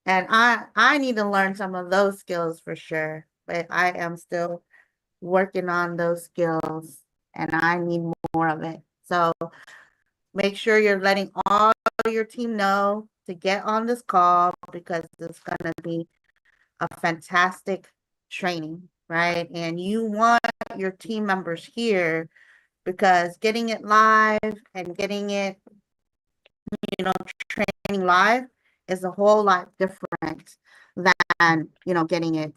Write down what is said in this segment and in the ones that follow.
And I need to learn some of those skills for sure. But I am still working on those skills and I need more of it. So make sure you're letting all your team know to get on this call because it's going to be a fantastic training, right? And you want your team members here because getting it live and getting it, you know, training live is a whole lot different than, getting it,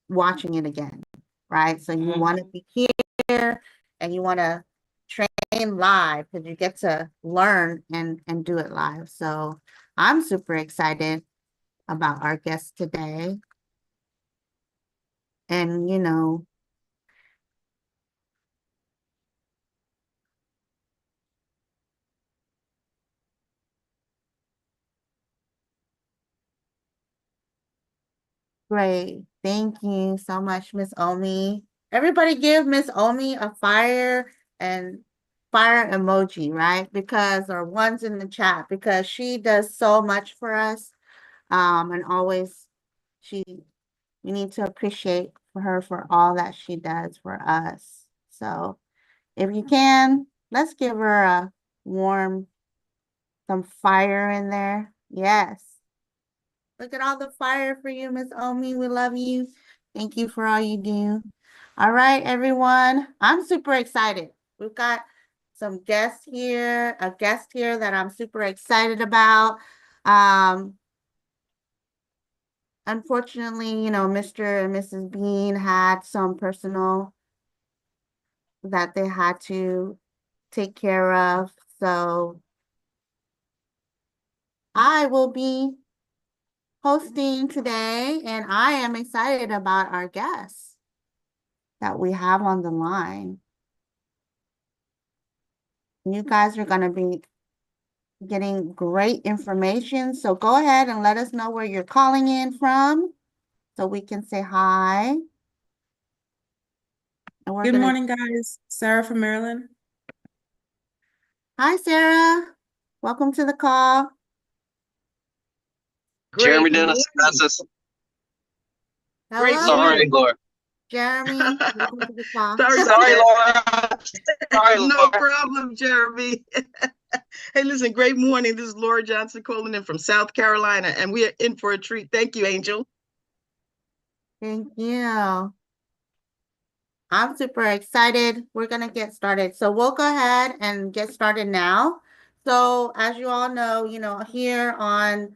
watching it again, right? So you want to be here and you want to train live because you get to learn and do it live. So I'm super excited about our guest today. And, great. Thank you so much, Miss Omi. Everybody give Miss Omi a fire emoji, right? Because or ones in the chat because she does so much for us. And always she we need to appreciate her for all that she does for us. So if you can, let's give her a warm some fire in there. Yes. Look at all the fire for you, Miss Omi. We love you. Thank you for all you do. All right, everyone. I'm super excited. We've got some guests here, a guest here that I'm super excited about. Um, Unfortunately, Mr. and Mrs. Bean had some personal that they had to take care of. So I will be hosting today, and I am excited about our guests that we have on the line. You guys are going to be getting great information. So go ahead and let us know where you're calling in from so we can say hi. And we're Good gonna morning, guys. Sarah from Maryland. Hi, Sarah. Welcome to the call. Jeremy Great Dennis, morning. Francis. Hello, Great Sorry, morning. Laura. Jeremy. Welcome to the call. Sorry about Sorry, that. Laura. Sorry, No Laura. problem, Jeremy. Hey, listen, great morning. This is Laura Johnson calling in from South Carolina, and we are in for a treat. Thank you, Angel. Thank you. I'm super excited. We're going to get started. So we'll go ahead and get started now. So as you all know, here on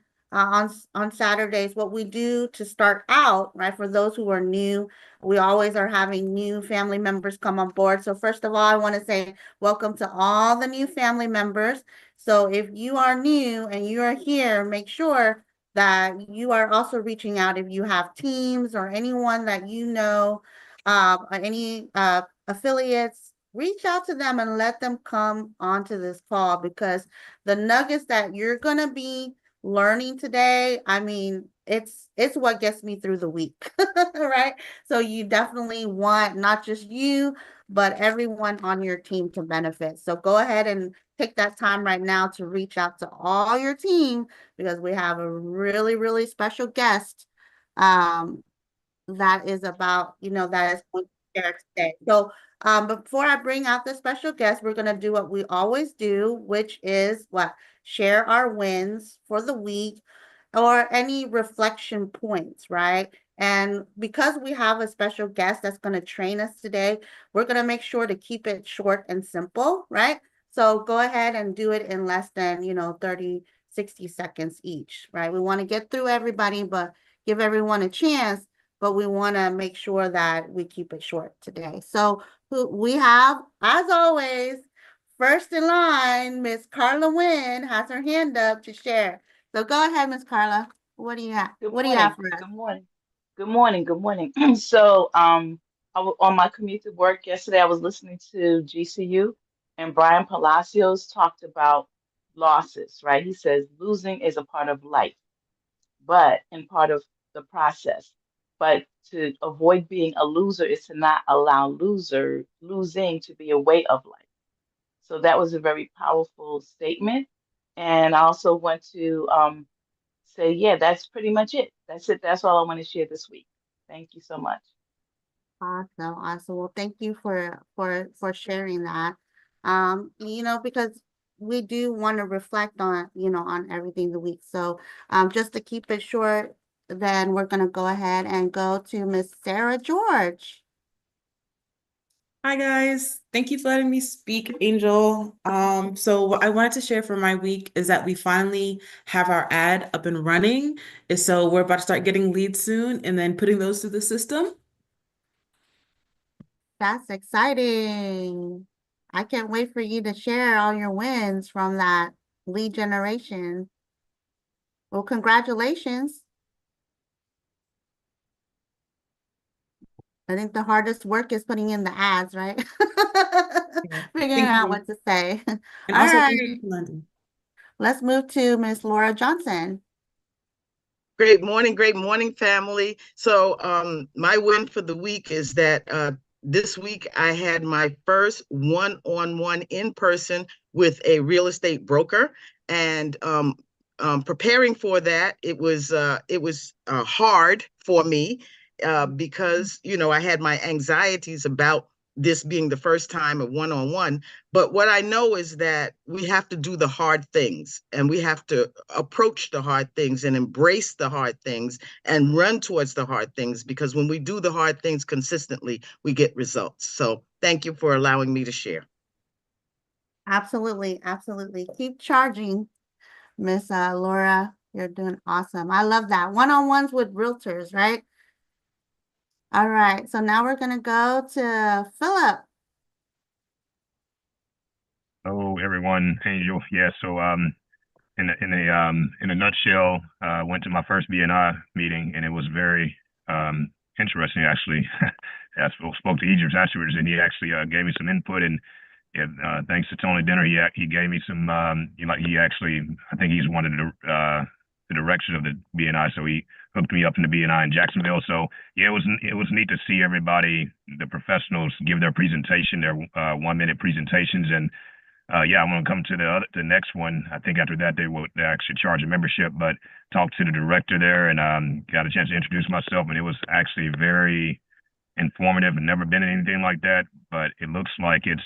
Saturdays, what we do to start out, right, for those who are new, we always are having new family members come on board. So first of all, I want to say welcome to all the new family members. So if you are new and you are here, make sure that you are also reaching out if you have teams or anyone that any affiliates, reach out to them and let them come onto this call because the nuggets that you're gonna be learning today, I mean, it's what gets me through the week, right? So you definitely want not just you, but everyone on your team to benefit. So go ahead and take that time right now to reach out to all your team because we have a really, really special guest um, that is about, that is going to share today. So before I bring out the special guest, we're going to do what we always do, which is what? Share our wins for the week or any reflection points, right? And because we have a special guest that's going to train us today, we're going to make sure to keep it short and simple, right? So go ahead and do it in less than, 30, 60 seconds each, right? We want to get through everybody, but give everyone a chance, but we want to make sure that we keep it short today. So we have, as always, first in line, Miss Carla Wynn has her hand up to share. So go ahead, Miss Carla. What do you have? Good What do you have morning. for us? Good morning. Good morning. Good morning. So, on my commute to work yesterday, I was listening to GCU, and Brian Palacios talked about losses, right? He says losing is a part of life, but and part of the process. But to avoid being a loser is to not allow losing to be a way of life. So that was a very powerful statement. And I also want to say, yeah, that's pretty much it. That's it. That's all I want to share this week. Thank you so much. Awesome, awesome. Well, thank you for sharing that. Because we do want to reflect on, on everything the week. So, just to keep it short, then we're gonna go ahead and go to Miss Sarah George. Hi guys, thank you for letting me speak, Angel. So what I wanted to share for my week is that we finally have our ad up and running. And so we're about to start getting leads soon and then putting those through the system. That's exciting. I can't wait for you to share all your wins from that lead generation. Well, congratulations. I think the hardest work is putting in the ads, right? Figuring Thank out you. what to say. And All also right, thank you, London. let's move to Miss Laura Johnson. Great morning, family. So my win for the week is that this week I had my first one-on-one in person with a real estate broker, and preparing for that, it was hard for me because I had my anxieties about this being the first time of one-on-one. But what I know is that we have to do the hard things, and we have to approach the hard things and embrace the hard things and run towards the hard things, because when we do the hard things consistently, we get results. So thank you for allowing me to share. Absolutely, absolutely. Keep charging, Miss Laura. You're doing awesome. I love that. One-on-ones with realtors, right? All right, so now we're gonna go to Philip. Hello, everyone. Angel. Yeah. So, in a nutshell, went to my first BNI meeting, and it was very interesting. Actually, I spoke to Idris afterwards, and he actually gave me some input. And yeah, thanks to Tony Dinner, he gave me some. He actually, I think he's one of the directors of the BNI, so he hooked me up in the BNI in Jacksonville. So yeah, it was neat to see everybody, the professionals, give their presentation, their 1 minute presentations. And yeah, I'm gonna come to the next one. I think after that they actually charge a membership, but talked to the director there and got a chance to introduce myself, and it was actually very informative. I've never been in anything like that, but it looks like it's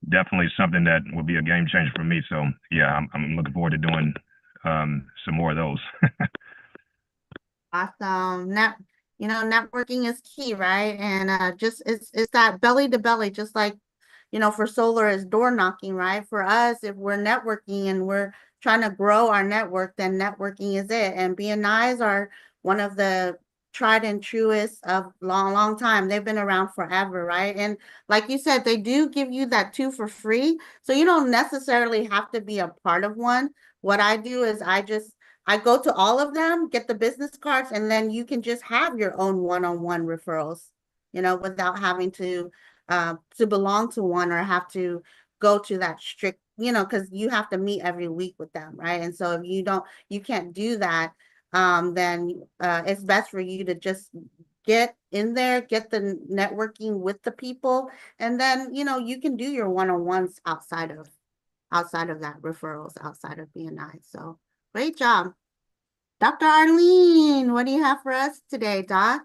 definitely something that will be a game changer for me. So yeah, I'm looking forward to doing some more of those. Awesome. Networking is key, right? And just it's that belly to belly, just like, for solar is door knocking, right? For us, if we're networking and we're trying to grow our network, then networking is it. And BNIs are one of the tried and truest of long time. They've been around forever, right? And like you said, they do give you that 2 for free. So you don't necessarily have to be a part of one. What I do is I go to all of them, get the business cards, and then you can just have your own one-on-one referrals, without having to belong to one or have to go to that strict, because you have to meet every week with them, right? And so if you can't do that, then it's best for you to just get in there, get the networking with the people, and then you can do your one-on-ones outside of that referrals, outside of BNI. So great job. Dr. Arlene, what do you have for us today, Doc?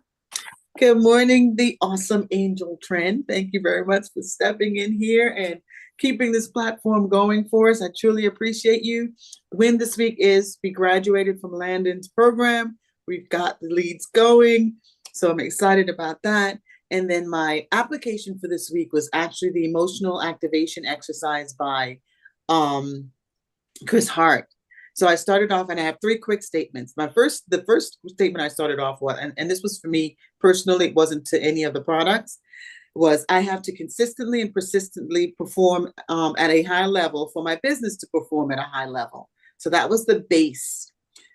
Good morning, the awesome Angel Trend. Thank you very much for stepping in here and keeping this platform going for us. I truly appreciate you. Win this week is we graduated from Landon's program. We've got the leads going, so I'm excited about that. And then my application for this week was actually the emotional activation exercise by Chris Hart. So I started off, and I have 3 quick statements. The first statement I started off with, and this was for me personally, it wasn't to any of the products, was I have to consistently and persistently perform at a high level for my business to perform at a high level. So that was the base.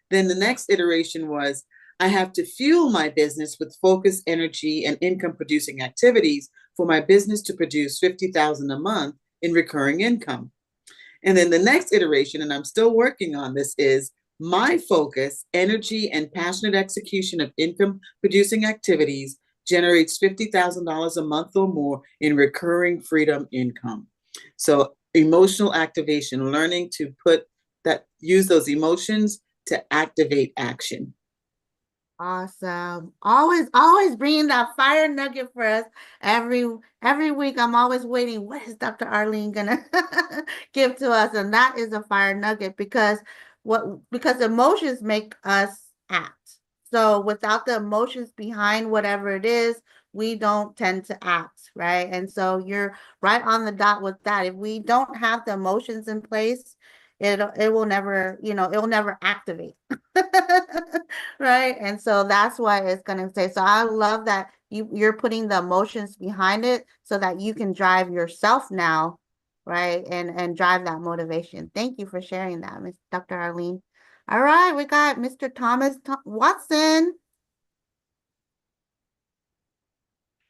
Then the next iteration was I have to fuel my business with focus, energy, and income producing activities for my business to produce $50,000 a month in recurring income. And then the next iteration, and I'm still working on this, is my focus, energy, and passionate execution of income producing activities generates $50,000 a month or more in recurring freedom income. So emotional activation, learning to put that use those emotions to activate action. Awesome. Always bringing that fire nugget for us every week. I'm always waiting. What is Dr. Arlene gonna give to us? And that is a fire nugget because emotions make us act. So without the emotions behind whatever it is, we don't tend to act, right? And so you're right on the dot with that. If we don't have the emotions in place, it will never, it will never activate. Right. And so that's why it's going to say, so I love that you're putting the emotions behind it so that you can drive yourself now, right? And drive that motivation. Thank you for sharing that, Miss Dr. Arlene. All right, we got Mr. Thomas Watson.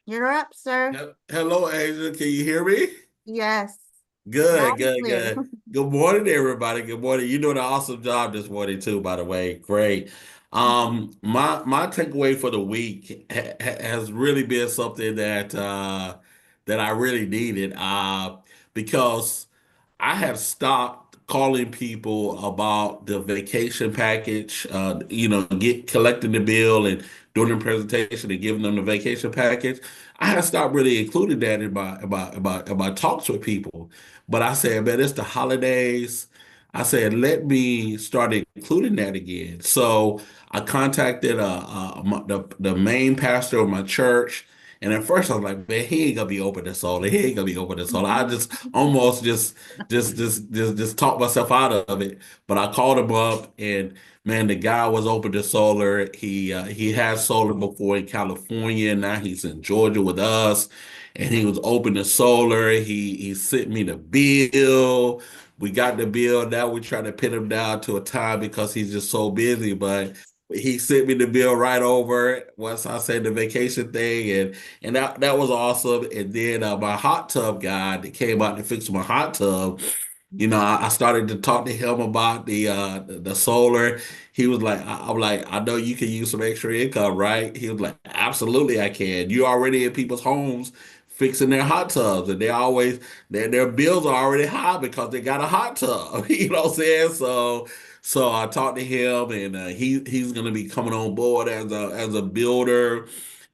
You're up, sir. Hello, Angela. Can you hear me? Yes. Loud Good, and good, clear. good. Good morning, everybody. Good morning. You're doing an awesome job this morning too, by the way. Great. My takeaway for the week has really been something that I really needed because I have stopped calling people about the vacation package, collecting the bill and doing the presentation and giving them the vacation package. I have stopped really including that in my talks with people. But I said, man, it's the holidays. I said, let me start including that again. So I contacted the main pastor of my church. And at first I was like, man, he ain't gonna be open this all. He ain't gonna be open this all. I just almost just talked myself out of it. But I called him up, and man, the guy was open to solar. He had solar before in California. Now he's in Georgia with us, and he was open to solar. He sent me the bill. We got the bill. Now we're trying to pin him down to a time because he's just so busy. But he sent me the bill right over once I said the vacation thing, and that was awesome. And then my hot tub guy that came out to fix my hot tub, I started to talk to him about the solar. He was like, I'm like, I know you can use some extra income, right? He was like, absolutely, I can. You're already in people's homes fixing their hot tubs, and their bills are already high because they got a hot tub. You know what I'm saying? So I talked to him, and he's gonna be coming on board as a builder.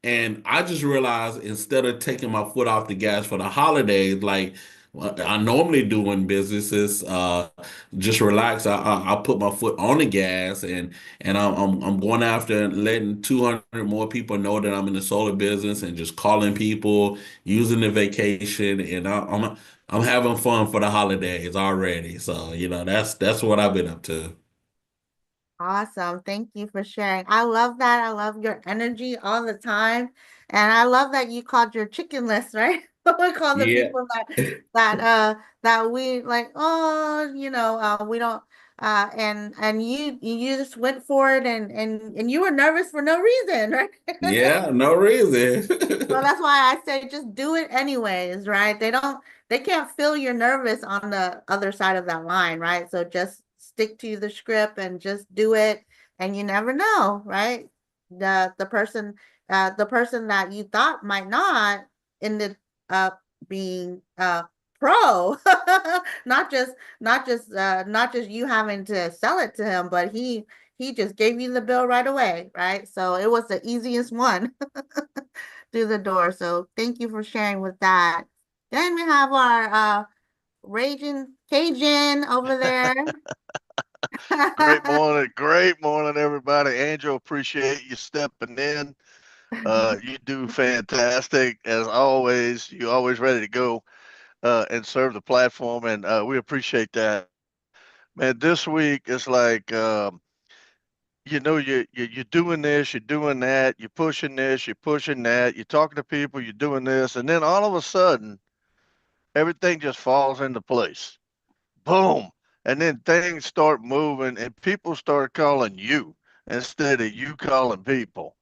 And I just realized instead of taking my foot off the gas for the holidays, like I normally do in businesses, just relax. I put my foot on the gas, and I'm going after letting 200 more people know that I'm in the solar business, and just calling people, using the vacation, and I'm having fun for the holidays already. So that's what I've been up to. Awesome. Thank you for sharing. I love that. I love your energy all the time. And I love that you called your chicken list, right? We call the Yeah. people that we like, oh, we don't and you just went for it and you were nervous for no reason, right? Yeah, no reason. So that's why I say just do it anyways, right? They can't feel you're nervous on the other side of that line, right? So just stick to the script and just do it. And you never know, right? The person that you thought might not ended up being pro. Not just you having to sell it to him, but he just gave you the bill right away, right? So it was the easiest one through the door. So thank you for sharing with that. Then we have our Raging Cajun over there. Great morning, everybody. Angel, appreciate you stepping in. You do fantastic as always. You always ready to go and serve the platform, and we appreciate that. Man, this week it's like you're doing this, you're doing that, you're pushing this, you're pushing that, you're talking to people, you're doing this, and then all of a sudden everything just falls into place. Boom. And then things start moving and people start calling you instead of you calling people.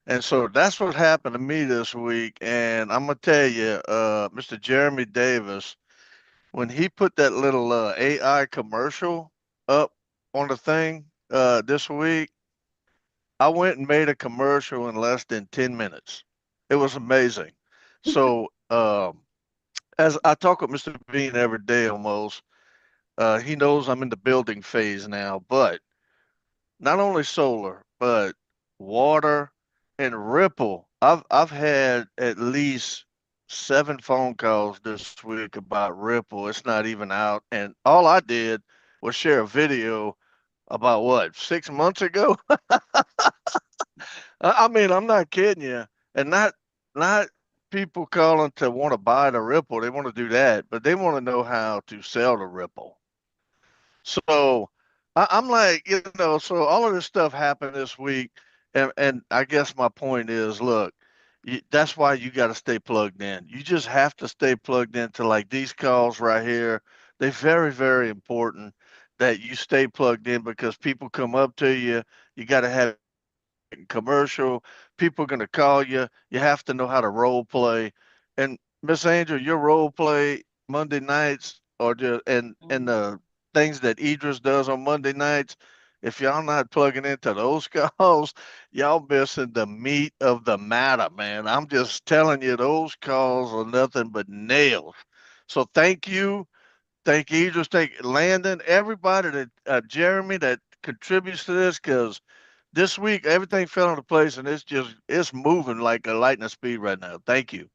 And so that's what happened to me this week. And I'm gonna tell you, Mr. Jeremy Davis, when he put that little AI commercial up on the thing this week, I went and made a commercial in less than 10 minutes. It was amazing. So as I talk with Mr. Bean every day almost, He knows I'm in the building phase now, but not only solar, but water and Ripple. I've had at least 7 phone calls this week about Ripple. It's not even out, and all I did was share a video about what 6 months ago. I mean, I'm not kidding you, and not people calling to want to buy the Ripple. They want to do that, but they want to know how to sell the Ripple. So I'm like, so all of this stuff happened this week, and I guess my point is, look, that's why you got to stay plugged in. You just have to stay plugged into like these calls right here. They're very, very important that you stay plugged in because people come up to you. You got to have commercial. People are going to call you. You have to know how to role play. And Miss Angel, your role play Monday nights or and the things that Idris does on Monday nights. If y'all not plugging into those calls, y'all missing the meat of the matter, man. I'm just telling you, those calls are nothing but nails. So thank you. Thank Idris, thank Landon, everybody that Jeremy that contributes to this because this week everything fell into place and it's moving like a lightning speed right now. Thank you.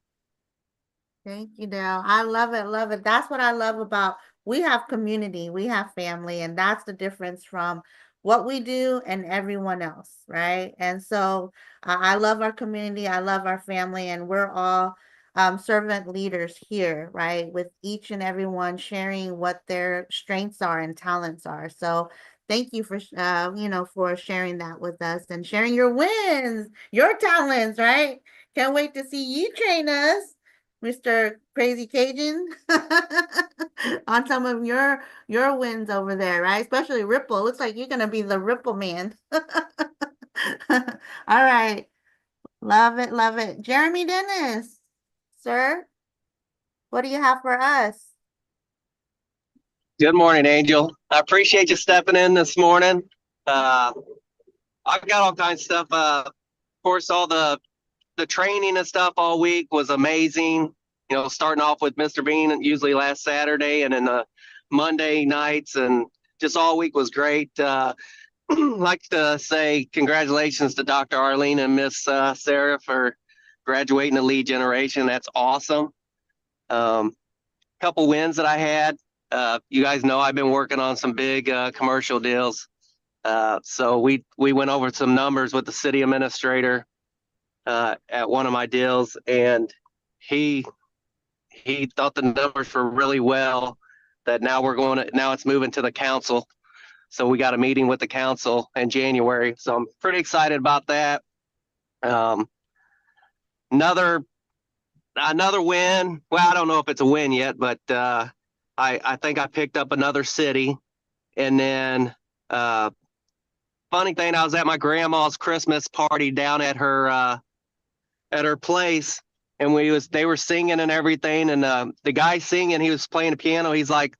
Thank you, Dale. I love it, love it. That's what I love about we have community, we have family, and that's the difference from what we do and everyone else, right? And so I love our community, I love our family, and we're all servant leaders here, right? With each and everyone sharing what their strengths are and talents are. So thank you for for sharing that with us and sharing your wins, your talents, right? Can't wait to see you train us, Mr. Crazy Cajun, on some of your wins over there, right? Especially Ripple. Looks like you're gonna be the Ripple man. All right. Love it, love it. Jeremy Dennis, sir, what do you have for us? Good morning, Angel. I appreciate you stepping in this morning. I've got all kinds of stuff. Of course, all the training and stuff all week was amazing. Starting off with Mr. Bean usually last Saturday, and then the Monday nights, and just all week was great. Like to say congratulations to Dr. Arlene and Miss Sarah for graduating the lead generation. That's awesome. Couple wins that I had. You guys know I've been working on some big commercial deals. So we went over some numbers with the city administrator at one of my deals, and he thought the numbers were really well. That now it's moving to the council. So we got a meeting with the council in January. So I'm pretty excited about that. Another win. Well, I don't know if it's a win yet, but I think I picked up another city. And then funny thing, I was at my grandma's Christmas party down at her place, and they were singing and everything, and the guy singing, he was playing the piano. He's like,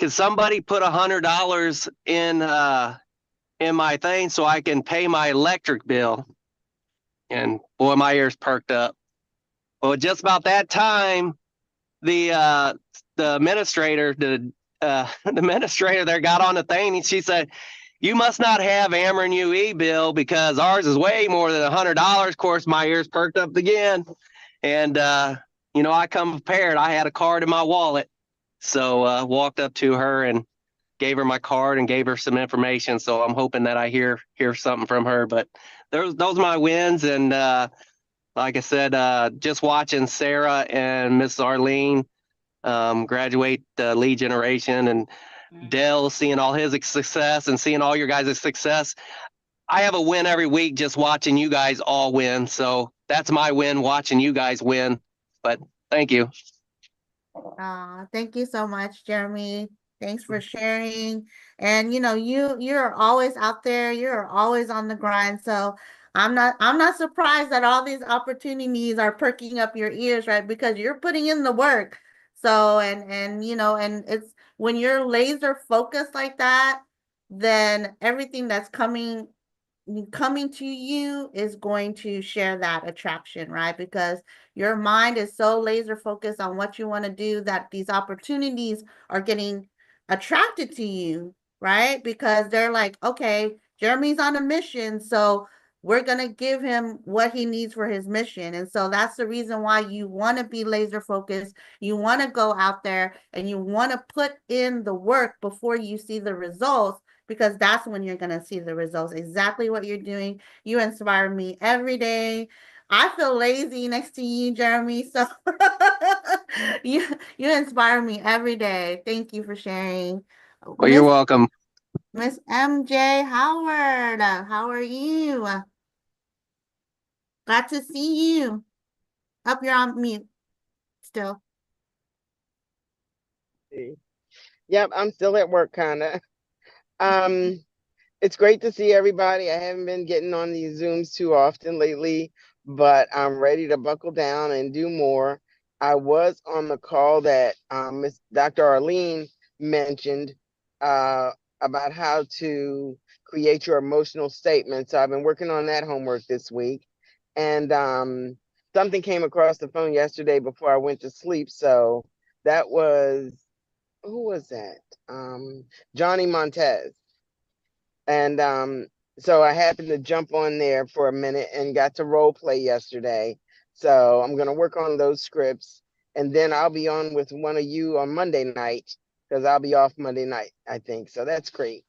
"Can somebody put $100 in my thing so I can pay my electric bill?" And boy, my ears perked up. Well, just about that time, the administrator, the administrator there got on the thing, and she said, "You must not have Ameren UE bill because ours is way more than $100." Of course, my ears perked up again, and I come prepared. I had a card in my wallet, so walked up to her and gave her my card and gave her some information. So I'm hoping that I hear something from her. But those are my wins, and like I said, just watching Sarah and Miss Arlene graduate lead generation, and Dell seeing all his success and seeing all your guys' success. I have a win every week just watching you guys all win. So that's my win, watching you guys win. But thank you. Thank you so much, Jeremy. Thanks for sharing. And you're always out there. You're always on the grind. So I'm not surprised that all these opportunities are perking up your ears, right? Because you're putting in the work. So and it's when you're laser focused like that, then everything that's coming to you is going to share that attraction, right? Because your mind is so laser focused on what you want to do that these opportunities are getting attracted to you, right? Because they're like, okay, Jeremy's on a mission, so we're going to give him what he needs for his mission. And so that's the reason why you want to be laser focused. You want to go out there and you want to put in the work before you see the results, because that's when you're going to see the results. Exactly what you're doing. You inspire me every day. I feel lazy next to you, Jeremy. So you inspire me every day. Thank you for sharing. Well, you're welcome. Miss MJ Howard, how are you? Glad to see you. Up, you're on mute still. Yep, I'm still at work, kinda. It's great to see everybody. I haven't been getting on these Zooms too often lately, but I'm ready to buckle down and do more. I was on the call that Miss Dr. Arlene mentioned about how to create your emotional statement. So I've been working on that homework this week. And something came across the phone yesterday before I went to sleep. So that was, who was that? Johnny Montez. And so I happened to jump on there for a minute and got to role play yesterday. So I'm going to work on those scripts. And then I'll be on with one of you on Monday night, because I'll be off Monday night, I think. So that's great.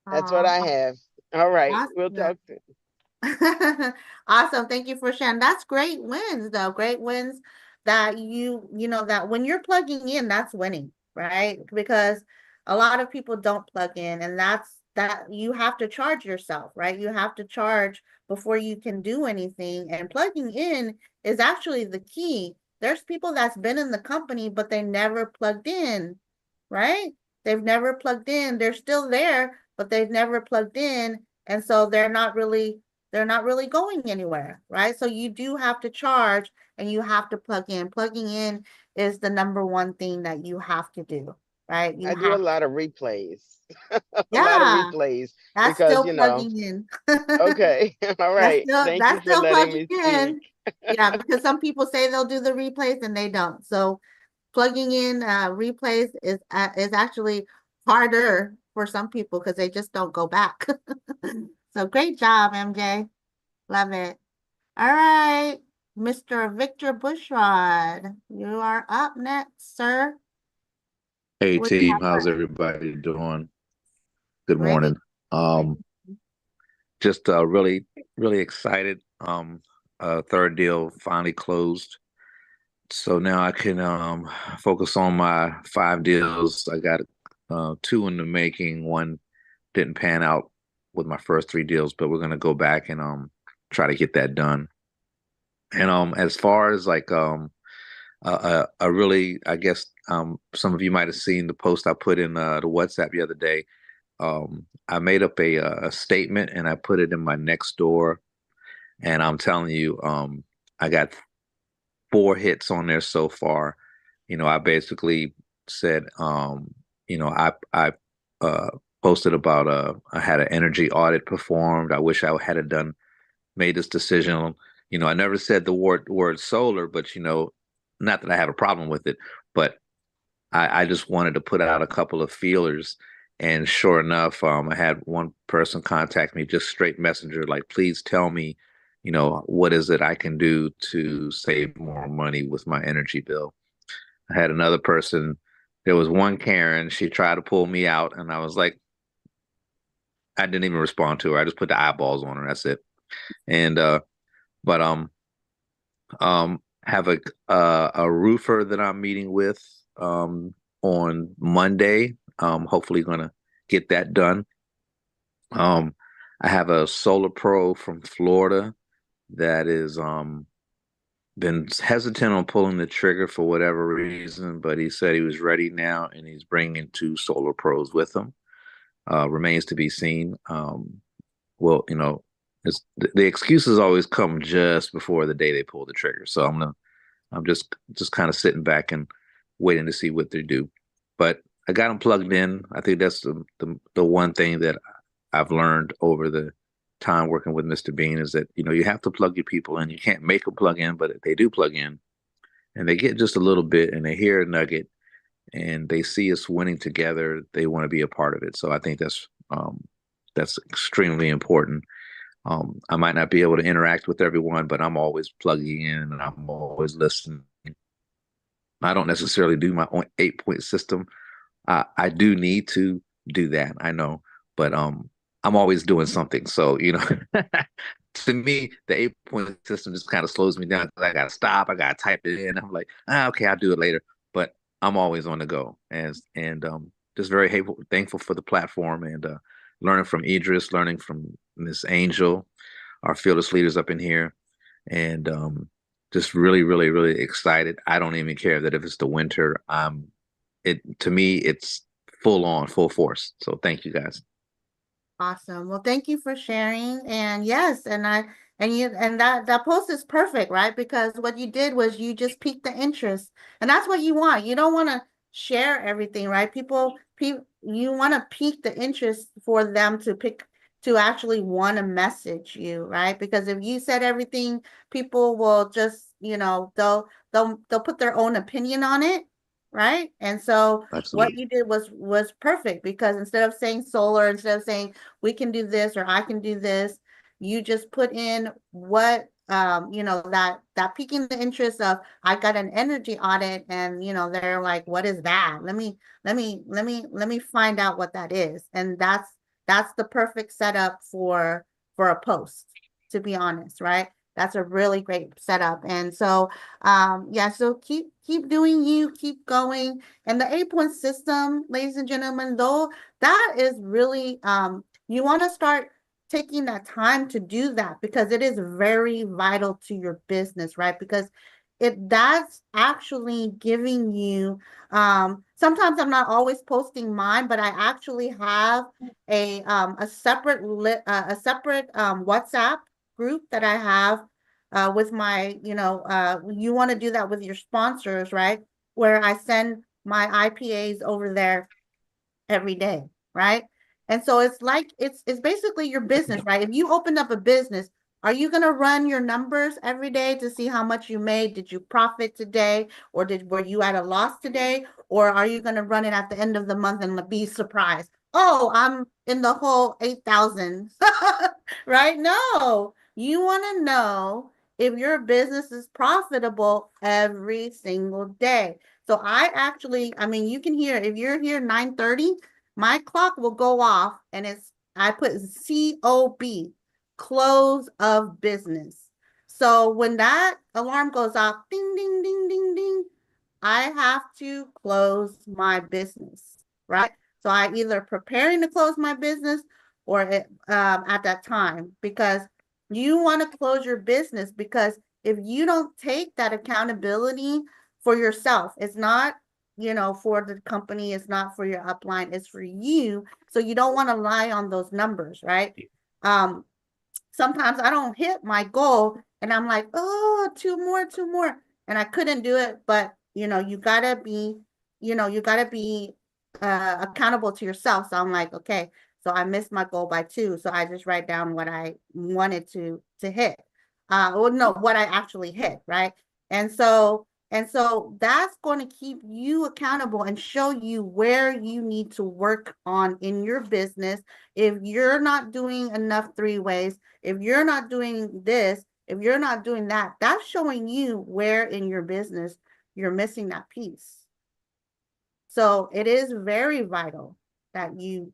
That's what I have. All right. Awesome. We'll talk soon. Awesome. Thank you for sharing. That's great wins, though. Great wins that you know, that when you're plugging in, that's winning, right? Because a lot of people don't plug in, and that you have to charge yourself, right? You have to charge before you can do anything. And plugging in is actually the key. There's people that's been in the company, but they never plugged in, right? They've never plugged in. They're still there, but they've never plugged in. And so they're not really going anywhere, right? So you do have to charge and you have to plug in. Plugging in is the number one thing that you have to do, right? I do a lot of replays. A lot of Yeah, replays that's because, still plugging in. Okay. All right. Thank you That's for still letting me plugging in. speak. Yeah, because some people say they'll do the replays and they don't. So plugging in replays is actually harder for some people because they just don't go back. So great job, MJ. Love it. All right, Mr. Victor Bushrod, you are up next, sir. Hey What do you team, have for how's us? everybody doing? Good Great. morning. Just really excited. Third deal finally closed. So now I can focus on my 5 deals. I got 2 in the making. One didn't pan out with my first 3 deals, but we're gonna go back and try to get that done. And as far as like a really, I guess some of you might have seen the post I put in the WhatsApp the other day. I made up a statement and I put it in my Nextdoor, and I'm telling you, I got 4 hits on there so far. You know, I basically said, you know, I posted about I had an energy audit performed. I wish I had made this decision. You know, I never said the word solar, but you know, not that I have a problem with it, but I just wanted to put out a couple of feelers. And sure enough, I had one person contact me, just straight messenger, like, please tell me, you know, what is it I can do to save more money with my energy bill? I had another person, there was one Karen, she tried to pull me out, and I was like, I didn't even respond to her. I just put the eyeballs on her. That's it. And but have a roofer that I'm meeting with on Monday. Hopefully gonna get that done. I have a solar pro from Florida that is been hesitant on pulling the trigger for whatever reason, but he said he was ready now, and he's bringing 2 solar pros with him. Remains to be seen. Well, you know, the excuses always come just before the day they pull the trigger. So I'm just kind of sitting back and waiting to see what they do. But I got them plugged in. I think that's the one thing that I've learned over the time working with Mr. Bean is that, you know, you have to plug your people in. You can't make them plug in, but they do plug in, and they get just a little bit and they hear a nugget, and they see us winning together, they want to be a part of it. So I think that's extremely important. I might not be able to interact with everyone, but I'm always plugging in and I'm always listening. I don't necessarily do my own 8-point system. I do need to do that, I know, but I'm always doing something. So, to me, the 8-point system just kind of slows me down because I got to stop, I got to type it in. I'm like, okay, I'll do it later. But I'm always on the go, and just very thankful for the platform and learning from Idris, learning from Miss Angel, our fearless leaders up in here, and just really, really, really excited. I don't even care that if it's the winter. To me, it's full on, full force. So thank you guys. Awesome. Well, thank you for sharing. And yes, and that post is perfect, right? Because what you did was you just piqued the interest, and that's what you want. You don't want to share everything, right? People, you want to pique the interest for them to actually want to message you, right? Because if you said everything, people will just, they'll put their own opinion on it, right? And so Absolutely. what you did was perfect, because instead of saying solar, instead of saying we can do this or I can do this, you just put in what that piquing the interest of, I got an energy audit, and they're like, what is that? Let me find out what that is. And that's the perfect setup for a post, to be honest, right? That's a really great setup. And so so keep doing you, keep going. And the 8-point system, ladies and gentlemen, though, that is really you want to start taking that time to do that, because it is very vital to your business, right? Because that's actually giving you sometimes I'm not always posting mine, but I actually have a separate WhatsApp group that I have with my, you want to do that with your sponsors, right? Where I send my IPAs over there every day, right? And so it's like it's basically your business, right? If you open up a business, are you going to run your numbers every day to see how much you made? Did you profit today, or were you at a loss today? Or are you going to run it at the end of the month and be surprised? Oh, I'm in the whole 8,000, right? No, you want to know if your business is profitable every single day. So I mean, you can hear, if you're here 9:30, my clock will go off, and I put COB, close of business. So when that alarm goes off, ding, ding, ding, ding, ding, I have to close my business, right? So I either preparing to close my business or at that time, because you want to close your business, because if you don't take that accountability for yourself, it's not, for the company, it's not for your upline, it's for you. So you don't want to lie on those numbers, right? Sometimes I don't hit my goal and I'm like, oh, two more. And I couldn't do it. But, you gotta be, accountable to yourself. So I'm like, okay, so I missed my goal by 2. So I just write down what I wanted to hit. What I actually hit, right? And so that's going to keep you accountable and show you where you need to work on in your business. If you're not doing enough 3-ways, if you're not doing this, if you're not doing that, that's showing you where in your business you're missing that piece. So it is very vital that you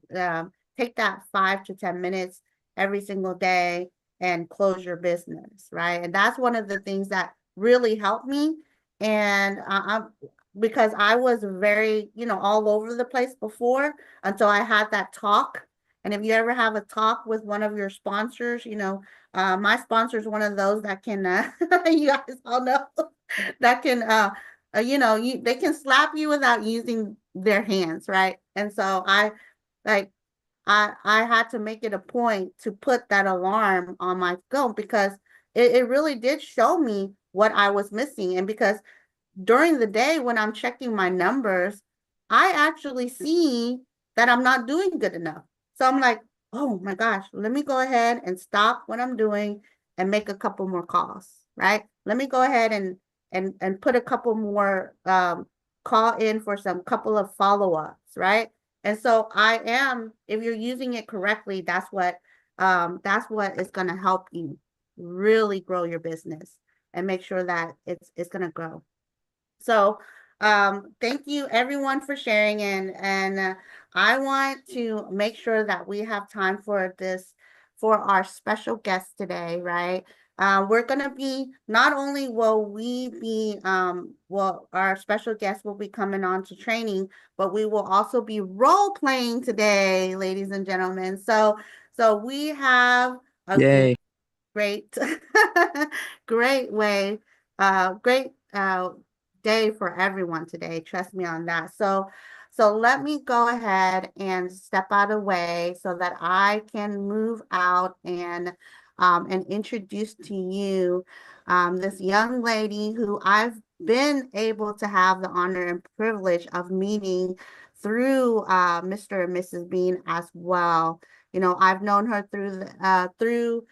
take that 5 to 10 minutes every single day and close your business, right? And that's one of the things that really helped me. And because I was very, all over the place before until I had that talk. And if you ever have a talk with one of your sponsors, my sponsor is one of those that can, you guys all know, that can, they can slap you without using their hands, right? And so I had to make it a point to put that alarm on my phone, because it really did show me what I was missing. And because during the day when I'm checking my numbers, I actually see that I'm not doing good enough. So I'm like, oh my gosh, let me go ahead and stop what I'm doing and make a couple more calls, right? Let me go ahead and put a couple more call in for some couple of follow-ups, right? And so if you're using it correctly, that's what is going to help you really grow your business and make sure that it's going to grow. So thank you everyone for sharing, and I want to make sure that we have time for our special guest today, right? We're going to be, not only will we be, our special guest will be coming on to training, but we will also be role playing today, ladies and gentlemen. So we have a Yay. great, great way, great day for everyone today. Trust me on that. So let me go ahead and step out of the way so that I can move out and introduce to you this young lady who I've been able to have the honor and privilege of meeting through Mr. and Mrs. Bean as well. You know, I've known her through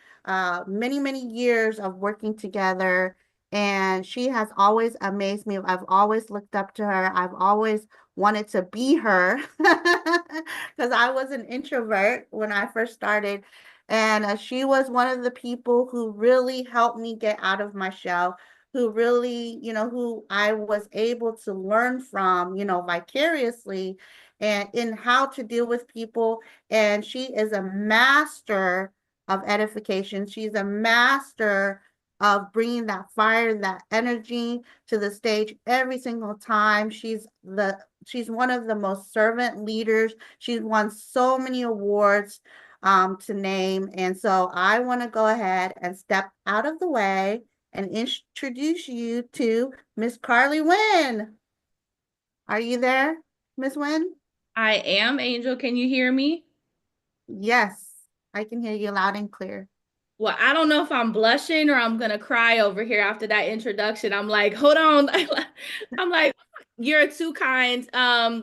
many years of working together, and she has always amazed me. I've always looked up to her. I've always wanted to be her because I was an introvert when I first started. And she was one of the people who really helped me get out of my shell, who really, who I was able to learn from, vicariously, and in how to deal with people. And she is a master of edification. She's a master of bringing that fire, that energy to the stage every single time. She's one of the most servant leaders. She's won so many awards to name. And so I want to go ahead and step out of the way and introduce you to Miss Carly Wynn. Are you there, Miss Wynn? I am, Angel. Can you hear me? Yes, I can hear you loud and clear. Well, I don't know if I'm blushing or I'm going to cry over here after that introduction. I'm like, hold on. I'm like, you're too kind.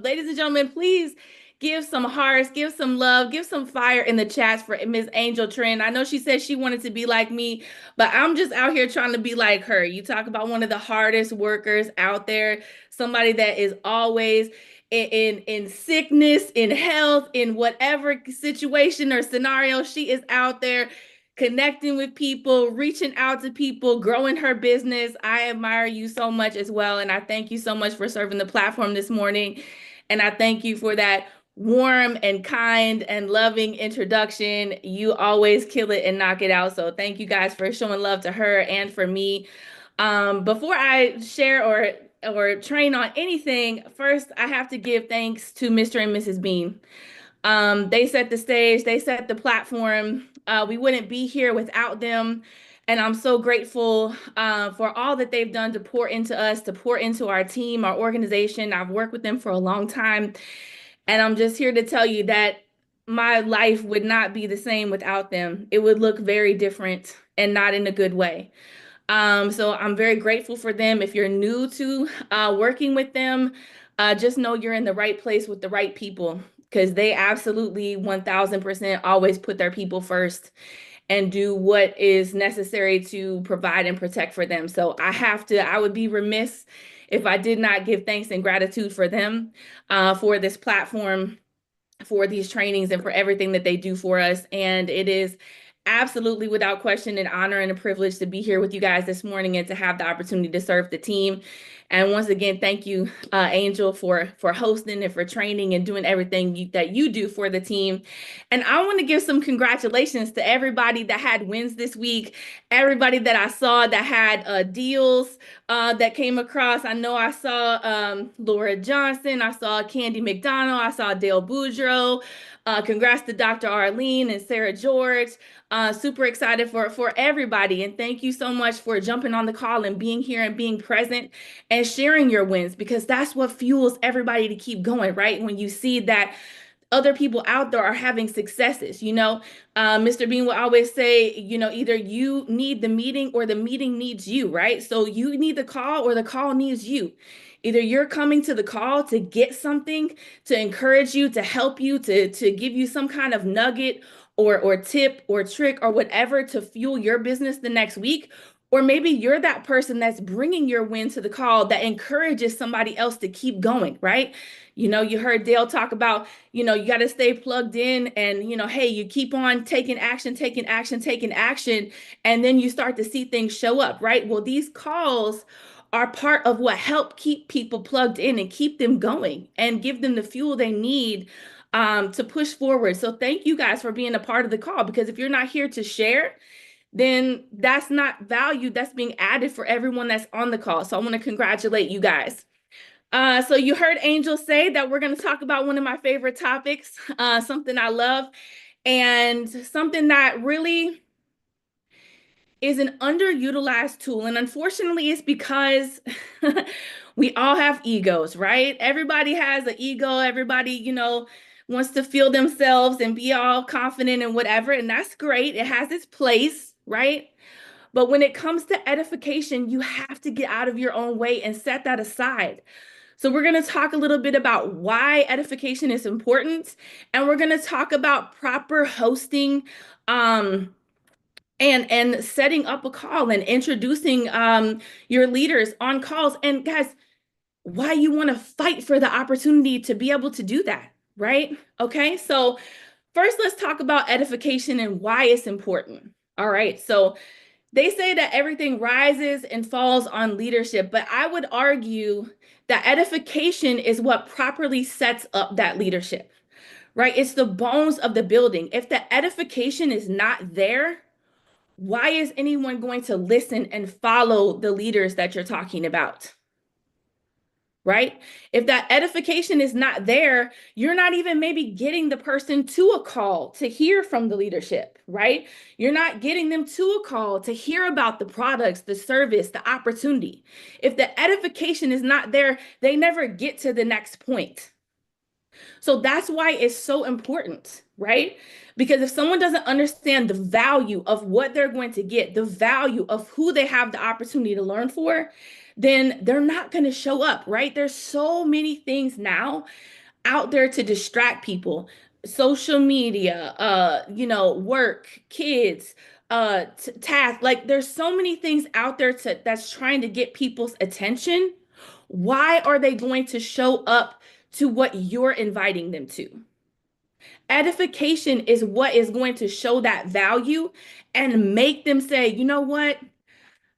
Ladies and gentlemen, please give some hearts, give some love, give some fire in the chats for Miss Angel Trend. I know she said she wanted to be like me, but I'm just out here trying to be like her. You talk about one of the hardest workers out there, somebody that is always in sickness, in health, in whatever situation or scenario. She is out there connecting with people, reaching out to people, growing her business. I admire you so much as well. And I thank you so much for serving the platform this morning. And I thank you for that warm and kind and loving introduction. You always kill it and knock it out. So thank you guys for showing love to her and for me. Before I share or train on anything, first I have to give thanks to Mr. and Mrs. Bean. They set the stage, they set the platform. We wouldn't be here without them. And I'm so grateful for all that they've done to pour into us, to pour into our team, our organization. I've worked with them for a long time. And I'm just here to tell you that my life would not be the same without them. It would look very different and not in a good way. So I'm very grateful for them. If you're new to working with them, just know you're in the right place with the right people, because they absolutely 1000% always put their people first and do what is necessary to provide and protect for them. So I would be remiss if I did not give thanks and gratitude for them, for this platform, for these trainings, and for everything that they do for us. And it is absolutely, without question, an honor and a privilege to be here with you guys this morning and to have the opportunity to serve the team. And once again, thank you, Angel, for hosting and for training and doing everything that you do for the team. And I want to give some congratulations to everybody that had wins this week, everybody that I saw that had deals that came across. I know I saw Laura Johnson, I saw Candy McDonald, I saw Dale Boudreaux. Congrats to Dr. Arlene and Sarah George. Super excited for everybody. And thank you so much for jumping on the call and being here and being present and sharing your wins, because that's what fuels everybody to keep going, right? When you see that other people out there are having successes, Mr. Bean will always say, either you need the meeting or the meeting needs you, right? So you need the call or the call needs you. Either you're coming to the call to get something, to encourage you, to help you, to give you some kind of nugget or tip or trick or whatever to fuel your business the next week, Or maybe you're that person that's bringing your win to the call that encourages somebody else to keep going, right? You know, you heard Dale talk about, you know, you got to stay plugged in and, you know, hey, you keep on taking action, taking action, taking action, and then you start to see things show up, right? Well, these calls are part of what help keep people plugged in and keep them going and give them the fuel they need to push forward. So thank you guys for being a part of the call, because if you're not here to share, then that's not value that's being added for everyone that's on the call. So I want to congratulate you guys. So you heard Angel say that we're going to talk about one of my favorite topics, something I love, and something that really is an underutilized tool. And unfortunately, it's because we all have egos, right? Everybody has an ego. Everybody, you know, wants to feel themselves and be all confident and whatever. And that's great. It has its place, right? But when it comes to edification, you have to get out of your own way and set that aside. So we're going to talk a little bit about why edification is important. And we're going to talk about proper hosting, and setting up a call and introducing your leaders on calls. And guys, why you want to fight for the opportunity to be able to do that, right? Okay, so first let's talk about edification and why it's important. All right, so they say that everything rises and falls on leadership, but I would argue that edification is what properly sets up that leadership, right? It's the bones of the building. If the edification is not there, why is anyone going to listen and follow the leaders that you're talking about? Right? If that edification is not there, you're not even maybe getting the person to a call to hear from the leadership, right? You're not getting them to a call to hear about the products, the service, the opportunity. If the edification is not there, they never get to the next point. So that's why it's so important, right? Because if someone doesn't understand the value of what they're going to get, the value of who they have the opportunity to learn for, then they're not going to show up, right? There's so many things now out there to distract people. Social media, you know, work, kids, tasks. Like there's so many things out there that's trying to get people's attention. Why are they going to show up to what you're inviting them to? Edification is what is going to show that value and make them say, you know what,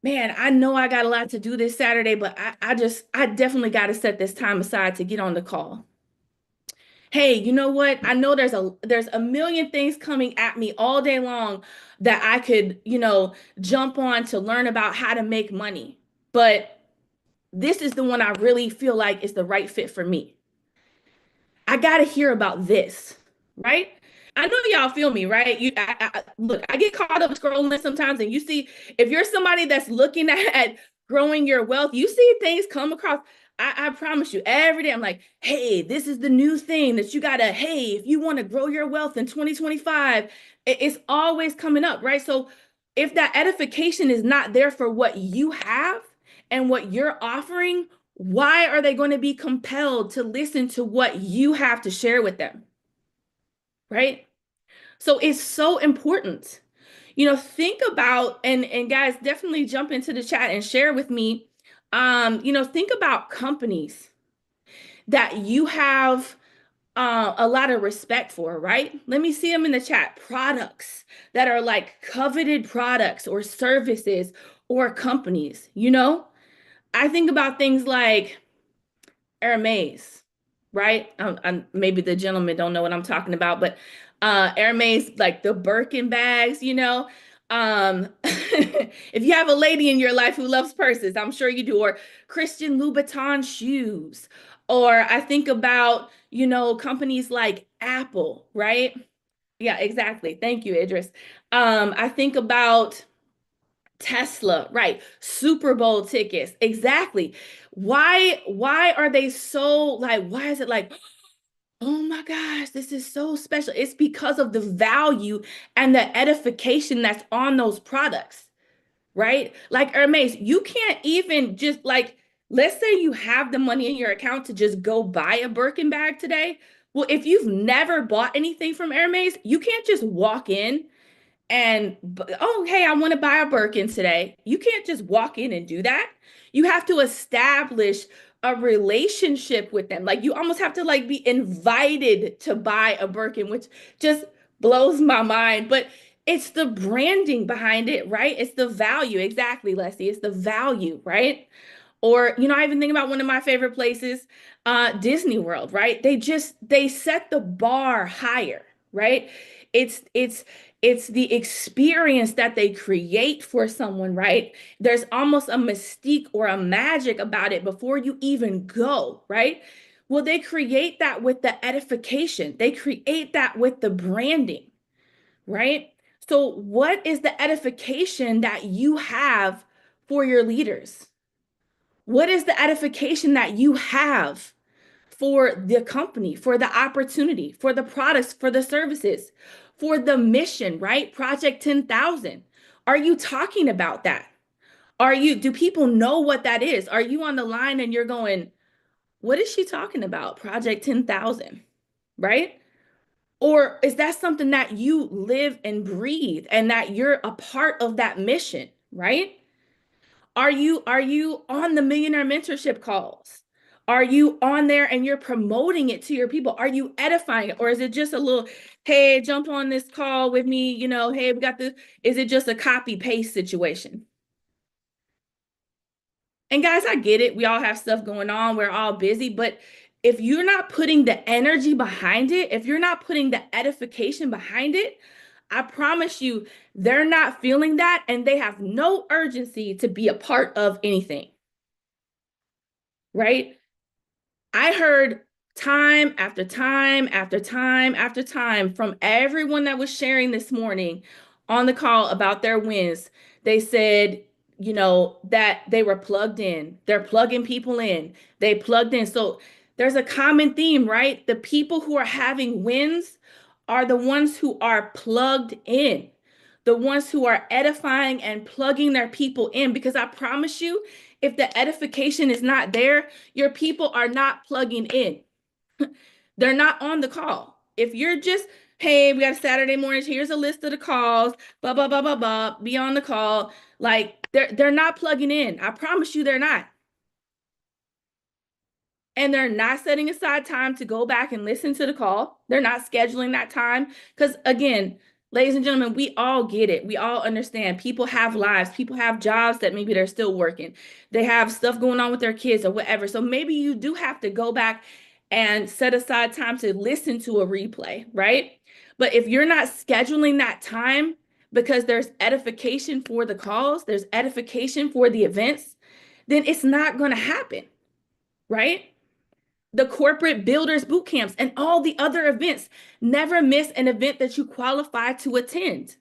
man, I know I got a lot to do this Saturday, but I definitely got to set this time aside to get on the call. Hey, you know what? I know there's a million things coming at me all day long that I could, you know, jump on to learn about how to make money. But this is the one I really feel like is the right fit for me. I got to hear about this, right? I know y'all feel me, right? Look, I get caught up scrolling sometimes, and you see, if you're somebody that's looking at growing your wealth, you see things come across. I promise you, every day I'm like, hey, this is the new thing that you gotta, hey, if you want to grow your wealth in 2025, it's always coming up, right? So if that edification is not there for what you have and what you're offering, why are they going to be compelled to listen to what you have to share with them? Right? So it's so important. You know, think about, and guys, definitely jump into the chat and share with me. You know, think about companies that you have a lot of respect for, right? Let me see them in the chat. Products that are like coveted products or services or companies, you know? I think about things like Hermes, right? Maybe the gentlemen don't know what I'm talking about, but Hermes, like the Birkin bags, you know? If you have a lady in your life who loves purses, I'm sure you do, or Christian Louboutin shoes, or I think about, you know, companies like Apple, right? Yeah, exactly. Thank you, Idris. I think about Tesla, right? Super Bowl tickets. Exactly. Why are they so like, why is it like, oh my gosh, this is so special? It's because of the value and the edification that's on those products, right? Like Hermes, you can't even just like, let's say you have the money in your account to just go buy a Birkin bag today. Well, if you've never bought anything from Hermes, you can't just walk in and oh, hey, I want to buy a Birkin today. You can't just walk in and do that. You have to establish a relationship with them. Like you almost have to like be invited to buy a Birkin, which just blows my mind. But it's the branding behind it, right? It's the value. Exactly, Leslie. It's the value, right? Or, I even think about one of my favorite places, Disney World, right? They set the bar higher, right? It's the experience that they create for someone, right? There's almost a mystique or a magic about it before you even go, right? Well, they create that with the edification. They create that with the branding, right? So what is the edification that you have for your leaders? What is the edification that you have for the company, for the opportunity, for the products, for the services, for the mission, right? Project 10,000. Are you talking about that? Do people know what that is? Are you on the line and you're going, what is she talking about? Project 10,000, right? Or is that something that you live and breathe and that you're a part of that mission, right? Are you on the millionaire mentorship calls? Are you on there and you're promoting it to your people? Are you edifying it? Or is it just a little, hey, jump on this call with me, hey, we got this. Is it just a copy paste situation? And guys, I get it. We all have stuff going on. We're all busy, but if you're not putting the energy behind it, if you're not putting the edification behind it, I promise you, they're not feeling that and they have no urgency to be a part of anything. Right? I heard time after time after time after time from everyone that was sharing this morning on the call about their wins. They said, that they were plugged in. They're plugging people in. They plugged in. So there's a common theme, right? The people who are having wins are the ones who are plugged in, the ones who are edifying and plugging their people in. Because I promise you, if the edification is not there, your people are not plugging in. They're not on the call. If you're just, hey, we got a Saturday morning, here's a list of the calls, blah, blah, blah, blah, blah, be on the call. Like they're not plugging in. I promise you they're not. And they're not setting aside time to go back and listen to the call. They're not scheduling that time. Because again, ladies and gentlemen, we all get it. We all understand. People have lives. People have jobs that maybe they're still working. They have stuff going on with their kids or whatever. So maybe you do have to go back and set aside time to listen to a replay, right? But if you're not scheduling that time because there's edification for the calls, there's edification for the events, then it's not going to happen, right? The corporate builders boot camps and all the other events. Never miss an event that you qualify to attend.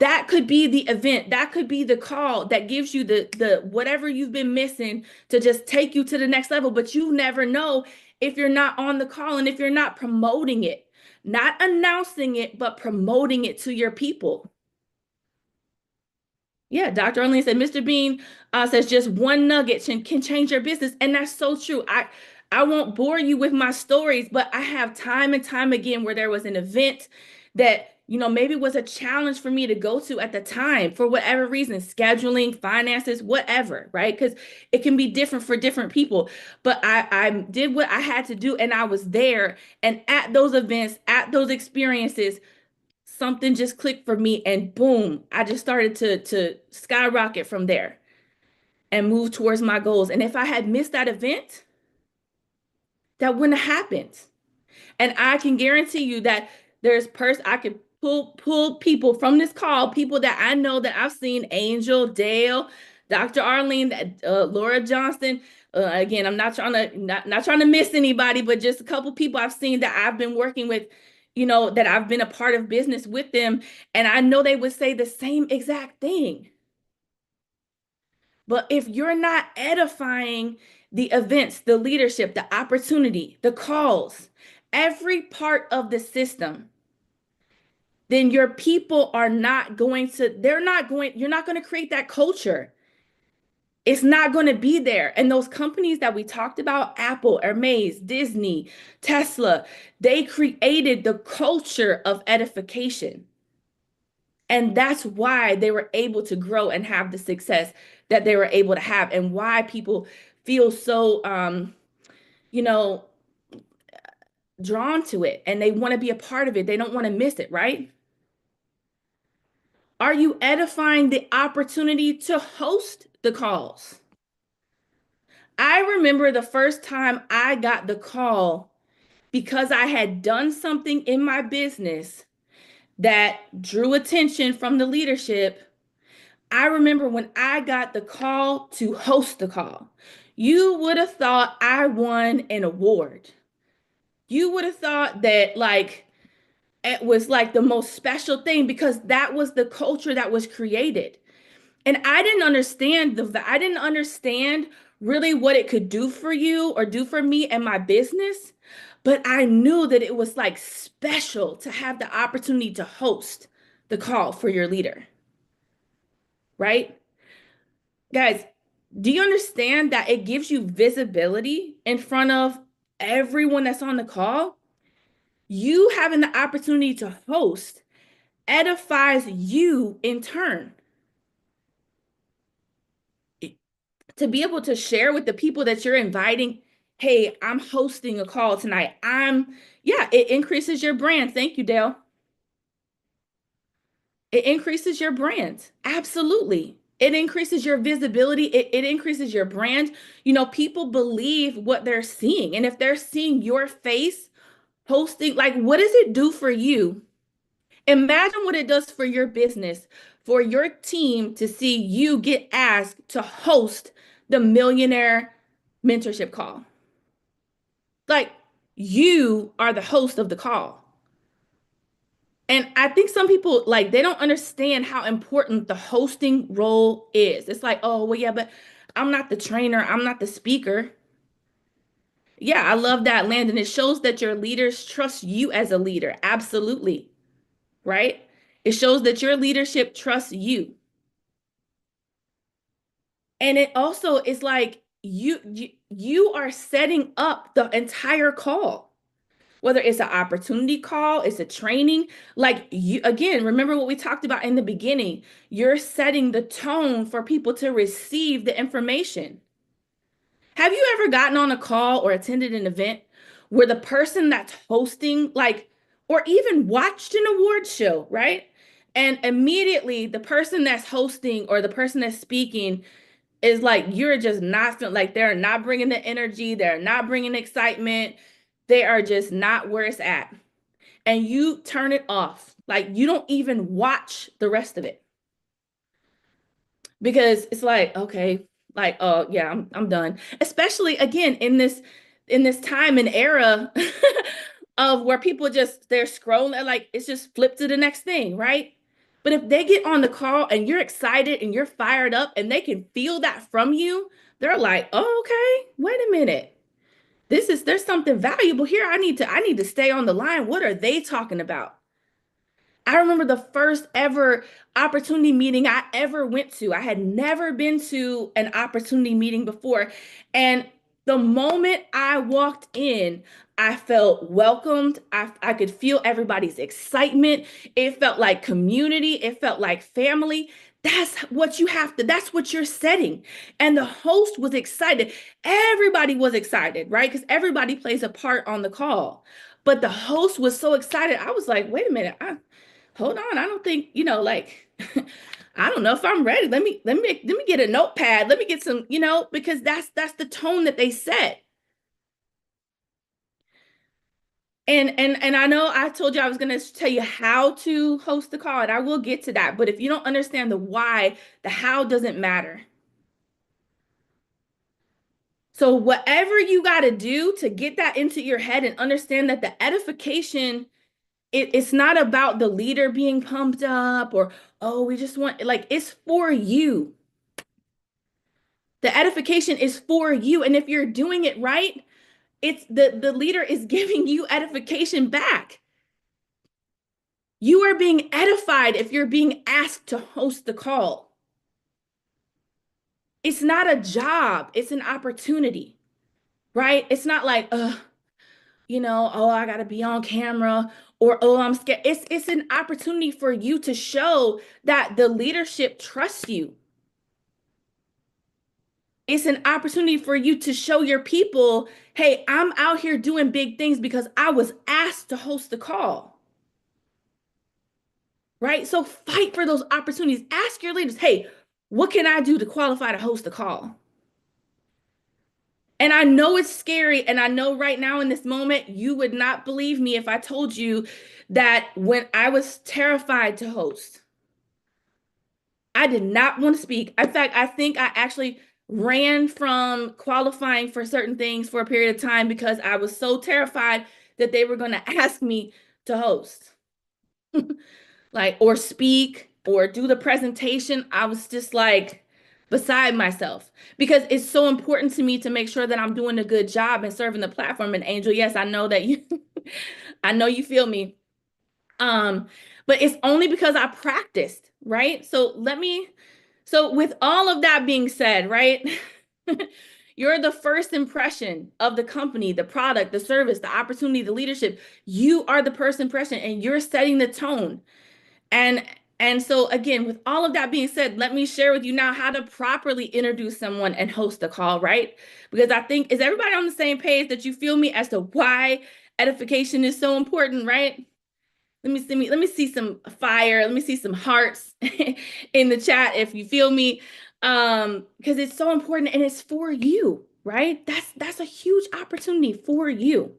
That could be the event. That could be the call that gives you the whatever you've been missing to just take you to the next level. But you never know if you're not on the call and if you're not promoting it, not announcing it, but promoting it to your people. Yeah, Dr. Arlene said, Mr. Bean says just one nugget can change your business. And that's so true. I won't bore you with my stories, but I have time and time again where there was an event that, maybe was a challenge for me to go to at the time for whatever reason, scheduling, finances, whatever, right? Because it can be different for different people. But I did what I had to do and I was there. And at those events, at those experiences, something just clicked for me and boom, I just started to skyrocket from there and move towards my goals. And if I had missed that event, that wouldn't have happened. And I can guarantee you that I could pull people from this call, people that I know that I've seen, Angel, Dale, Dr. Arlene, Laura Johnston. Again, I'm not trying to miss anybody, but just a couple people I've seen that I've been working with, that I've been a part of business with them. And I know they would say the same exact thing. But if you're not edifying the events, the leadership, the opportunity, the calls, every part of the system, then your people you're not going to create that culture. It's not going to be there. And those companies that we talked about, Apple, Hermes, Disney, Tesla, they created the culture of edification. And that's why they were able to grow and have the success that they were able to have, and why people feel so, you know, drawn to it, and they want to be a part of it. They don't want to miss it, right? Are you edifying the opportunity to host the calls? I remember the first time I got the call because I had done something in my business that drew attention from the leadership. I remember when I got the call to host the call. You would have thought I won an award. You would have thought that like it was like the most special thing, because that was the culture that was created. And I didn't understand really what it could do for you or do for me and my business, but I knew that it was like special to have the opportunity to host the call for your leader. Right? Guys, do you understand that it gives you visibility in front of everyone that's on the call? You having the opportunity to host edifies you in turn. To be able to share with the people that you're inviting, hey, I'm hosting a call tonight. It increases your brand. Thank you, Dale. It increases your brand. Absolutely. It increases your visibility. It increases your brand. You know, people believe what they're seeing. And if they're seeing your face hosting, like, what does it do for you? Imagine what it does for your business, for your team to see you get asked to host the Millionaire Mentorship Call. Like, you are the host of the call. And I think some people, like, they don't understand how important the hosting role is. It's like, oh, well, yeah, but I'm not the trainer. I'm not the speaker. Yeah, I love that, Landon. It shows that your leaders trust you as a leader. Absolutely. Right? It shows that your leadership trusts you. And it also is like you are setting up the entire call. Whether it's an opportunity call, it's a training, like you, again, remember what we talked about in the beginning. You're setting the tone for people to receive the information. Have you ever gotten on a call or attended an event where the person that's hosting, like, or even watched an award show, right? And immediately the person that's hosting or the person that's speaking is like, you're just not feeling like they're not bringing the energy, they're not bringing excitement, they are just not where it's at. And you turn it off. Like, you don't even watch the rest of it. Because it's like, okay, like, oh yeah, I'm done. Especially again in this time and era of where people they're scrolling, like it's just flip to the next thing, right? But if they get on the call and you're excited and you're fired up and they can feel that from you, they're like, oh, okay, wait a minute. There's something valuable here. I need to stay on the line. What are they talking about? I remember the first ever opportunity meeting I ever went to. I had never been to an opportunity meeting before. And the moment I walked in, I felt welcomed. I could feel everybody's excitement. It felt like community. It felt like family. That's what you're setting. And the host was excited. Everybody was excited, right? Because everybody plays a part on the call. But the host was so excited. I was like, wait a minute. Hold on. I don't think, like, I don't know if I'm ready. Let me get a notepad. Let me get some, because that's the tone that they set. And I know I told you I was going to tell you how to host the call, and I will get to that. But if you don't understand the why, the how doesn't matter. So whatever you got to do to get that into your head and understand that the edification, it's not about the leader being pumped up or, oh, we just want, like, it's for you. The edification is for you. And if you're doing it right, it's the leader is giving you edification back. You are being edified if you're being asked to host the call. It's not a job, it's an opportunity, right? It's not like, oh, I got to be on camera, or, oh, I'm scared. It's an opportunity for you to show that the leadership trusts you. It's an opportunity for you to show your people, hey, I'm out here doing big things because I was asked to host the call. Right? So fight for those opportunities. Ask your leaders, hey, what can I do to qualify to host the call? And I know it's scary. And I know right now in this moment, you would not believe me if I told you that when I was terrified to host, I did not want to speak. In fact, I think I actually ran from qualifying for certain things for a period of time because I was so terrified that they were going to ask me to host. Like, or speak or do the presentation. I was just like beside myself because it's so important to me to make sure that I'm doing a good job and serving the platform. And Angel, yes, I know that you, I know you feel me. But it's only because I practiced, right? So with all of that being said, right? You're the first impression of the company, the product, the service, the opportunity, the leadership. You are the first impression and you're setting the tone. And so again, with all of that being said, let me share with you now how to properly introduce someone and host a call, right? Because I think, is everybody on the same page that you feel me as to why edification is so important, right? Let me see some fire. Let me see some hearts in the chat if you feel me. Because it's so important and it's for you, right? That's a huge opportunity for you.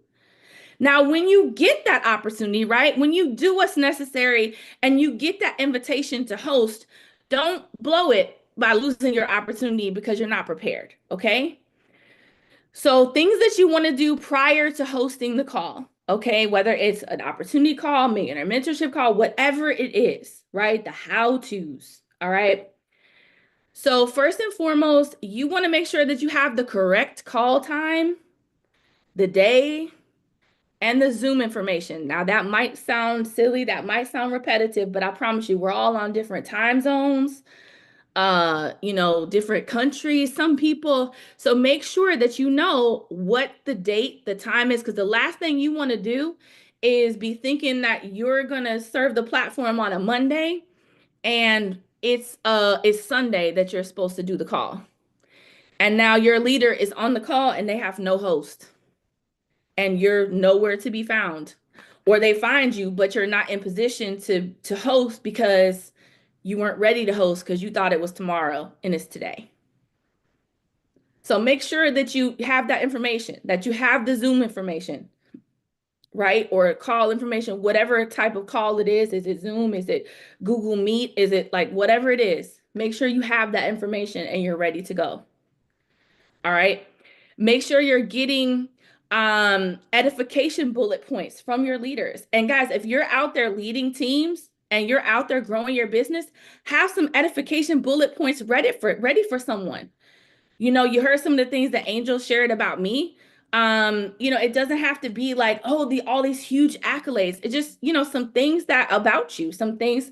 Now, when you get that opportunity, right? When you do what's necessary and you get that invitation to host, don't blow it by losing your opportunity because you're not prepared, okay? So things that you want to do prior to hosting the call, okay? Whether it's an opportunity call, maybe a mentorship call, whatever it is, right? The how-tos, all right? So first and foremost, you want to make sure that you have the correct call time, the day, and the Zoom information. Now that might sound silly, that might sound repetitive, but I promise you, we're all on different time zones, different countries, some people. So make sure that you know what the date, the time is, because the last thing you want to do is be thinking that you're gonna serve the platform on a Monday and it's Sunday that you're supposed to do the call. And now your leader is on the call and they have no host. And you're nowhere to be found, or they find you, but you're not in position to host because you weren't ready to host because you thought it was tomorrow and it's today. So make sure that you have that information, that you have the Zoom information, right? Or call information, whatever type of call it is. Is it Zoom? Is it Google Meet? Is it like whatever it is? Make sure you have that information and you're ready to go. All right. Make sure you're getting edification bullet points from your leaders. And guys, if you're out there leading teams and you're out there growing your business, have some edification bullet points ready for someone. You heard some of the things that Angel shared about me. It doesn't have to be like, oh, all these huge accolades. It just, some things that about you, some things,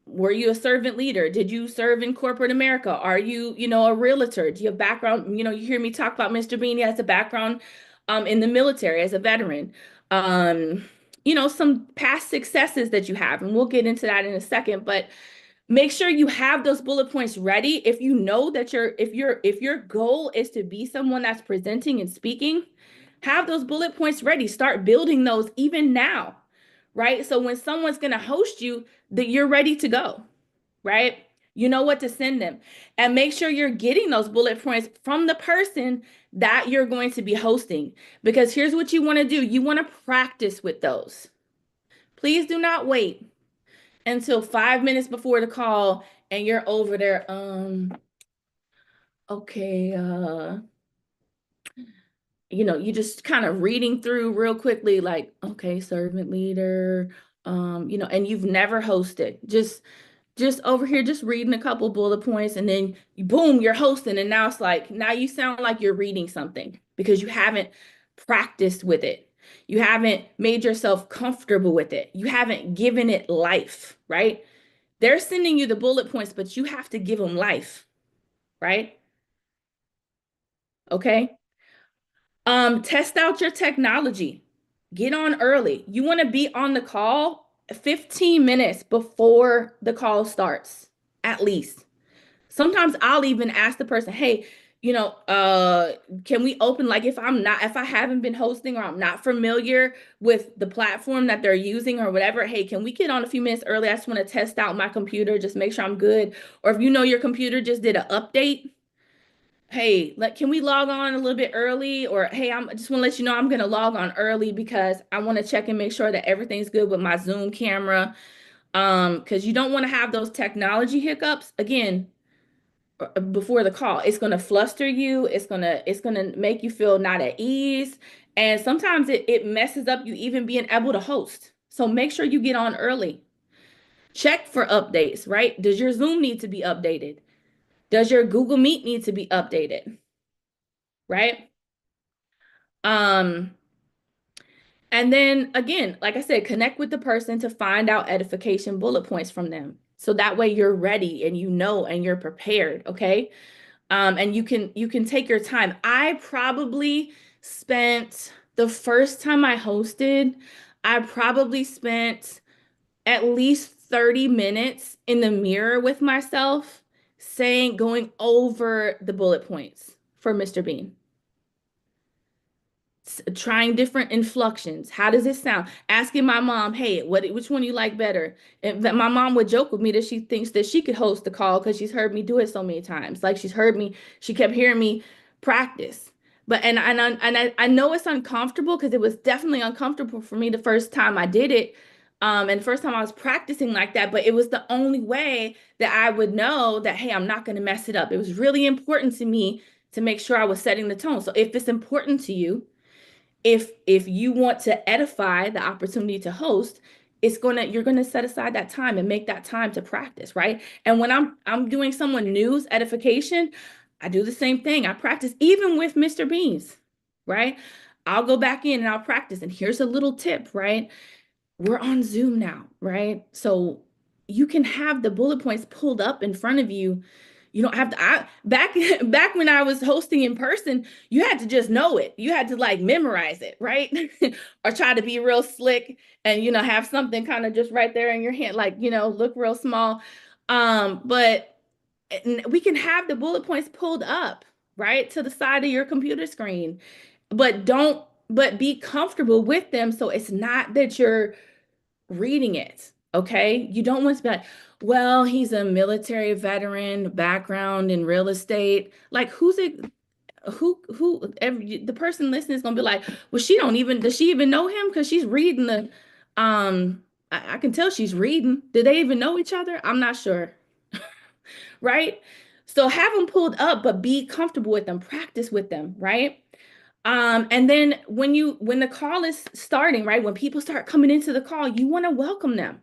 were you a servant leader? Did you serve in corporate America? Are you, a realtor? Do you have background? You hear me talk about Mr. Bean. He has a background in the military as a veteran. Some past successes that you have, and we'll get into that in a second, but make sure you have those bullet points ready. If you know that if your goal is to be someone that's presenting and speaking, have those bullet points ready. Start building those even now, right? So when someone's going to host you, that you're ready to go, right? You know what to send them. And make sure you're getting those bullet points from the person that you're going to be hosting. Because here's what you want to do. You want to practice with those. Please do not wait until 5 minutes before the call and you're over there, okay, you just kind of reading through real quickly, like, okay, servant leader, and you've never hosted, just over here, just reading a couple bullet points, and then boom, you're hosting. And now it's like, now you sound like you're reading something because you haven't practiced with it. You haven't made yourself comfortable with it. You haven't given it life, right? They're sending you the bullet points, but you have to give them life, right? Okay. Test out your technology. Get on early. You want to be on the call 15 minutes before the call starts, at least. Sometimes I'll even ask the person, hey, can we open, like if I haven't been hosting or I'm not familiar with the platform that they're using or whatever, hey, can we get on a few minutes early? I just want to test out my computer, just make sure I'm good. Or if your computer just did an update, hey, can we log on a little bit early? Or hey, I just want to let you know I'm going to log on early because I want to check and make sure that everything's good with my Zoom camera. Because you don't want to have those technology hiccups again before the call. It's going to fluster you. It's going to make you feel not at ease. And sometimes it messes up you even being able to host. So make sure you get on early. Check for updates, right? Does your Zoom need to be updated? Does your Google Meet need to be updated? Right? And then again, like I said, connect with the person to find out edification bullet points from them. So that way you're ready and and you're prepared, okay? And you can take your time. I probably spent the first time I hosted, I probably spent at least 30 minutes in the mirror with myself going over the bullet points for Mr. Bean. Trying different inflections. How does it sound? Asking my mom, hey, which one you like better? And that my mom would joke with me that she thinks that she could host the call because she's heard me do it so many times. Like she kept hearing me practice. But and I know it's uncomfortable because it was definitely uncomfortable for me the first time I did it. And the first time I was practicing like that, but it was the only way that I would know that, hey, I'm not going to mess it up. It was really important to me to make sure I was setting the tone. So if it's important to you, if you want to edify the opportunity to host, you're gonna set aside that time and make that time to practice, right? And when I'm doing someone new's edification, I do the same thing. I practice even with Mr. Beans, right? I'll go back in and I'll practice. And here's a little tip, right? We're on Zoom now, right? So you can have the bullet points pulled up in front of you. You don't have to, back when I was hosting in person, you had to just know it. You had to like memorize it, right? Or try to be real slick and, have something kind of just right there in your hand, like, look real small. But we can have the bullet points pulled up, right, to the side of your computer screen, but be comfortable with them. So it's not that you're reading it. Okay. You don't want to be like, well, he's a military veteran background in real estate. Like the person listening is going to be like, well, does she even know him? Cause she's reading I can tell she's reading. Do they even know each other? I'm not sure. Right. So have them pulled up, but be comfortable with them, practice with them. Right. And then when the call is starting, right, when people start coming into the call, you want to welcome them.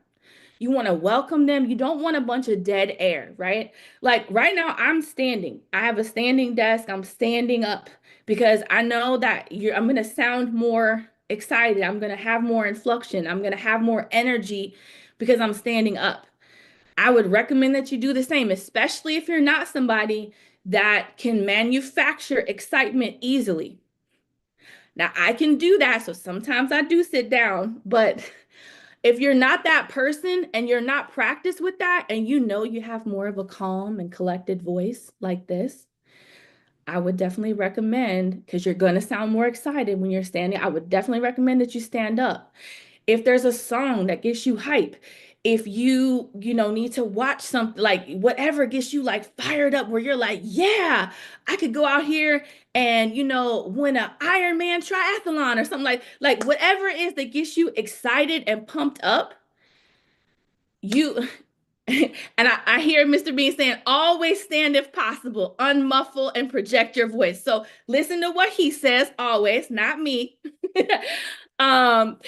You want to welcome them. You don't want a bunch of dead air, right? Like right now, I'm standing. I have a standing desk. I'm standing up because I know that I'm going to sound more excited. I'm going to have more inflection. I'm going to have more energy because I'm standing up. I would recommend that you do the same, especially if you're not somebody that can manufacture excitement easily. Now, I can do that, so sometimes I do sit down, but if you're not that person and you're not practiced with that, and you have more of a calm and collected voice like this, I would definitely recommend, because you're going to sound more excited when you're standing, I would definitely recommend that you stand up. If there's a song that gets you hype, if you need to watch something, like whatever gets you like fired up, where you're like, yeah, I could go out here and win an Ironman triathlon or something, like whatever it is that gets you excited and pumped up, and I hear Mr. Bean saying, always stand if possible, unmuffle and project your voice. So listen to what he says always, not me. But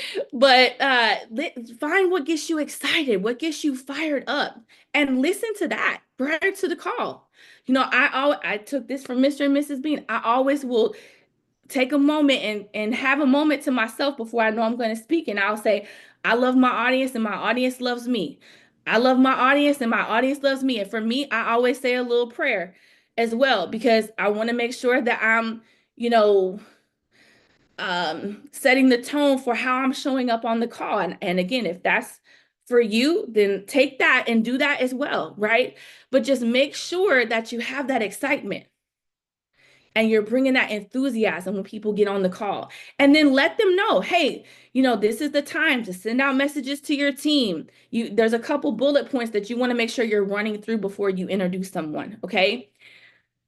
find what gets you excited, what gets you fired up, and listen to that prior to the call. I took this from Mr. and Mrs. Bean. I always will take a moment and have a moment to myself before I know I'm going to speak. And I'll say, I love my audience and my audience loves me. I love my audience and my audience loves me. And for me, I always say a little prayer as well, because I want to make sure that I'm, setting the tone for how I'm showing up on the call. And again, if that's for you, then take that and do that as well, right? But just make sure that you have that excitement and you're bringing that enthusiasm when people get on the call. And then let them know, hey, this is the time to send out messages to your team. There's a couple bullet points that you want to make sure you're running through before you introduce someone, okay?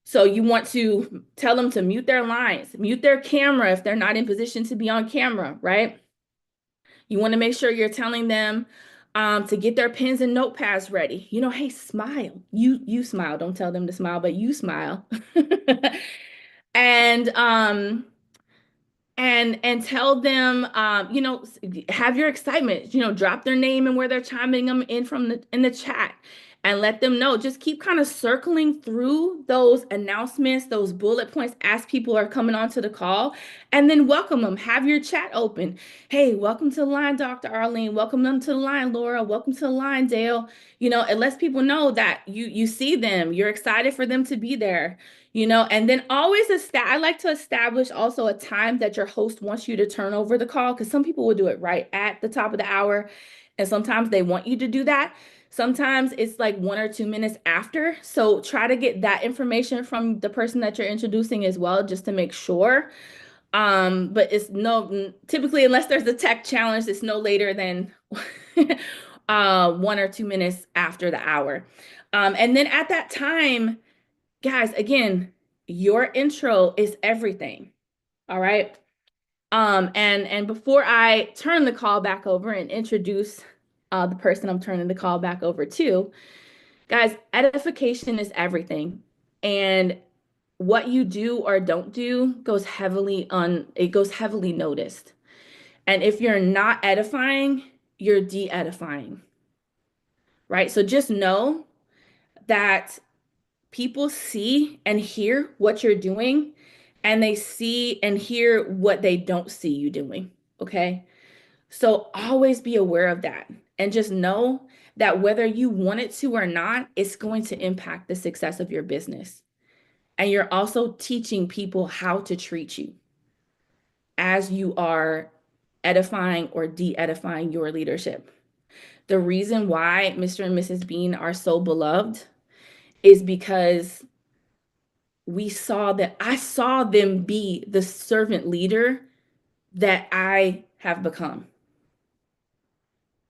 So you want to tell them to mute their lines, mute their camera if they're not in position to be on camera, right? You want to make sure you're telling them to get their pens and notepads ready. Hey, smile. You smile. Don't tell them to smile, but you smile. And tell them, have your excitement, drop their name and where they're chiming them in from in the chat, and let them know. Just keep kind of circling through those announcements, those bullet points as people are coming onto the call, and then welcome them. Have your chat open. Hey, welcome to the line, Dr. Arlene. Welcome them to the line, Laura. Welcome to the line, Dale. It lets people know that you see them. You're excited for them to be there. And then always I like to establish also a time that your host wants you to turn over the call, because some people will do it right at the top of the hour, and sometimes they want you to do that. Sometimes it's like 1 or 2 minutes after. So try to get that information from the person that you're introducing as well, just to make sure. But it's typically, unless there's a tech challenge, it's no later than 1 or 2 minutes after the hour. And then at that time, guys, again, your intro is everything. All right. And before I turn the call back over and introduce the person I'm turning the call back over to, guys, edification is everything. And what you do or don't do goes heavily noticed. And if you're not edifying, you're de-edifying. Right? So just know that people see and hear what you're doing, and they see and hear what they don't see you doing, okay? So always be aware of that, and just know that whether you want it to or not, it's going to impact the success of your business. And you're also teaching people how to treat you as you are edifying or de-edifying your leadership. The reason why Mr. and Mrs. Bean are so beloved is because I saw them be the servant leader that I have become.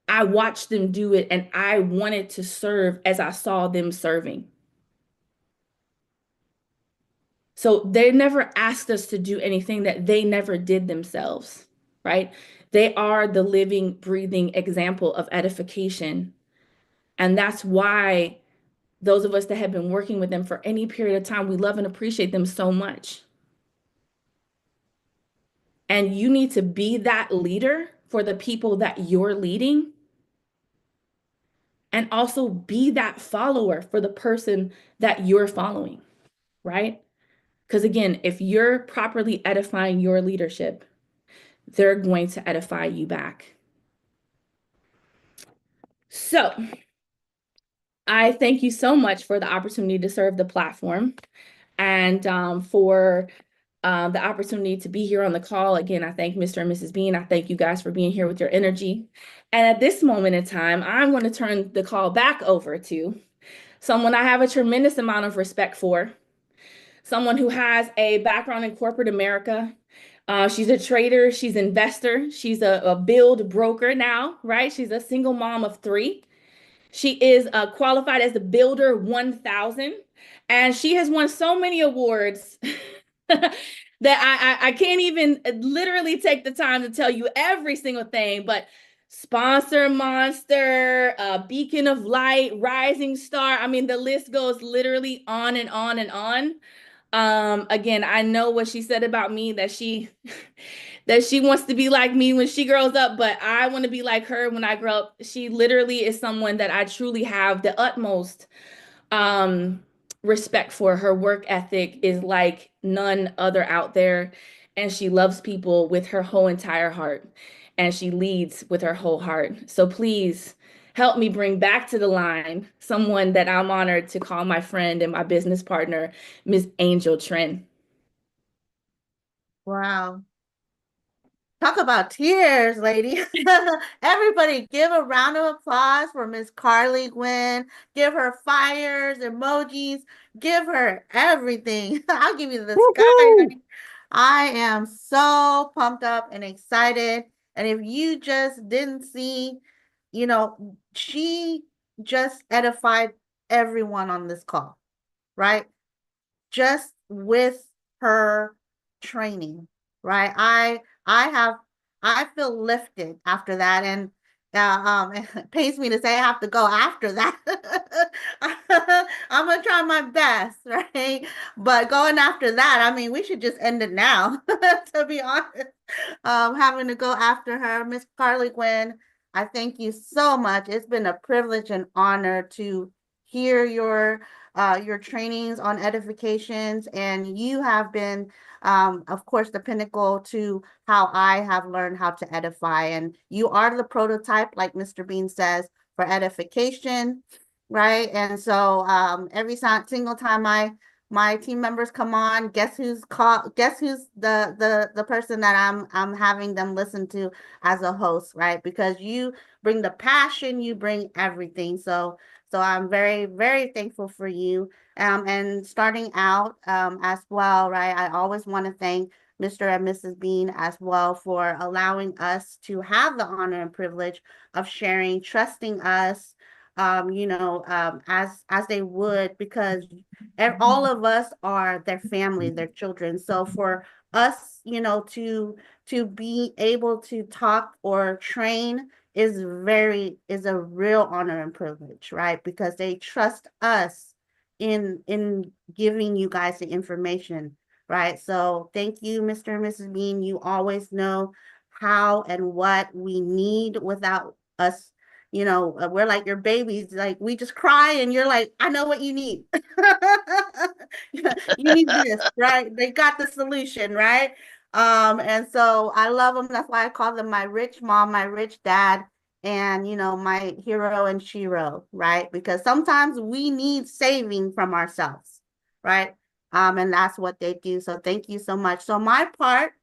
I watched them do it, and I wanted to serve as I saw them serving. So they never asked us to do anything that they never did themselves, right? They are the living, breathing example of edification. And that's why those of us that have been working with them for any period of time, we love and appreciate them so much. And you need to be that leader for the people that you're leading. And also be that follower for the person that you're following, right? Because again, if you're properly edifying your leadership, they're going to edify you back. So I thank you so much for the opportunity to serve the platform, and for the opportunity to be here on the call. Again, I thank Mr. and Mrs. Bean. I thank you guys for being here with your energy. And at this moment in time, I'm going to turn the call back over to someone I have a tremendous amount of respect for, someone who has a background in corporate America. She's a trader, she's an investor, she's a build broker now, right? She's a single mom of 3. She is qualified as the Builder 1000, and she has won so many awards that I can't even literally take the time to tell you every single thing, but Sponsor Monster, Beacon of Light, Rising Star. I mean, the list goes literally on and on and on. Again, I know what she said about me, that she wants to be like me when she grows up, but I want to be like her when I grow up. She literally is someone that I truly have the utmost respect for. Her work ethic is like none other out there, and she loves people with her whole entire heart, and she leads with her whole heart. So please help me bring back to the line someone that I'm honored to call my friend and my business partner, Ms. Angel Tren. Wow. Talk about tears, lady. Everybody give a round of applause for Miss Carly Gwynn. Give her fires, emojis, give her everything. I'll give you the sky. Woohoo! I am so pumped up and excited. And if you just didn't see, she just edified everyone on this call, right? Just with her training, right? I feel lifted after that, and it pains me to say I have to go after that. I'm gonna try my best, right? But going after that, I mean, we should just end it now, to be honest. Having to go after her, Miss Carly Gwynn, I thank you so much. It's been a privilege and honor to hear your trainings on edifications, and you have been, of course, the pinnacle to how I have learned how to edify. And you are the prototype, like Mr. Bean says, for edification, right? And so every single time my team members come on, guess who's the person that I'm having them listen to as a host, right? Because you bring the passion, you bring everything. So I'm very, very thankful for you. And starting out as well, right? I always want to thank Mr. and Mrs. Bean as well for allowing us to have the honor and privilege of sharing, trusting us, as they would, because all of us are their family, their children. So for us, to be able to talk or train is a real honor and privilege, right? Because they trust us in giving you guys the information, right? So thank you, Mr. and Mrs. Bean. You always know how and what we need without us. We're like your babies. Like, we just cry and you're like, I know what you need. You need this, right? They got the solution, right? And so I love them. That's why I call them my rich mom, my rich dad, and my hero and shero, right? Because sometimes we need saving from ourselves, right? And that's what they do. So thank you so much. So my part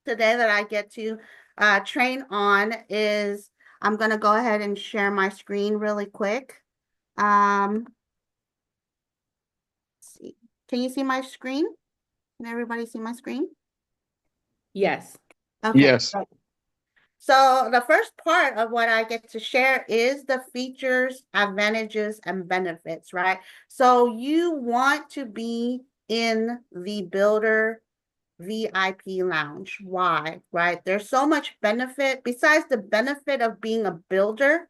today that I get to train on is, I'm gonna go ahead and share my screen really quick. Let's see. Can you see my screen? Can everybody see my screen? Yes. Okay. Yes. So the first part of what I get to share is the features, advantages, and benefits, right? So you want to be in the Builder VIP lounge. Why? Right? There's so much benefit besides the benefit of being a builder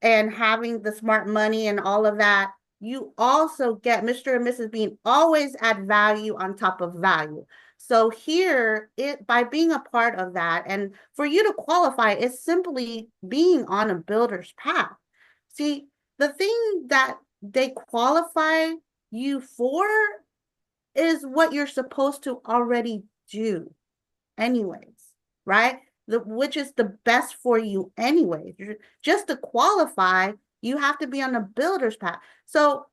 and having the smart money and all of that. You also get Mr. and Mrs. Bean always add value on top of value. So here, by being a part of that, and for you to qualify, it's simply being on a builder's path. See, the thing that they qualify you for is what you're supposed to already do anyways, right? Which is the best for you anyway. Just to qualify, you have to be on a builder's path. So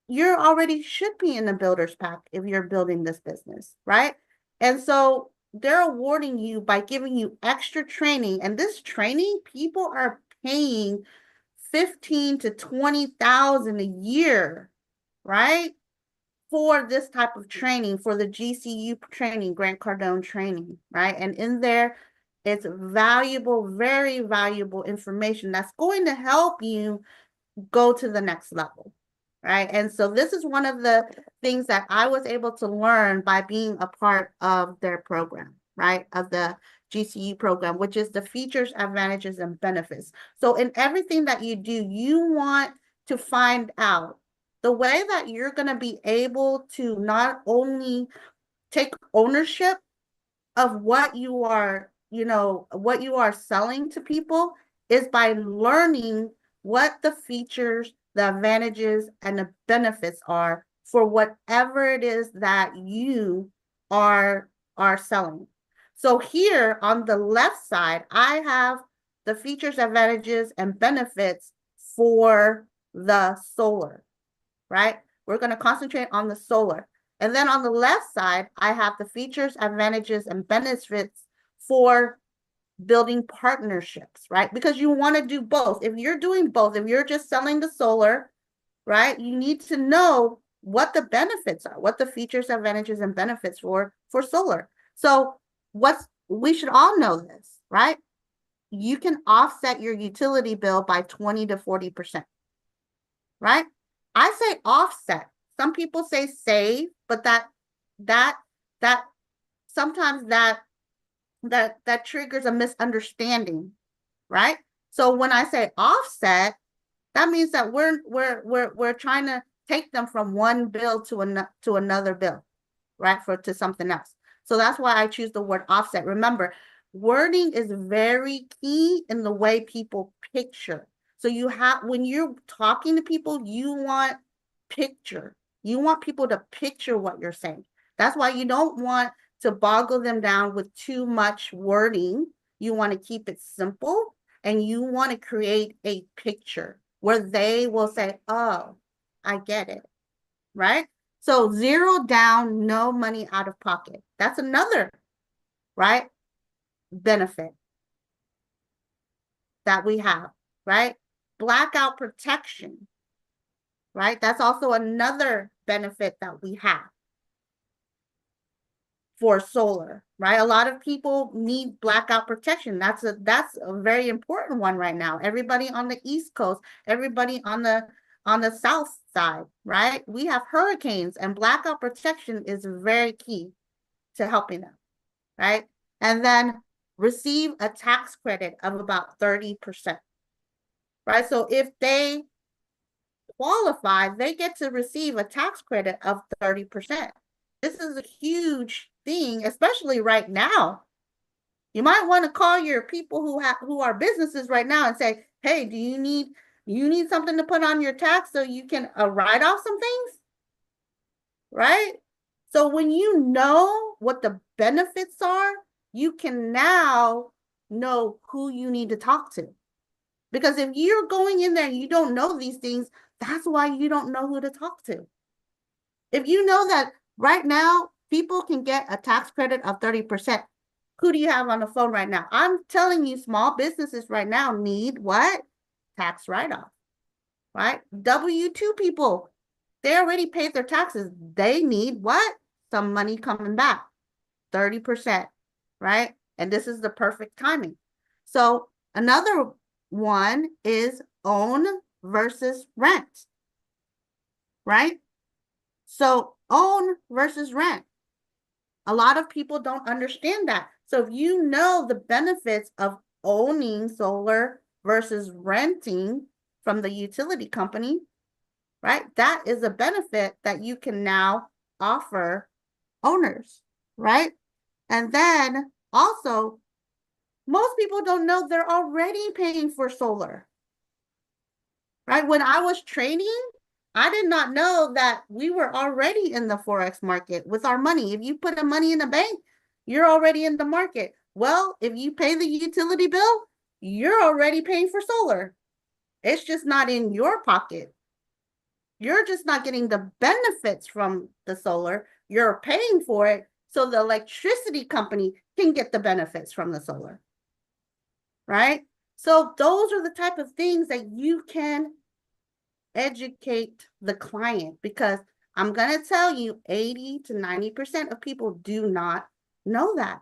you already should be in the builder's path if you're building this business, right? And so they're awarding you by giving you extra training. And this training, people are paying 15 to 20,000 a year, right? For this type of training, for the GCU training, Grant Cardone training, right? And in there, it's valuable, very valuable information that's going to help you go to the next level, right? And so this is one of the things that I was able to learn by being a part of their program, right? Of the GCU program, which is the features, advantages, and benefits. So in everything that you do, you want to find out the way that you're going to be able to not only take ownership of what you are, what you are selling to people, is by learning what the features, the advantages, and the benefits are for whatever it is that you are selling. So here on the left side, I have the features, advantages, and benefits for the solar, right? We're going to concentrate on the solar. And then on the left side, I have the features, advantages, and benefits for building partnerships, right? Because you want to do both. If you're doing both, if you're just selling the solar, right, you need to know what the benefits are, what the features, advantages, and benefits for solar. So we should all know this, right? You can offset your utility bill by 20 to 40%, right? I say offset. Some people say save, but that sometimes that triggers a misunderstanding, right? So when I say offset, that means that we're trying to take them from one bill to another bill, right? To something else. So that's why I choose the word offset. Remember, wording is very key in the way people picture. So when you're talking to people, you want picture. You want people to picture what you're saying. That's why you don't want to boggle them down with too much wording. You want to keep it simple, and you want to create a picture where they will say, oh, I get it, right? So 0 down, no money out of pocket. That's another, right, benefit that we have, right? Blackout protection, right? That's also another benefit that we have for solar, right? A lot of people need blackout protection. That's a very important one right now. Everybody on the East Coast, everybody on the South side, right? We have hurricanes, and blackout protection is very key to helping them, right? And then receive a tax credit of about 30%, right? So if they qualify, they get to receive a tax credit of 30%. This is a huge thing, especially right now. You might want to call your people who are businesses right now and say, hey, do you need something to put on your tax so you can write off some things, right? So when you know what the benefits are, you can now know who you need to talk to. Because if you're going in there and you don't know these things, that's why you don't know who to talk to. If you know that right now people can get a tax credit of 30%, who do you have on the phone right now? I'm telling you, small businesses right now need what? Tax write-off, right? W-2 people, they already paid their taxes. They need what? Some money coming back, 30%, right? And this is the perfect timing. So another one is own versus rent, right? So own versus rent. A lot of people don't understand that. So if you know the benefits of owning solar versus renting from the utility company, right? That is a benefit that you can now offer owners, right? And then also, most people don't know they're already paying for solar, right? When I was training, I did not know that we were already in the Forex market with our money. If you put the money in the bank, you're already in the market. Well, if you pay the utility bill, you're already paying for solar. It's just not in your pocket. You're just not getting the benefits from the solar. You're paying for it so the electricity company can get the benefits from the solar, right? So those are the type of things that you can educate the client, because I'm going to tell you 80 to 90% of people do not know that.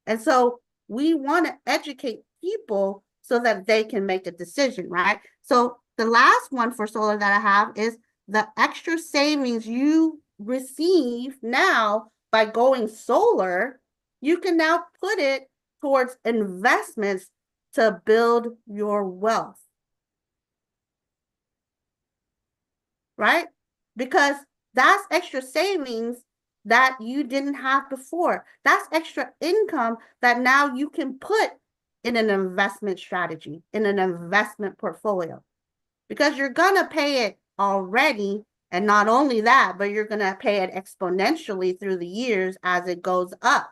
And so we want to educate people so that they can make a decision, right? So the last one for solar that I have is the extra savings you receive now by going solar. You can now put it towards investments to build your wealth, right? Because that's extra savings that you didn't have before. That's extra income that now you can put in an investment strategy, in an investment portfolio, because you're going to pay it already. And not only that, but you're going to pay it exponentially through the years as it goes up,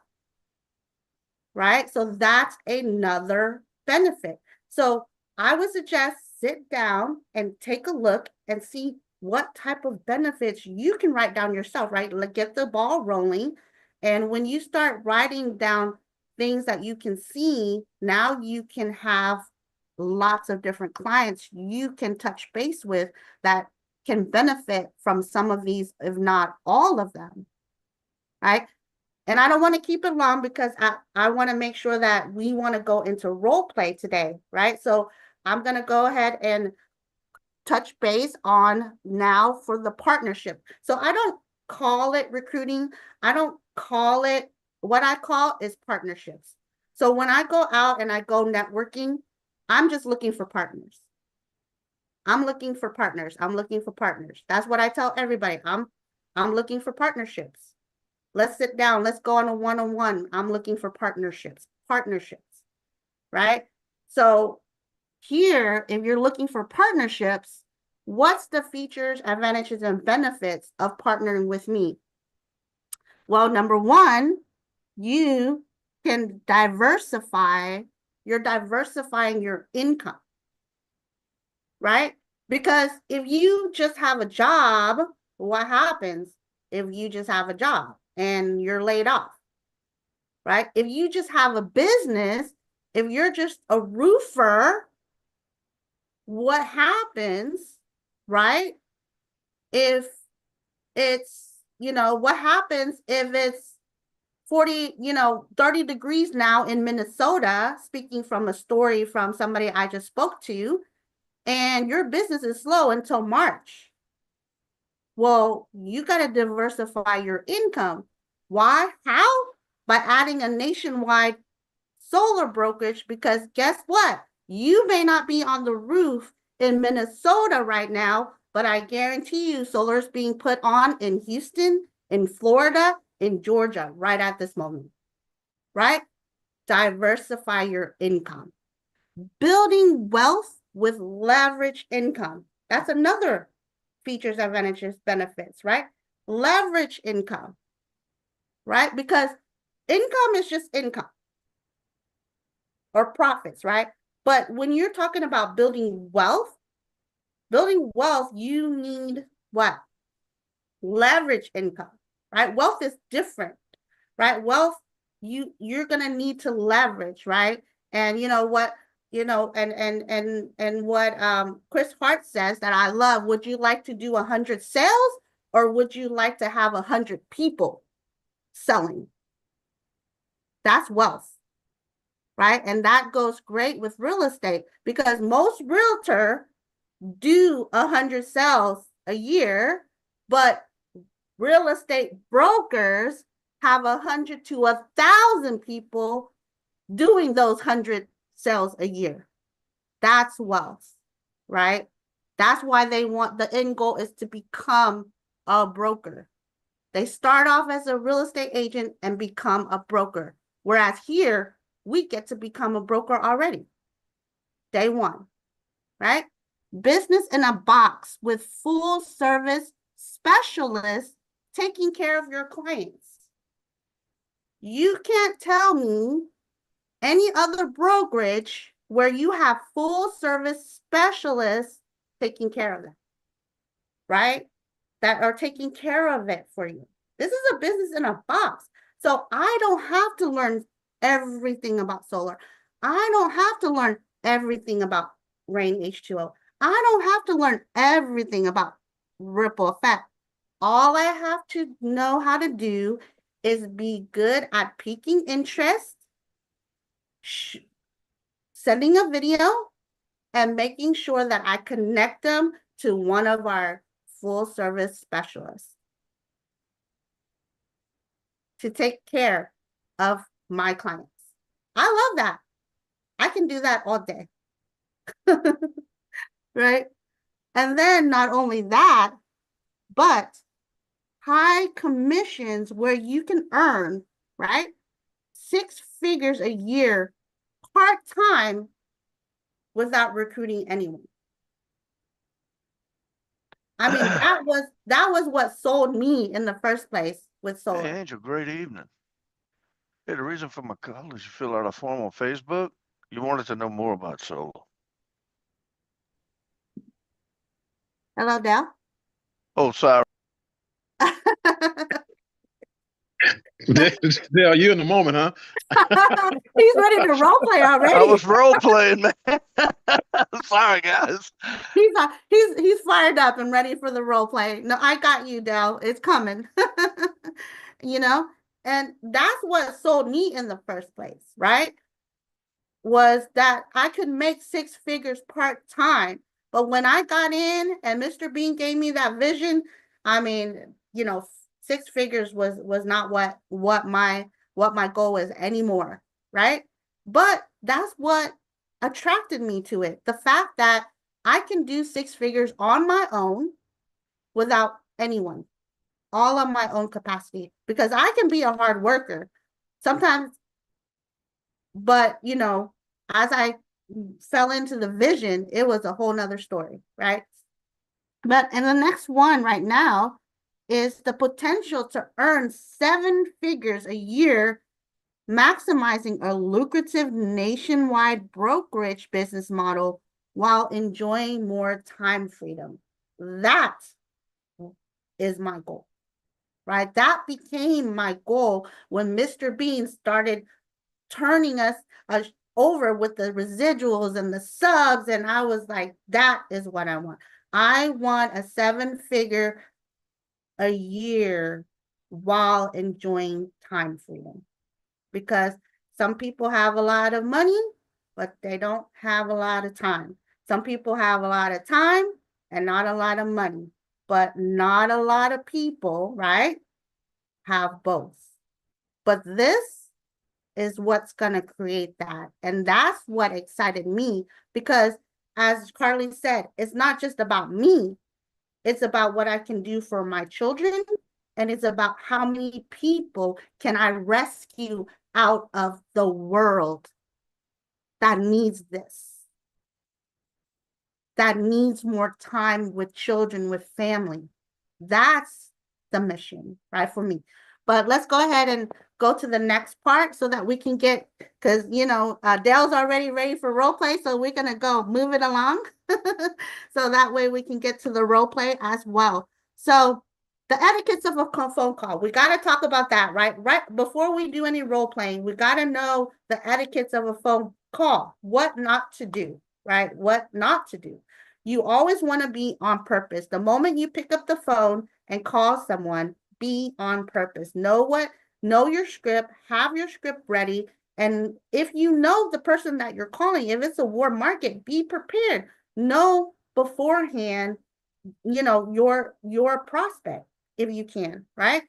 right? So that's another benefit. So I would suggest sit down and take a look and see what type of benefits you can write down yourself, right? Like, get the ball rolling. And when you start writing down things that you can see, now you can have lots of different clients you can touch base with that can benefit from some of these, if not all of them, right? And I don't want to keep it long because I want to make sure that we want to go into role play today, right? So I'm going to go ahead and touch base on now for the partnership. So I don't call it recruiting. I don't call it, what I call is partnerships. So when I go out and I go networking, I'm just looking for partners. I'm looking for partners. I'm looking for partners. That's what I tell everybody. I'm looking for partnerships. Let's sit down. Let's go on a one-on-one. I'm looking for partnerships, right? So here, if you're looking for partnerships, what's the features, advantages, and benefits of partnering with me? Well, number one, you can diversify. You're diversifying your income, right? Because if you just have a job, what happens if you just have a job and you're laid off, right? If you just have a business, if you're just a roofer, what happens, right? If it's, what happens if it's 40, 30 degrees now in Minnesota, speaking from a story from somebody I just spoke to, and your business is slow until March. Well, you got to diversify your income. Why? How? By adding a nationwide solar brokerage, because guess what? You may not be on the roof in Minnesota right now, but I guarantee you solar is being put on in Houston, in Florida, in Georgia, right at this moment, right? Diversify your income. Building wealth with leverage income. That's another features, advantages, benefits, right? Leverage income, right? Because income is just income or profits, right? But when you're talking about building wealth, you need what? Leverage income, right? Wealth is different, right? Wealth, you're gonna need to leverage, right? And you know what, and what Chris Hart says that I love, would you like to do 100 sales or would you like to have 100 people selling? That's wealth, right? And that goes great with real estate because most realtors do 100 sales a year, but real estate brokers have 100 to 1,000 people doing those 100 sales a year. That's wealth, right? That's why the end goal is to become a broker. They start off as a real estate agent and become a broker. Whereas here, we get to become a broker already. Day one, right? Business in a box with full service specialists taking care of your clients. You can't tell me any other brokerage where you have full service specialists taking care of them, right? That are taking care of it for you. This is a business in a box. So I don't have to learn everything about solar. I don't have to learn everything about Rain H2O. I don't have to learn everything about ripple effect. All I have to know how to do is be good at piquing interest, sending a video, and making sure that I connect them to one of our full service specialists to take care of my clients. I love that. I can do that all day. Right? And then not only that, but high commissions where you can earn, right? 6 figures a year part-time without recruiting anyone. I mean, that was what sold me in the first place with solar. Hey, Angel, great evening. Hey, the reason for my call is you fill out a form on Facebook. You wanted to know more about solar. Hello, Dell. Oh, sorry. Dale, you in the moment, huh? He's ready to role play I already. was role playing, man. Sorry, guys. He's fired up and ready for the role play. No, I got you, Dell. It's coming. You know, and that's what sold me in the first place, right? Was that I could make 6 figures part-time. But when I got in and Mr. Bean gave me that vision, I mean, you know, 6 figures was not what my goal is anymore, right? But that's what attracted me to it. The fact that I can do 6 figures on my own without anyone, all on my own capacity, because I can be a hard worker sometimes, but you know, as I fell into the vision, it was a whole nother story, right? But and the next one right now is the potential to earn 7 figures a year, maximizing a lucrative nationwide brokerage business model while enjoying more time freedom. That is my goal, right? That became my goal when Mr. Bean started turning us over with the residuals and the subs. And I was like, that is what I want. I want a 7-figure a year while enjoying time freedom. Because some people have a lot of money, but they don't have a lot of time. Some people have a lot of time and not a lot of money, but not a lot of people, right, have both. But this is what's going to create that. And that's what excited me, because as Carly said, it's not just about me. It's about what I can do for my children. And it's about how many people can I rescue out of the world that needs this, that needs more time with children, with family. That's the mission, right, for me. But let's go ahead and go to the next part so that we can get, because, you know, Dell's already ready for role play, so we're going to go move it along. So that way we can get to the role play as well. So the etiquettes of a phone call, we got to talk about that, right? Right before we do any role playing, we got to know the etiquettes of a phone call, what not to do, right? What not to do. You always want to be on purpose. The moment you pick up the phone and call someone, be on purpose. Know your script, have your script ready. And if you know the person that you're calling, if it's a warm market, be prepared. Know beforehand, you know, your prospect, if you can, right?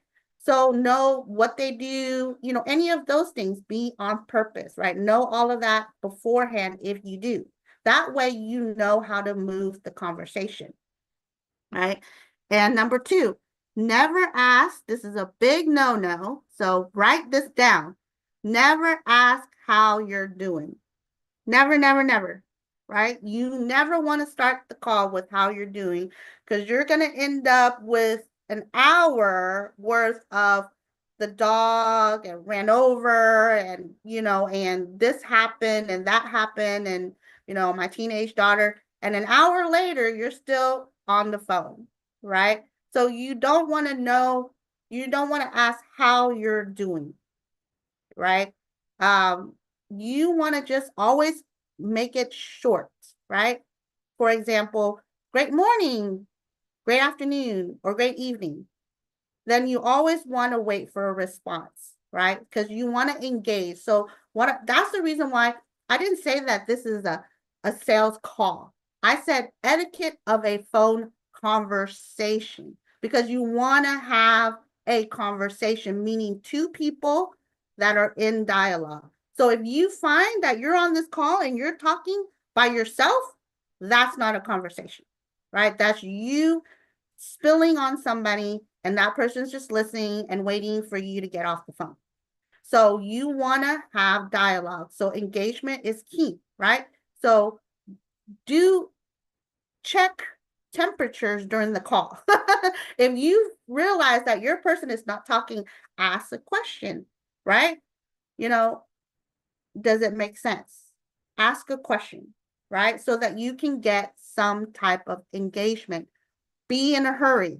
So know what they do, you know, any of those things, be on purpose, right? Know all of that beforehand if you do. That way you know how to move the conversation, right? And number 2, never ask, this is a big no-no, so write this down. Never ask how you're doing. Never, never, never, right? You never want to start the call with how you're doing, because you're going to end up with an hour worth of the dog and ran over and, you know, and this happened and that happened and, you know, my teenage daughter. And an hour later, you're still on the phone, right? So you don't want to know, you don't want to ask how you're doing, right? You want to just always make it short, right? For example, great morning, great afternoon, or great evening. Then you always want to wait for a response, right? Because you want to engage. So that's the reason why I didn't say that this is a sales call. I said etiquette of a phone conversation, because you want to have a conversation, meaning 2 people that are in dialogue. So if you find that you're on this call and you're talking by yourself, that's not a conversation, right? That's you spilling on somebody and that person's just listening and waiting for you to get off the phone. So you want to have dialogue. So engagement is key, right? So do check temperatures during the call. If you realize that your person is not talking, ask a question, right? You know, does it make sense? Ask a question, right? So that you can get some type of engagement. Be in a hurry,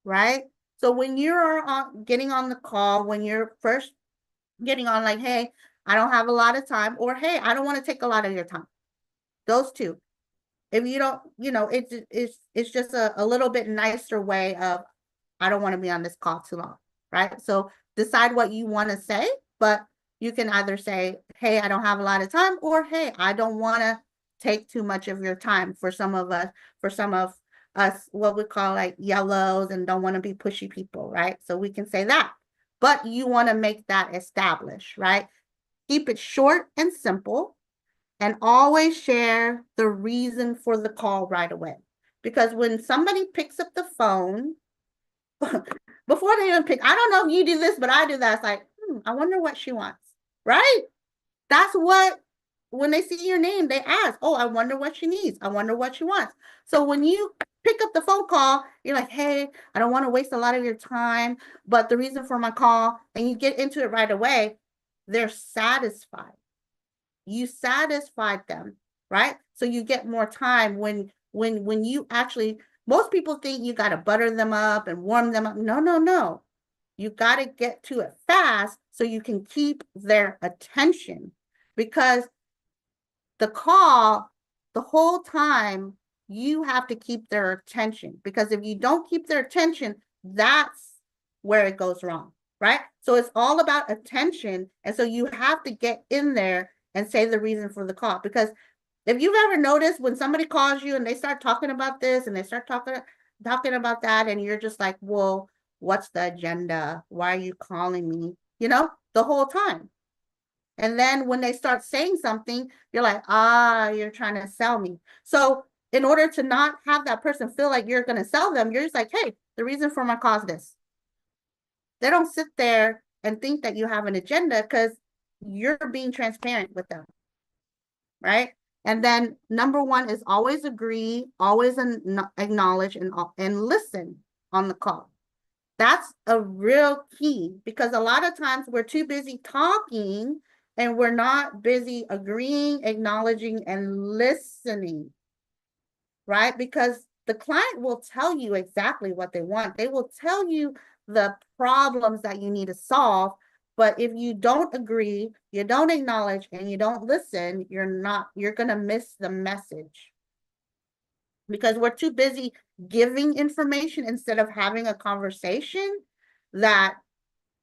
right? So when you're getting on the call, when you're first getting on, like, hey, I don't have a lot of time, or hey, I don't want to take a lot of your time. Those two. If you don't, it's just a little bit nicer way of, I don't want to be on this call too long, right? So decide what you want to say, but you can either say, hey, I don't have a lot of time, or hey, I don't want to take too much of your time. For some of us, what we call like yellows and don't want to be pushy people, right? So we can say that, but you want to make that established, right? Keep it short and simple, and always share the reason for the call right away. Because when somebody picks up the phone, before they even pick, I don't know if you do this, but I do that. It's like, I wonder what she wants, right? That's what, when they see your name, they ask, oh, I wonder what she needs. I wonder what she wants. So when you pick up the phone call, you're like, hey, I don't want to waste a lot of your time, but the reason for my call, and you get into it right away, they're satisfied. You satisfied them, right? So you get more time when you actually, most people think you got to butter them up and warm them up. No. You got to get to it fast so you can keep their attention, because the call, the whole time, you have to keep their attention, because if you don't keep their attention, that's where it goes wrong, right? So it's all about attention. And so you have to get in there and say the reason for the call. Because if you've ever noticed, when somebody calls you and they start talking about this and they start talking about that, and you're just like, well, what's the agenda? Why are you calling me? The whole time. And then when they start saying something, you're like, you're trying to sell me. So in order to not have that person feel like you're going to sell them, you're just like, hey, the reason for my call is this. They don't sit there and think that you have an agenda, because you're being transparent with them, right? And then number one is always agree, always acknowledge, and listen on the call. That's a real key, because a lot of times we're too busy talking and we're not busy agreeing, acknowledging, and listening, right? Because the client will tell you exactly what they want. They will tell you the problems that you need to solve. But if you don't agree, you don't acknowledge, and you don't listen, you're going to miss the message. Because we're too busy giving information instead of having a conversation, that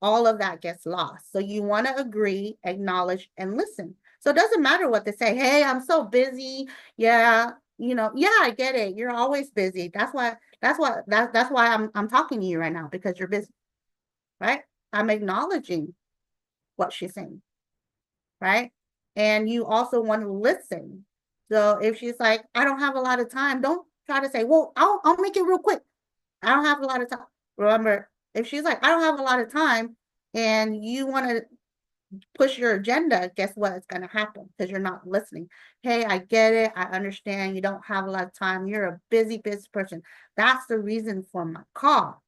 all of that gets lost. So you want to agree, acknowledge, and listen. So it doesn't matter what they say. Hey, I'm so busy. Yeah, I get it. You're always busy. That's why I'm talking to you right now, because you're busy, right? I'm acknowledging what she's saying, right? And you also want to listen. So if she's like, I don't have a lot of time, don't try to say, well, I'll make it real quick. I don't have a lot of time. Remember, if she's like, I don't have a lot of time, and you want to push your agenda, guess what? It's going to happen, because you're not listening. Hey, I get it. I understand. You don't have a lot of time. You're a busy person. That's the reason for my call.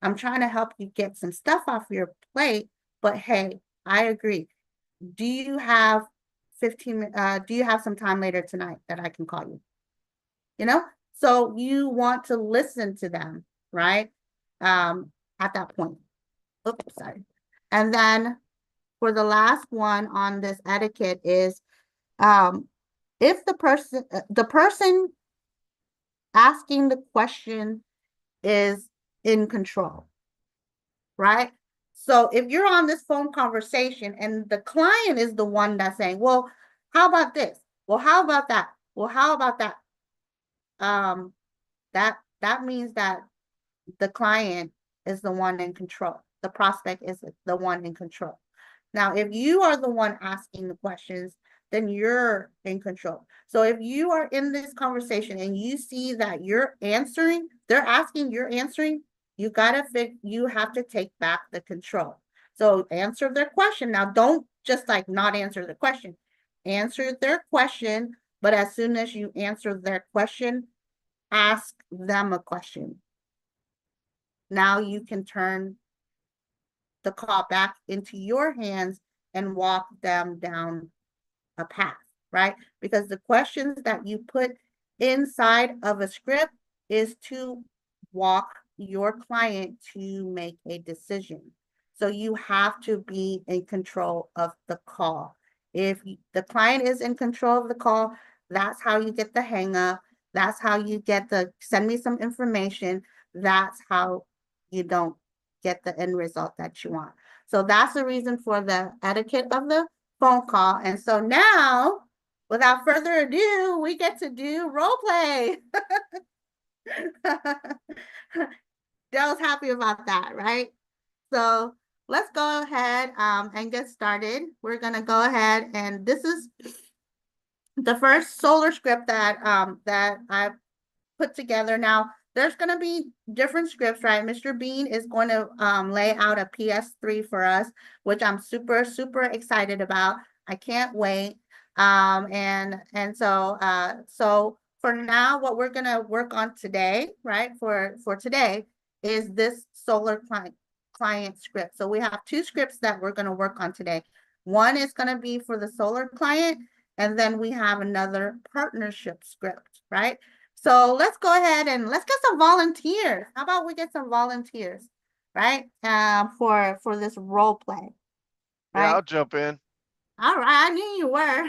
I'm trying to help you get some stuff off your plate, but hey, I agree. Do you have do you have some time later tonight that I can call you? So you want to listen to them, right? At that point. Oops, sorry. And then for the last one on this etiquette is, if the person asking the question is in control, right? So if you're on this phone conversation and the client is the one that's saying, well, how about this? Well, how about that? Well, how about that? That means that the client is the one in control. The prospect is the one in control. Now, if you are the one asking the questions, then you're in control. So if you are in this conversation and you see that you're answering, they're asking, you're answering, you have to take back the control. So answer their question. Now, don't just like not answer the question. Answer their question, but as soon as you answer their question, ask them a question. Now you can turn the call back into your hands and walk them down a path, right? Because the questions that you put inside of a script is to walk your client to make a decision. So you have to be in control of the call. If the client is in control of the call, that's how you get the hang up. That's how you get the send me some information. That's how you don't get the end result that you want. So that's the reason for the etiquette of the phone call. And so now, without further ado, we get to do role play. Dell's happy about that, right? So let's go ahead and get started. We're gonna go ahead, and this is the first solar script that that I put together. Now there's gonna be different scripts, right? Mr. Bean is going to lay out a PS3 for us, which I'm super excited about. I can't wait. And so so for now, what we're gonna work on today, right? For today is this solar client script. So we have two scripts that we're gonna work on today. One is gonna be for the solar client, and then we have another partnership script, right? So let's go ahead and let's get some volunteers. How about we get some volunteers, right? For this role play, Yeah, right? I'll jump in. All right, I knew you were.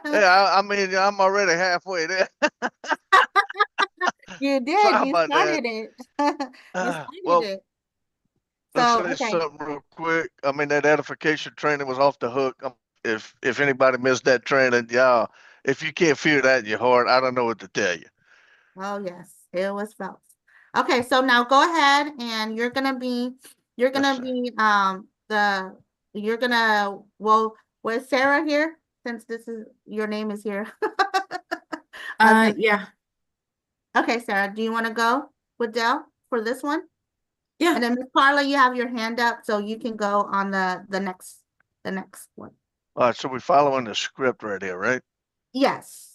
Yeah, I mean, I'm already halfway there. You did. Sorry You about that. started it. You started Well, it. let's So finish okay. something real quick. I mean, that edification training was off the hook. If anybody missed that training, y'all, if you can't feel that in your heart, I don't know what to tell you. Oh yes, it was felt. Okay, so now go ahead and you're gonna be Yes, sir. well, was Sarah here? Since this is your name is here. Okay. Yeah. Okay, Sarah, do you want to go with Dell for this one? Yeah. And then Miss Carla, you have your hand up, so you can go on the next one. All right, so we're following the script right here, right? Yes.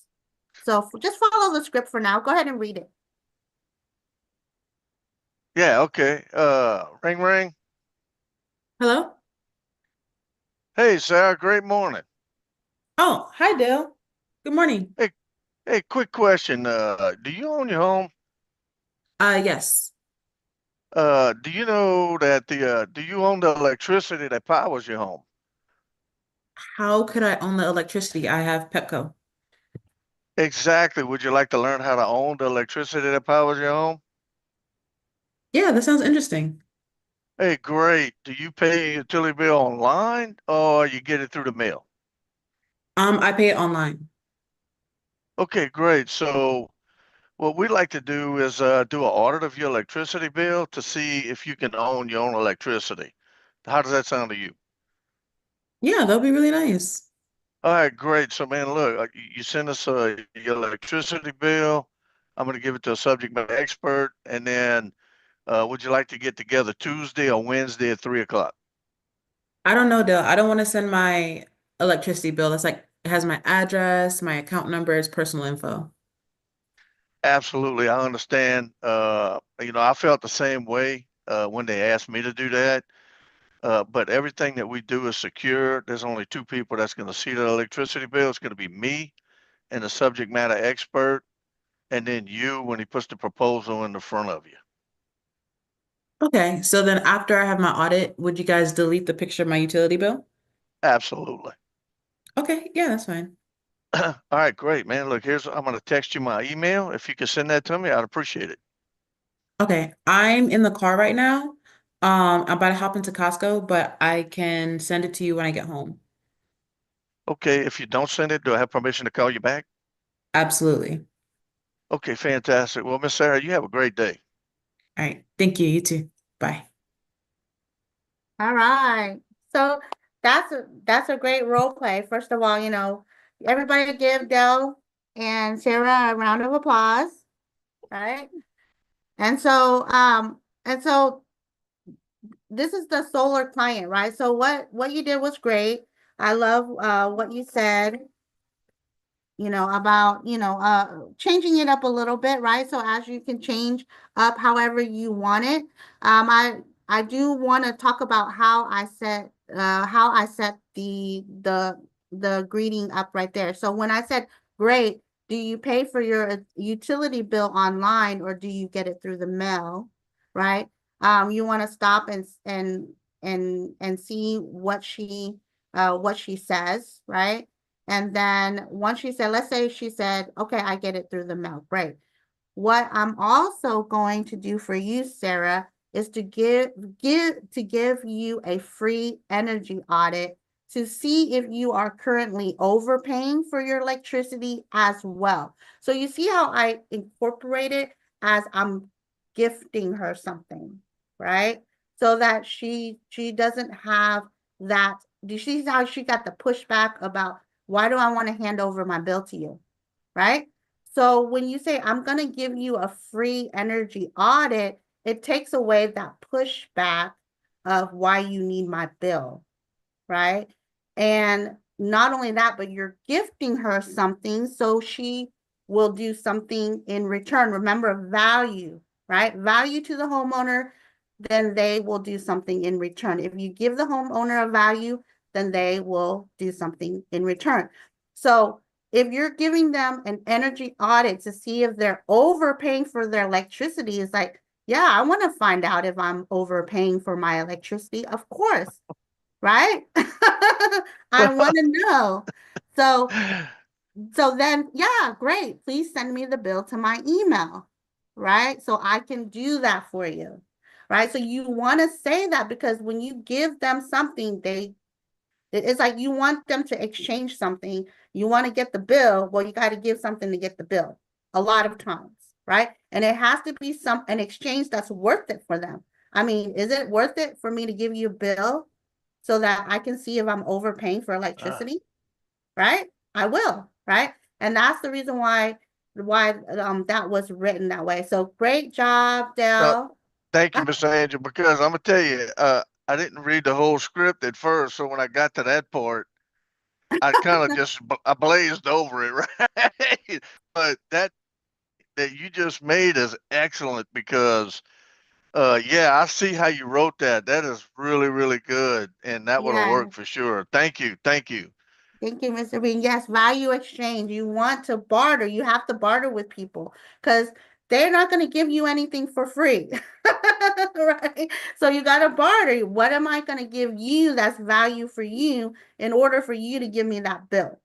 So just follow the script for now. Go ahead and read it. Yeah, okay. Ring ring. Hello? Hey, Sarah, great morning. Oh, hi, Dale. Good morning. Hey, quick question. Do you own your home? Yes. Do you know that do you own the electricity that powers your home? How could I own the electricity? I have Pepco. Exactly. Would you like to learn how to own the electricity that powers your home? Yeah, that sounds interesting. Hey, great. Do you pay your utility bill online or you get it through the mail? I pay it online. Okay, great. So what we'd like to do is do an audit of your electricity bill to see if you can own your own electricity. How does that sound to you? Yeah, that'll be really nice. All right, great. So, man, look, you send us your electricity bill. I'm going to give it to a subject matter expert. And then would you like to get together Tuesday or Wednesday at 3 o'clock? I don't know, Dale. I don't want to send my electricity bill. That's like, it has my address, my account numbers, personal info. Absolutely. I understand. I felt the same way when they asked me to do that. But everything that we do is secure. There's only two people that's going to see the electricity bill. It's going to be me and the subject matter expert, and then you when he puts the proposal in the front of you. Okay, so then after I have my audit, would you guys delete the picture of my utility bill? Absolutely. Okay, yeah, that's fine. All right, great, man. Look, I'm going to text you my email. If you could send that to me, I'd appreciate it. Okay, I'm in the car right now. I'm about to hop into Costco, but I can send it to you when I get home. Okay, if you don't send it, do I have permission to call you back? Absolutely. Okay, fantastic. Well, Miss Sarah, you have a great day. All right, thank you. You too. Bye. All right. So that's a great role play. First of all, everybody give Dell and Sarah a round of applause, right? And so this is the solar client, right? So what you did was great. I love what you said, about, changing it up a little bit, right? So as you can change up however you want it. I do want to talk about how I set the greeting up right there. So when I said, great, do you pay for your utility bill online or do you get it through the mail? right? You want to stop and see what she says, right? And then once she said, let's say she said, okay, I get it through the mail, great. What I'm also going to do for you, Sarah, is to give you a free energy audit to see if you are currently overpaying for your electricity as well. So you see how I incorporate it as I'm gifting her something, right? So that she doesn't have that. Do you see how she got the pushback about why do I want to hand over my bill to you, right? So when you say, I'm going to give you a free energy audit, it takes away that pushback of why you need my bill, right? And not only that, but you're gifting her something, so she will do something in return. Remember, value, right? Value to the homeowner, then they will do something in return. If you give the homeowner a value, then they will do something in return. So if you're giving them an energy audit to see if they're overpaying for their electricity, it's like, yeah, I want to find out if I'm overpaying for my electricity. Of course, right? I want to know. So then, yeah, great. Please send me the bill to my email, right? So I can do that for you, right? So you want to say that because when you give them something, it's like you want them to exchange something. You want to get the bill. Well, you got to give something to get the bill a lot of times, right? And it has to be an exchange that's worth it for them. I mean, is it worth it for me to give you a bill so that I can see if I'm overpaying for electricity? Right? I will, right? And that's the reason why that was written that way. So great job, Dell. Thank you, Miss Angel, because I'm gonna tell you, I didn't read the whole script at first, so when I got to that part, I kind of just I blazed over it, right? But that you just made is excellent because, yeah, I see how you wrote that. That is really, really good, and that would have Yeah. worked for sure. Thank you, thank you. Thank you, Mr. Bean. Yes, value exchange. You want to barter. You have to barter with people because they're not going to give you anything for free. Right? So you got to barter. What am I going to give you that's value for you in order for you to give me that bill?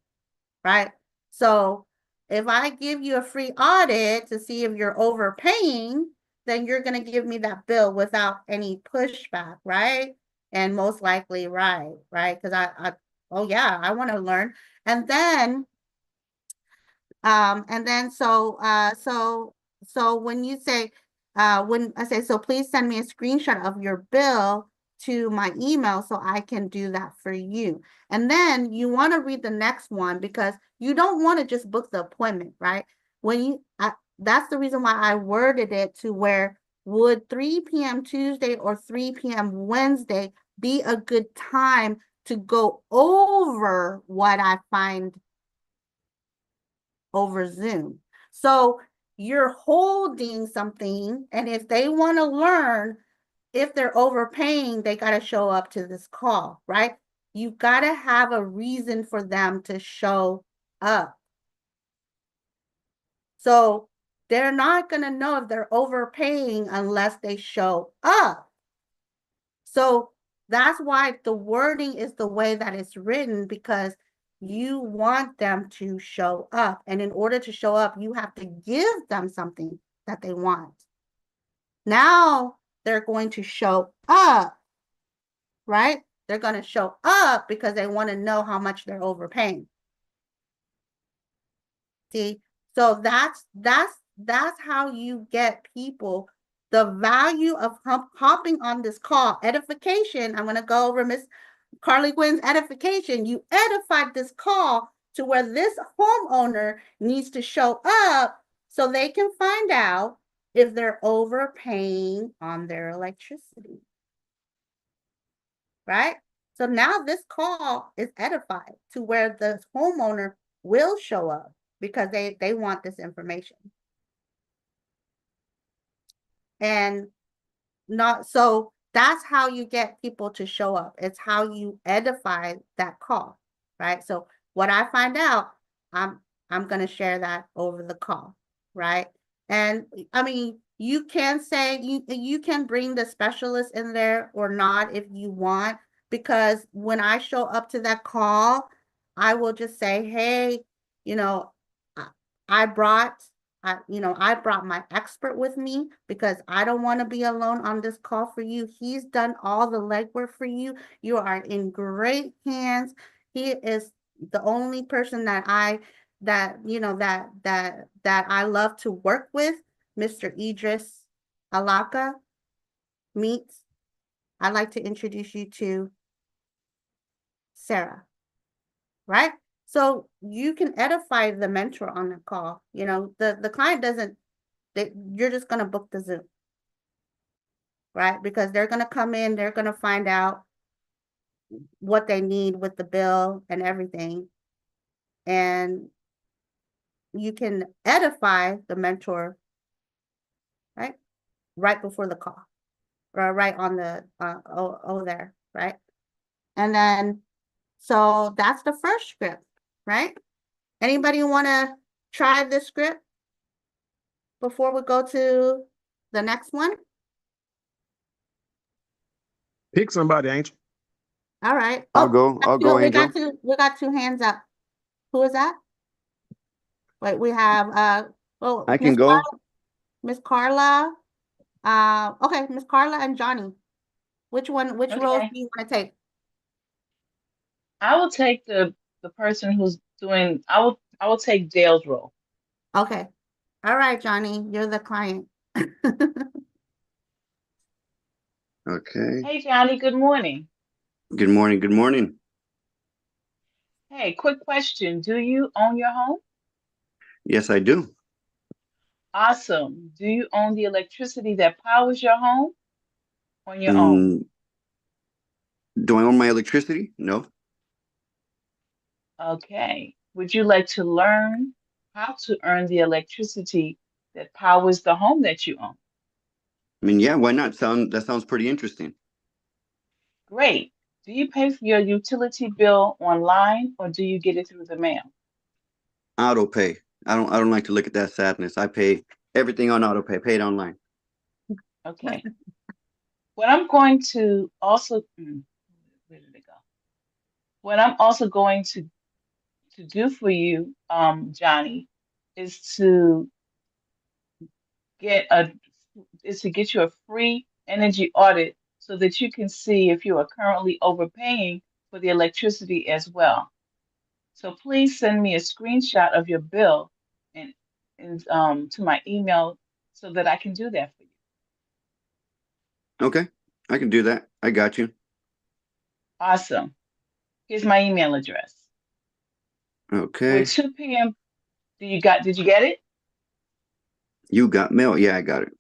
Right? So if I give you a free audit to see if you're overpaying, then you're going to give me that bill without any pushback, right? And most likely, right? Because oh yeah, I want to learn. And then so when you say when I say, so please send me a screenshot of your bill to my email so I can do that for you. And then you want to read the next one because you don't want to just book the appointment, right? That's the reason why I worded it to where would 3 p.m. Tuesday or 3 p.m. Wednesday be a good time to go over what I find over Zoom. So you're holding something, and if they want to learn, if they're overpaying, they got to show up to this call, right? You got to have a reason for them to show up. So they're not going to know if they're overpaying unless they show up. So that's why the wording is the way that it's written, because you want them to show up. And in order to show up, you have to give them something that they want. Now they're going to show up, right? They're going to show up because they want to know how much they're overpaying. See, so that's how you get people the value of hopping on this call. Edification. I'm going to go over Miss Carly Quinn's edification. You edified this call to where this homeowner needs to show up so they can find out if they're overpaying on their electricity. Right? So now this call is edified to where the homeowner will show up because they want this information. And not so that's how you get people to show up. It's how you edify that call, right? So what I find out, I'm going to share that over the call, right? And I mean, you can say, you can bring the specialist in there or not if you want, because when I show up to that call, I will just say, hey, you know, I, I brought, I brought my expert with me because I don't want to be alone on this call for you. He's done all the legwork for you. You are in great hands. He is the only person that I love to work with, Mr. Idris Alaka. Meets. I'd like to introduce you to Sarah, right? So you can edify the mentor on the call. You know, the client doesn't, you're just going to book the Zoom, right? Because they're going to come in, they're going to find out what they need with the bill and everything. And you can edify the mentor, right? Right before the call, or right on the, there, right? And then, so that's the first script, right? Anybody want to try this script before we go to the next one? Pick somebody, Angel. All right. I'll go, Angel. We got two hands up. Who is that? Wait, we have, I can go. Miss Carla. Okay, Miss Carla and Johnny. Which roles do you want to take? I will take the person who's doing, I will take Dale's role. Okay. All right, Johnny, you're the client. Okay. Hey, Johnny, good morning. Good morning. Good morning. Hey, quick question. Do you own your home? Yes, I do. Awesome. Do you own the electricity that powers your home on your own? Do I own my electricity? No. Okay. Would you like to learn how to earn the electricity that powers the home that you own? I mean, yeah, why not? That sounds pretty interesting. Great. Do you pay for your utility bill online or do you get it through the mail? Auto pay. I don't like to look at that sadness. I pay everything on auto pay, paid online. Okay. What I'm going to also, where did it go? What I'm also going to do for you, Johnny, is to get you a free energy audit so that you can see if you are currently overpaying for the electricity as well. So please send me a screenshot of your bill and to my email so that I can do that for you. Okay, I can do that. I got you. Awesome. Here's my email address. Okay. With 2 p.m. Did you get it? You got mail? Yeah, I got it.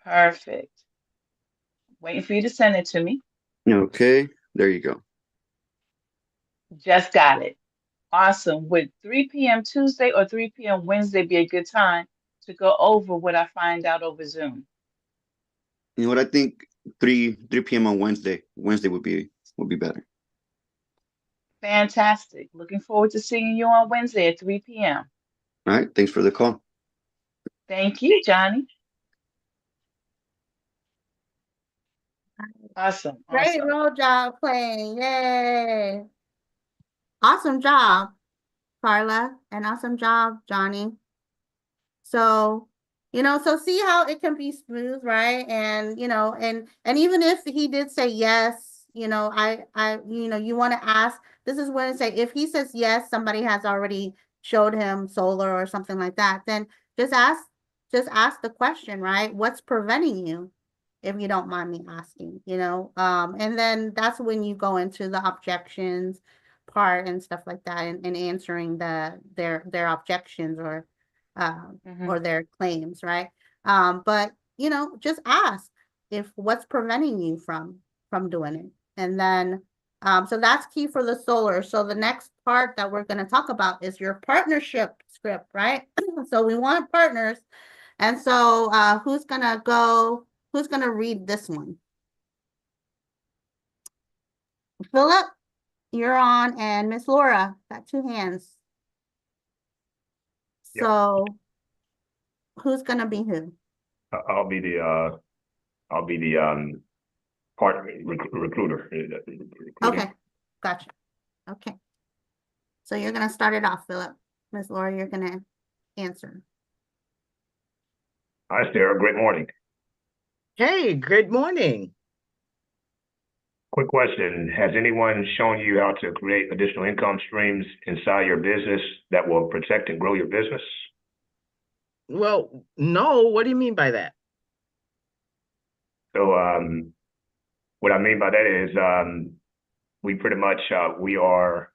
Perfect. Waiting for you to send it to me. Okay, there you go. Just got it. Awesome. Would 3 p.m. Tuesday or 3 p.m. Wednesday be a good time to go over what I find out over Zoom? You know what? I think 3 p.m. on Wednesday. Wednesday would be better. Fantastic. Looking forward to seeing you on Wednesday at 3 p.m. All right. Thanks for the call. Thank you, Johnny. Awesome. Great role job playing. Yay. Awesome job, Carla, and awesome job, Johnny. So, so see how it can be smooth, right? And, and even if he did say yes, you want to ask, this is when I say, if he says yes, somebody has already showed him solar or something like that, then just ask the question, right? What's preventing you? If you don't mind me asking, and then that's when you go into the objections part and stuff like that, and answering their objections or their claims, right? But just ask if what's preventing you from doing it, and then so that's key for the solar. So the next part that we're going to talk about is your partnership script, right? So we want partners, and so who's gonna read this one? Philip, you're on, and Miss Laura, got 2 hands. So who's gonna be who? I'll be the partner recruiter. Recruiting. Okay, gotcha. Okay. So you're gonna start it off, Philip. Ms. Laura, you're gonna answer. Hi, Sarah. Great morning. Hey, good morning. Quick question. Has anyone shown you how to create additional income streams inside your business that will protect and grow your business? Well, no, what do you mean by that? So what I mean by that is we pretty much we are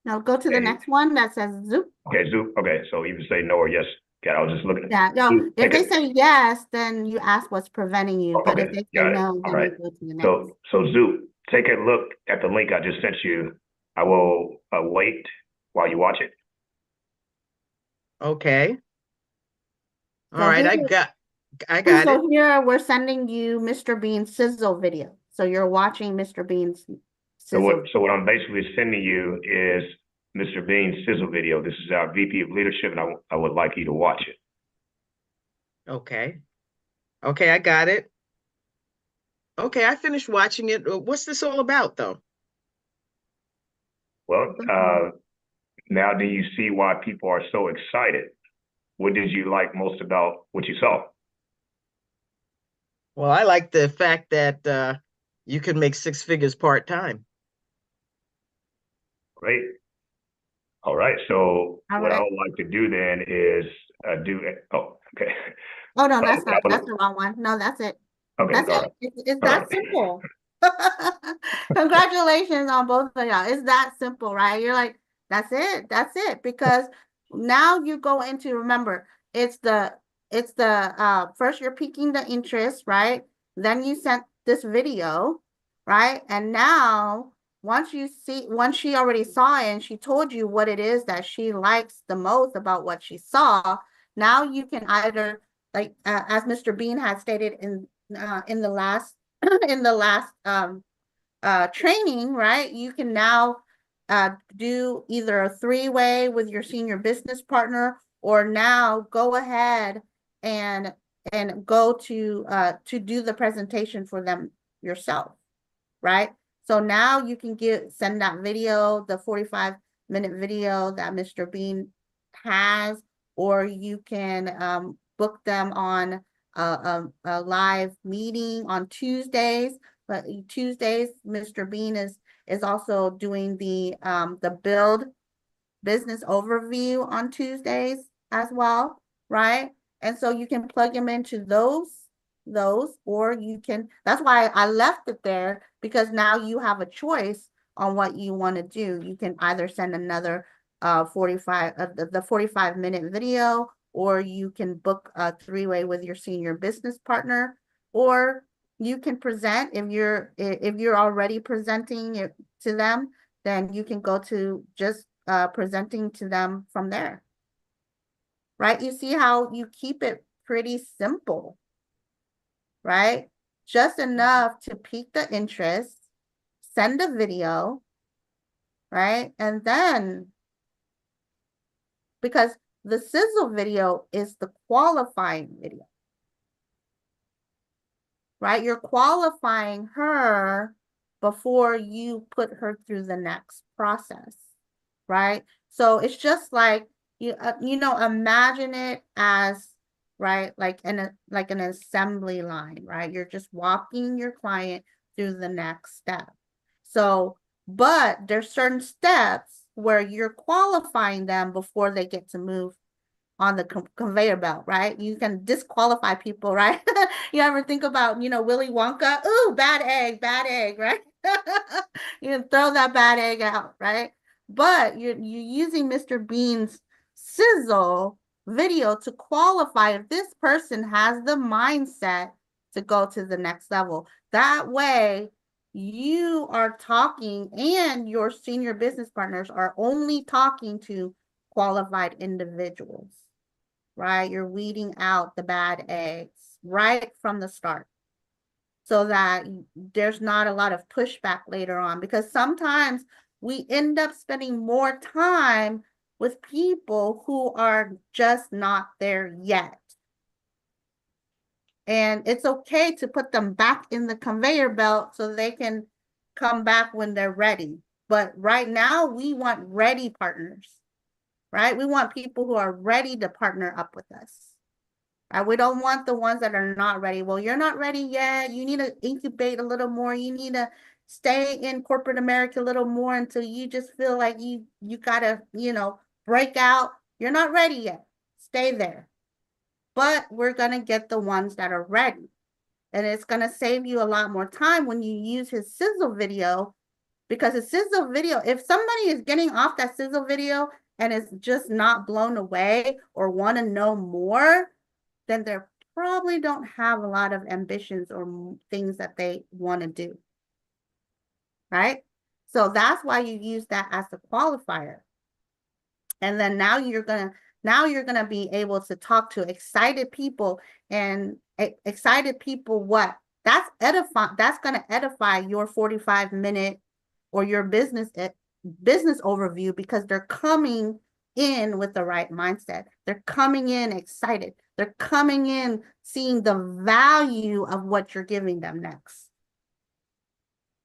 Now go to the next one that says Zoop. okay, Zoop. Okay, so either say no or yes. Okay, I was just looking at Yeah, no, Zoop. if they Okay. say yes, then you ask what's preventing you, but if Okay, they say got it. no, All then right. you go to the next. So Zoop, take a look at the link I just sent you. I will wait while you watch it. Okay. All So right, I here- got it. So here we're sending you Mr. Bean's sizzle video. So you're watching Mr. Bean's sizzle. So what I'm basically sending you is Mr. Bean's sizzle video. This is our VP of leadership, and I would like you to watch it. Okay. Okay, I got it. Okay, I finished watching it. What's this all about, though? Well, now do you see why people are so excited? What did you like most about what you saw? Well, I like the fact that you can make 6 figures part-time. Great. All right. So All what I right. would like to do then is oh, okay. Oh, no, that's not, that's the wrong one. No, that's it. Okay, That's all it. right. It's All that right. simple. Congratulations on both of y'all. It's that simple, right? You're like, that's it. That's it. Because now you go into, remember, it's the first you're piquing the interest, right? Then you sent this video, right? And now once she already saw it and she told you what it is that she likes the most about what she saw, now you can either, like as Mr. Bean had stated in the last training, right? You can now do either a 3-way with your senior business partner, or now go ahead and go to do the presentation for them yourself, right? So now you can send that video, the 45-minute video that Mr. Bean has, or you can book them on a live meeting on Tuesdays. But Tuesdays, Mr. Bean is also doing the build business overview on Tuesdays as well, right? And so you can plug them into those, or you can, that's why I left it there, because now you have a choice on what you want to do. You can either send another 45-minute video, or you can book a 3-way with your senior business partner, or you can present. If you're already presenting it to them, then you can go to just presenting to them from there, right? You see how you keep it pretty simple, right? Just enough to pique the interest, send a video, right? And then, because the sizzle video is the qualifying video, right? You're qualifying her before you put her through the next process, right? So it's just like, imagine it as, right, like an assembly line, right? You're just walking your client through the next step. So, but there's certain steps where you're qualifying them before they get to move on the conveyor belt, right? You can disqualify people, right? You ever think about, Willy Wonka? Ooh, bad egg, right? You throw that bad egg out, right? But you're using Mr. Bean's sizzle video to qualify if this person has the mindset to go to the next level. That way, you are talking, and your senior business partners are only talking to qualified individuals, right? You're weeding out the bad eggs right from the start, so that there's not a lot of pushback later on, because sometimes we end up spending more time with people who are just not there yet. And it's okay to put them back in the conveyor belt so they can come back when they're ready. But right now, we want ready partners, right? We want people who are ready to partner up with us. We don't want the ones that are not ready. Well, you're not ready yet. You need to incubate a little more. You need to stay in corporate America a little more until you just feel like you gotta, break out. You're not ready yet. Stay there. But we're gonna get the ones that are ready. And it's gonna save you a lot more time when you use his sizzle video, because a sizzle video, if somebody is getting off that sizzle video and is just not blown away or want to know more, then they probably don't have a lot of ambitions or things that they want to do, right? So that's why you use that as a qualifier. And then now you're gonna be able to talk to excited people, and excited people what? That's gonna edify your 45-minute or your business overview, because they're coming in with the right mindset. They're coming in excited. They're coming in seeing the value of what you're giving them next.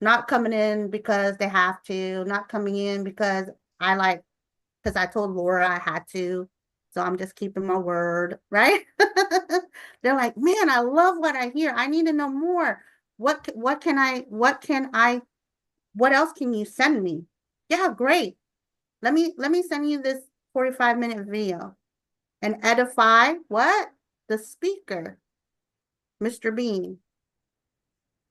Not coming in because they have to, not coming in because I told Laura I had to, so I'm just keeping my word, right? They're like, man, I love what I hear. I need to know more. What else can you send me? Yeah, great. Let me send you this 45-minute video and edify what? The speaker, Mr. Bean.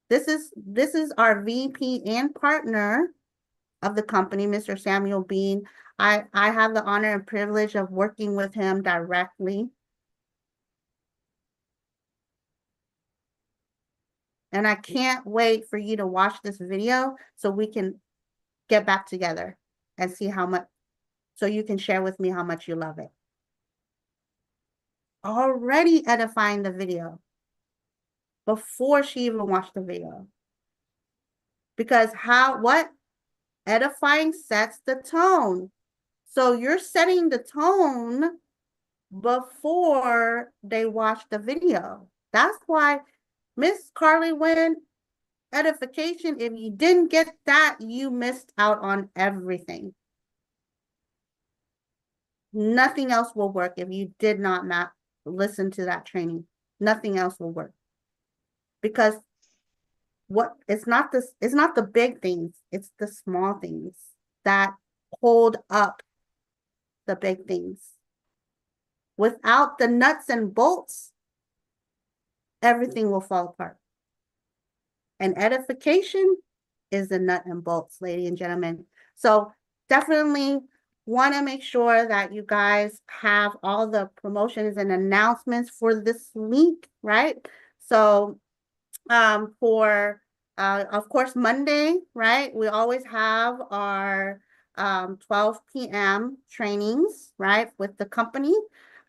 This is our VP and partner of the company, Mr. Samuel Bean. I have the honor and privilege of working with him directly. And I can't wait for you to watch this video so we can get back together and see how much, so you can share with me how much you love it. Already edifying the video before she even watched the video. Because what? Edifying sets the tone. So you're setting the tone before they watch the video. That's why Miss Carly Wynn, edification, if you didn't get that, you missed out on everything. Nothing else will work if you did not listen to that training. Nothing else will work. Because it's not the big things, it's the small things that hold up the big things. Without the nuts and bolts, everything will fall apart. And edification is the nut and bolts, ladies and gentlemen. So definitely want to make sure that you guys have all the promotions and announcements for this week, right? So for of course Monday, right? We always have our 12 p.m. trainings, right, with the company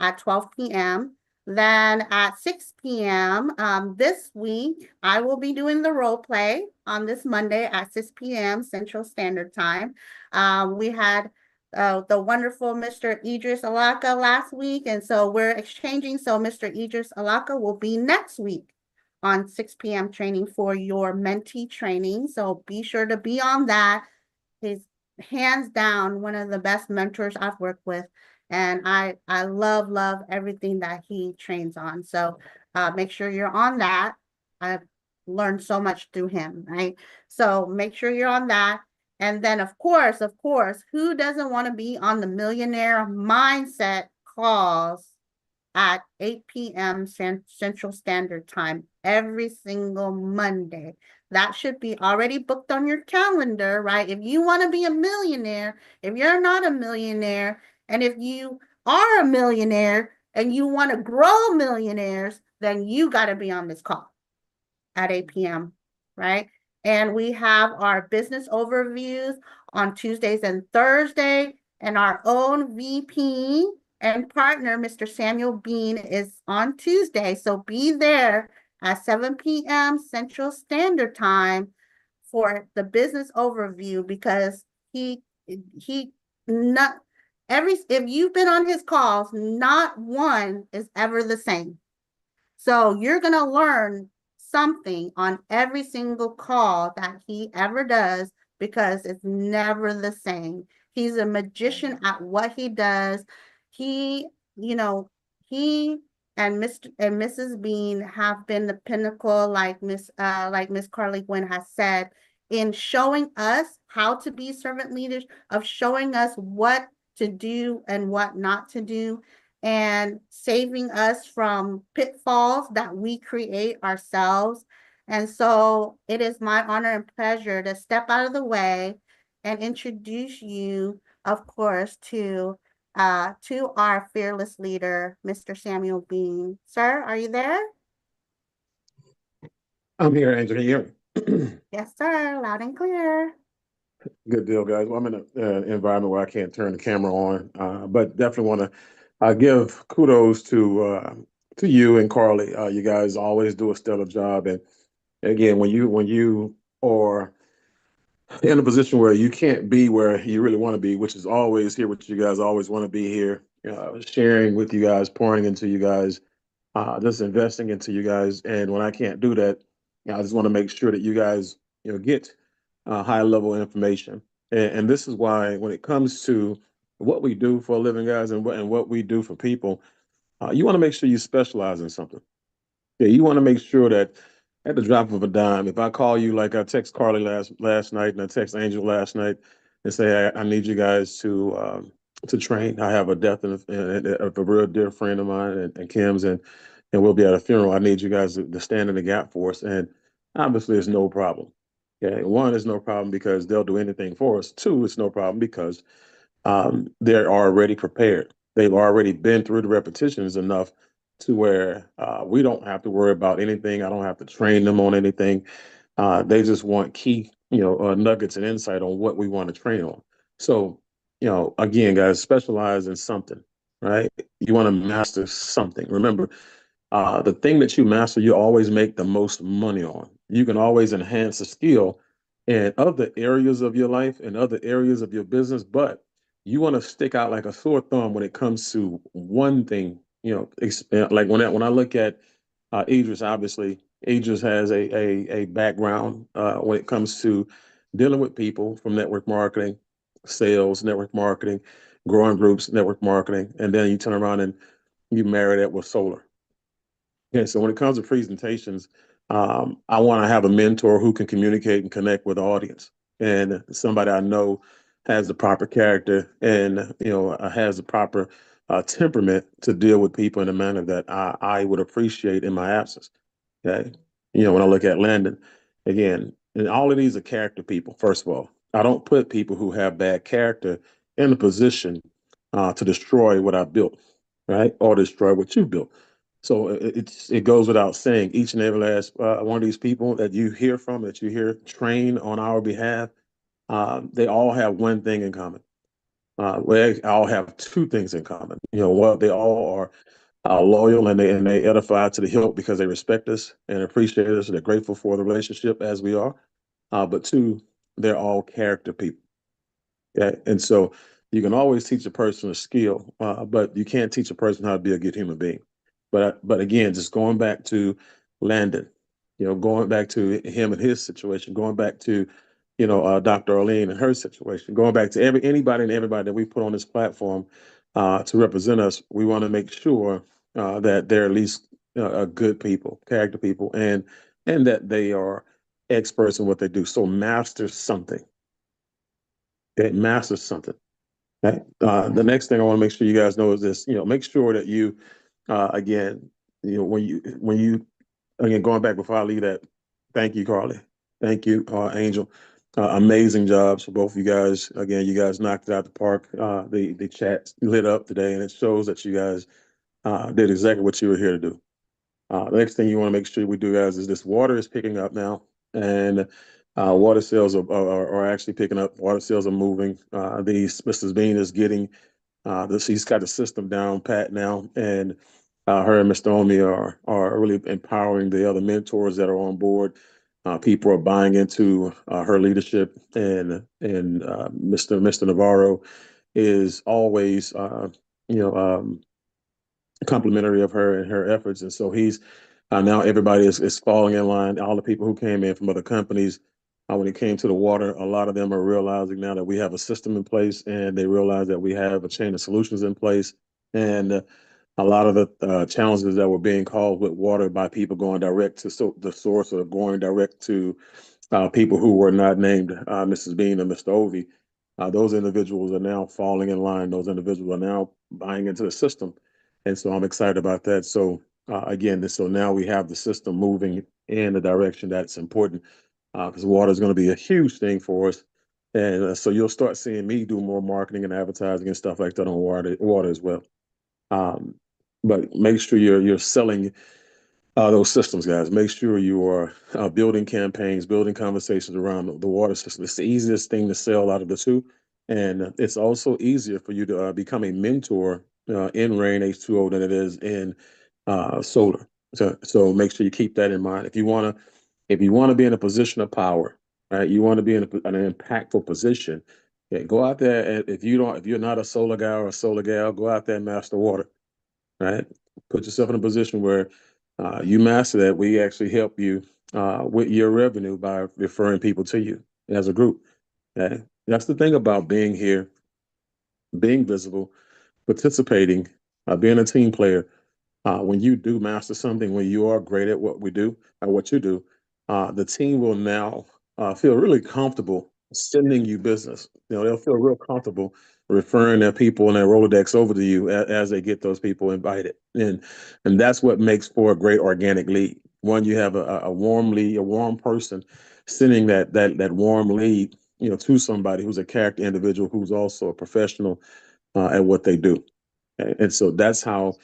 at 12 p.m. Then at 6 p.m. This week, I will be doing the role play on this Monday at 6 p.m. Central Standard Time. We had the wonderful Mr. Idris Alaka last week, and so we're exchanging. So Mr. Idris Alaka will be next week on 6 p.m. training for your mentee training. So be sure to be on that. He's hands down one of the best mentors I've worked with. And I love everything that he trains on. So make sure you're on that. I've learned so much through him, right? So make sure you're on that. And then of course, who doesn't want to be on the Millionaire Mindset calls at 8 p.m. Central Standard Time every single Monday? That should be already booked on your calendar, right? If you want to be a millionaire, if you're not a millionaire, and if you are a millionaire and you want to grow millionaires, then you got to be on this call at 8 p.m., right? And we have our business overviews on Tuesdays and Thursdays, and our own VP and partner, Mr. Samuel Bean, is on Tuesday. So be there at 7 p.m. Central Standard Time for the business overview, because if you've been on his calls, not one is ever the same. So you're going to learn something on every single call that he ever does because it's never the same. He's a magician at what he does. He, you know, he and Mr. and Mrs. Bean have been the pinnacle, like Miss Carly Gwynn has said, in showing us how to be servant leaders, of showing us what to do and what not to do, and saving us from pitfalls that we create ourselves. And so it is my honor and pleasure to step out of the way and introduce you, of course, to our fearless leader, Mr. Samuel Bean. Sir, are you there? I'm here, Angel. Can you hear me? Yes, sir. Loud and clear. Good deal, guys. Well, I'm in an environment where I can't turn the camera on, but definitely want to give kudos to you and Carly. You guys always do a stellar job, and again, when you are in a position where you can't be where you really want to be, which is always here, what you guys always want to be here, sharing with you guys, pouring into you guys, just investing into you guys. And when I can't do that, I just want to make sure that you guys, get high level information. And this is why, when it comes to what we do for a living, guys, and what we do for people, you want to make sure you specialize in something. Yeah, you want to make sure that at the drop of a dime, if I call you, like I text Carly last night and I text Angel last night and say, I need you guys to train. I have a death of a real dear friend of mine and Kim's, and we'll be at a funeral. I need you guys to stand in the gap for us. And obviously, it's no problem. Okay, one, is no problem because they'll do anything for us. Two, it's no problem because they're already prepared. They've already been through the repetitions enough to where we don't have to worry about anything. I don't have to train them on anything. They just want key, nuggets and insight on what we want to train on. So, again, guys, specialize in something, right? You want to master something. Remember, the thing that you master, you always make the most money on. You can always enhance a skill in other areas of your life and other areas of your business, but you want to stick out like a sore thumb when it comes to one thing. Like when I look at Idris, obviously Idris has a background when it comes to dealing with people from network marketing, sales, network marketing, growing groups, network marketing, and then you turn around and you marry that with solar. Okay, so when it comes to presentations, I want to have a mentor who can communicate and connect with the audience, and somebody I know has the proper character and has the proper temperament to deal with people in a manner that I would appreciate in my absence. Okay, when I look at Landon, again, and all of these are character people. First of all, I don't put people who have bad character in a position to destroy what I built, right, or destroy what you built. So it goes without saying, each and every last one of these people that you hear from, that you hear train on our behalf, they all have one thing in common. They all have two things in common. They all are loyal and they edify to the hilt because they respect us and appreciate us. And they're grateful for the relationship as we are. But two, they're all character people. Okay, and so you can always teach a person a skill, but you can't teach a person how to be a good human being. But again, just going back to Landon, going back to him and his situation, going back to, Dr. Arlene and her situation, going back to anybody and everybody that we put on this platform to represent us, we want to make sure that they're at least good people, character people, and that they are experts in what they do. So master something. Okay, master something. Okay. The next thing I want to make sure you guys know is this. Make sure that you again, when you again, going back before I leave that, thank you, Carly. Thank you, Angel. Amazing jobs for both of you guys. Again, you guys knocked it out the park. The chat lit up today, and it shows that you guys did exactly what you were here to do. The next thing you want to make sure we do, guys, is this water is picking up now, and water sales are actually picking up. Water sales are moving. Mrs. Bean is getting he's got the system down pat now, and her and Mr. Omi are really empowering the other mentors that are on board. People are buying into her leadership, and Mr. Navarro is always complimentary of her and her efforts. And so he's now everybody is falling in line. All the people who came in from other companies, when it came to the water, a lot of them are realizing now that we have a system in place, and they realize that we have a chain of solutions in place. And a lot of the challenges that were being caused with water by people going direct to the source, or going direct to people who were not named Mrs. Bean and Mr. Ovey, those individuals are now falling in line. Those individuals are now buying into the system. And so I'm excited about that. So so now we have the system moving in the direction that's important, because water is going to be a huge thing for us. And so you'll start seeing me do more marketing and advertising and stuff like that on water as well. But make sure you're selling those systems, guys. Make sure you are building campaigns, building conversations around the water system. It's the easiest thing to sell out of the two. And it's also easier for you to become a mentor in Rain H2O than it is in solar. So make sure you keep that in mind. If you want to be in a position of power, right? You want to be in an impactful position. Okay, go out there. And if you're not a solar guy or a solar gal, go out there and master water, right? Put yourself in a position where you master that. We actually help you with your revenue by referring people to you as a group. Okay? That's the thing about being here, being visible, participating, being a team player. When you do master something, when you are great at what we do, or what you do, the team will now feel really comfortable sending you business. They'll feel real comfortable referring their people and their Rolodex over to you as they get those people invited. And that's what makes for a great organic lead. One, you have a warm lead, a warm person sending that warm lead, to somebody who's a character individual, who's also a professional at what they do. And so that's how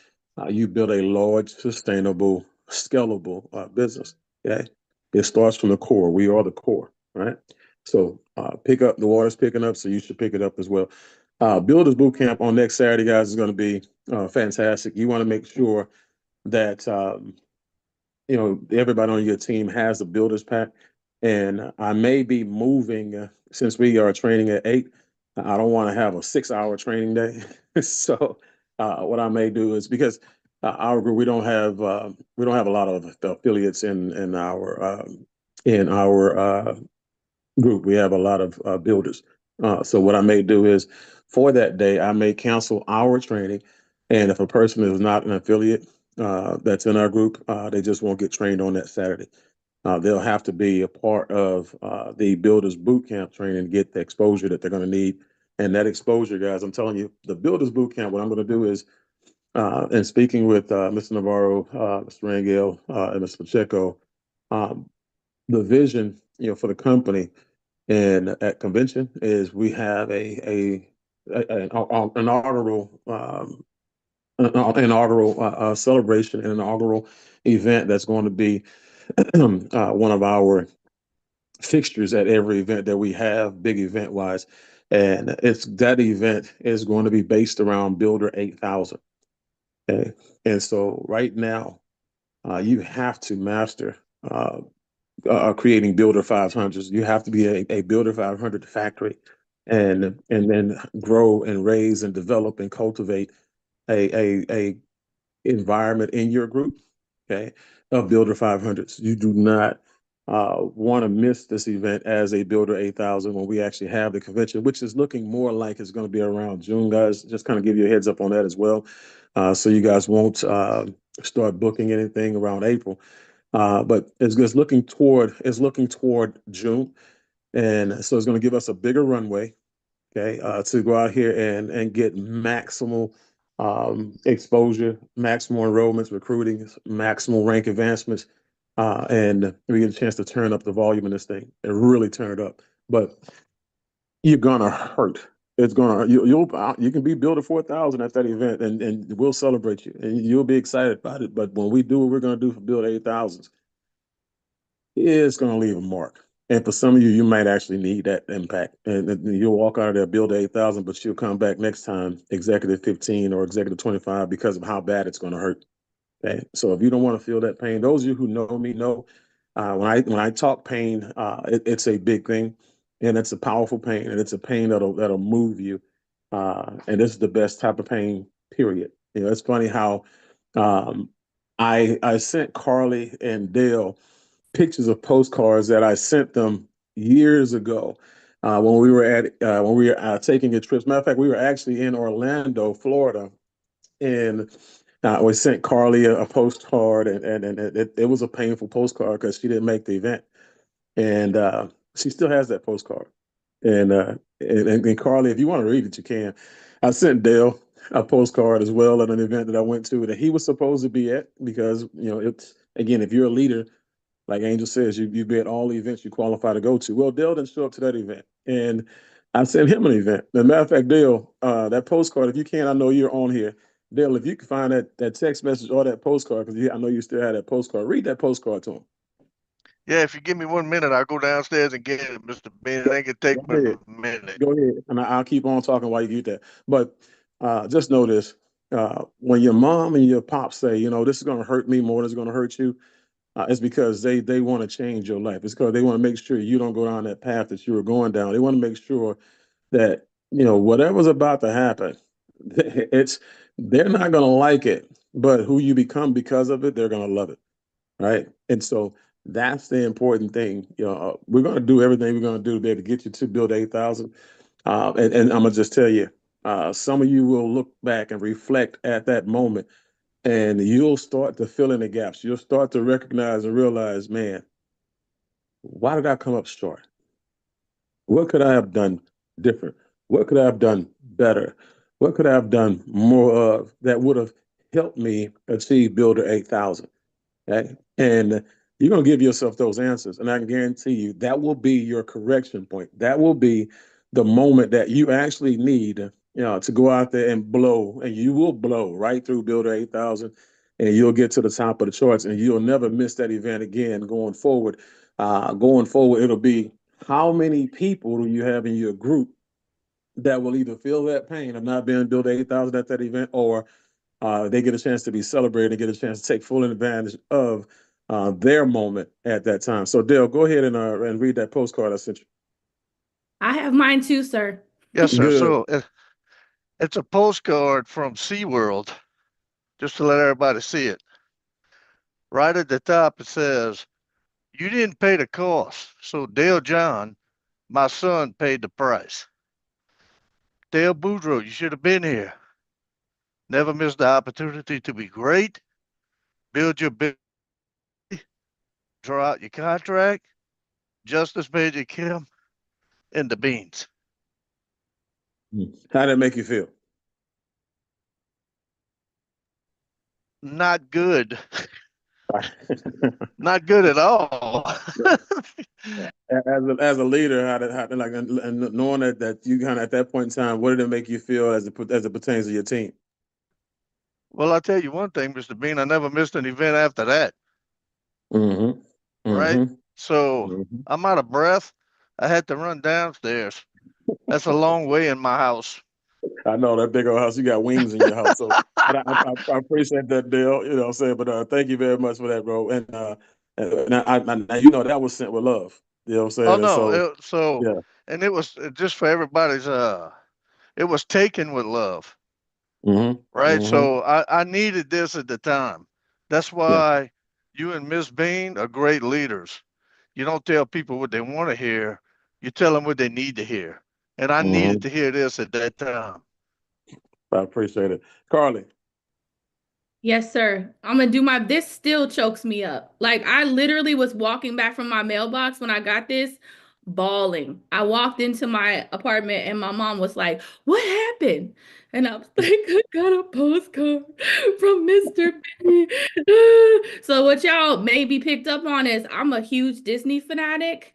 you build a large, sustainable, scalable business. Okay, it starts from the core. We are the core, right? So pick up. The water's picking up, so you should pick it up as well. Builders Bootcamp on next Saturday, guys, is going to be fantastic. You want to make sure that everybody on your team has the Builders Pack, and I may be moving since we are training at 8. I don't want to have a 6-hour training day, so what I may do is, because our group, we don't have a lot of affiliates in our group. We have a lot of builders. So what I may do is, for that day, I may cancel our training, and if a person is not an affiliate that's in our group, they just won't get trained on that Saturday. They'll have to be a part of the Builders Bootcamp training to get the exposure that they're going to need. And that exposure, guys, I'm telling you, the Builders Bootcamp, what I'm going to do is, and speaking with Mr. Navarro, Mr. Rangel, and Mr. Pacheco, the vision, for the company and at convention is, we have an inaugural celebration, an inaugural event that's going to be one of our fixtures at every event that we have, big event wise. And that event is going to be based around Builder 8000. Okay. And so right now, you have to master creating Builder 500s. You have to be a Builder 500 factory, and then grow and raise and develop and cultivate a environment in your group, okay, of Builder 500s. You do not want to miss this event as a Builder 8000 when we actually have the convention, which is looking more like it's going to be around June, guys. Just kind of give you a heads up on that as well, so you guys won't start booking anything around April. But it's looking toward June, and so it's going to give us a bigger runway, okay, to go out here and get maximal exposure, maximal enrollments, recruiting, maximal rank advancements, and we get a chance to turn up the volume in this thing and really turn it up. But you're gonna hurt. You can be Builder 4000 at that event, and we'll celebrate you, and you'll be excited about it. But when we do what we're gonna do for Builder 8000s, it's gonna leave a mark. And for some of you, you might actually need that impact. And you'll walk out of there, Builder 8000, but you'll come back next time, Executive 15 or Executive 25, because of how bad it's going to hurt. Okay. So if you don't want to feel that pain, those of you who know me know when I talk pain, it's a big thing, and it's a powerful pain, and it's a pain that'll move you. And this is the best type of pain, period. It's funny how Um, I sent Carly and Dale pictures of postcards that I sent them years ago when we were taking a trip. Matter of fact, we were actually in Orlando, Florida, and we sent Carly a postcard, and it was a painful postcard because she didn't make the event, and she still has that postcard. And Carly, if you want to read it, you can. I sent Dale a postcard as well at an event that I went to that he was supposed to be at because it's again, if you're a leader, like Angel says, you be at all the events you qualify to go to. Well, Dale didn't show up to that event, and I sent him an event. As a matter of fact, Dale, that postcard, if you can, I know you're on here. Dale, if you can find that text message or that postcard, because I know you still have that postcard, read that postcard to him. Yeah, if you give me 1 minute, I'll go downstairs and get it, Mr. Ben. It ain't gonna take Go me ahead. a minute. Go ahead, and I'll keep on talking while you get that. But just know this: when your mom and your pop say, this is going to hurt me more than it's going to hurt you, it's because they want to change your life. It's because they want to make sure you don't go down that path that you were going down. They want to make sure that whatever's about to happen, they're not going to like it, but who you become because of it, they're going to love it, right? And so that's the important thing. We're going to do everything we're going to do to be able to get you to build 8,000. And I'm gonna just tell you, some of you will look back and reflect at that moment, and you'll start to fill in the gaps. You'll start to recognize and realize, man, why did I come up short? What could I have done different? What could I have done better? What could I have done more of that would have helped me achieve Builder 8,000? Okay. And you're going to give yourself those answers. And I can guarantee you that will be your correction point. That will be the moment that you actually need, to go out there and blow. And you will blow right through Builder 8,000. And you'll get to the top of the charts. And you'll never miss that event again going forward. Going forward, it'll be how many people do you have in your group that will either feel that pain of not being Builder 8,000 at that event, or they get a chance to be celebrated and get a chance to take full advantage of their moment at that time. So, Dale, go ahead and read that postcard I sent you. I have mine too, sir. Yes, sir. Good. So it's a postcard from SeaWorld, just to let everybody see it. Right at the top, it says, "You didn't pay the cost, so Dale John, my son, paid the price. Dale Boudreaux, you should have been here. Never missed the opportunity to be great. Build your business, draw out your contract. Justice Major Kim and the beans." How did it make you feel? Not good. Not good at all. As a leader, and knowing that you kind of at that point in time, what did it make you feel as it pertains to your team? Well, I'll tell you one thing, Mr. Bean, I never missed an event after that. Mm-hmm. Right? Mm-hmm. So Mm-hmm. I'm out of breath. I had to run downstairs. That's a long way in my house. I know that big old house. You got wings in your house, so but I appreciate that, Dale. You know what I'm saying? But thank you very much for that, bro. And that was sent with love. You know what I'm saying? Oh And no, so yeah. and it was just for everybody's it was taken with love. Mm-hmm. Right? Mm-hmm. So I needed this at the time. That's Yeah. why you and Miss Bean are great leaders. You don't tell people what they want to hear. You tell them what they need to hear. And I needed Mm-hmm. to hear this at that time. I appreciate it. Carly. Yes, sir. I'm gonna do this still chokes me up. Like I literally was walking back from my mailbox when I got this, bawling. I walked into my apartment and my mom was like, "What happened?" And I was like, "I got a postcard from Mr. B." So what y'all maybe picked up on is I'm a huge Disney fanatic.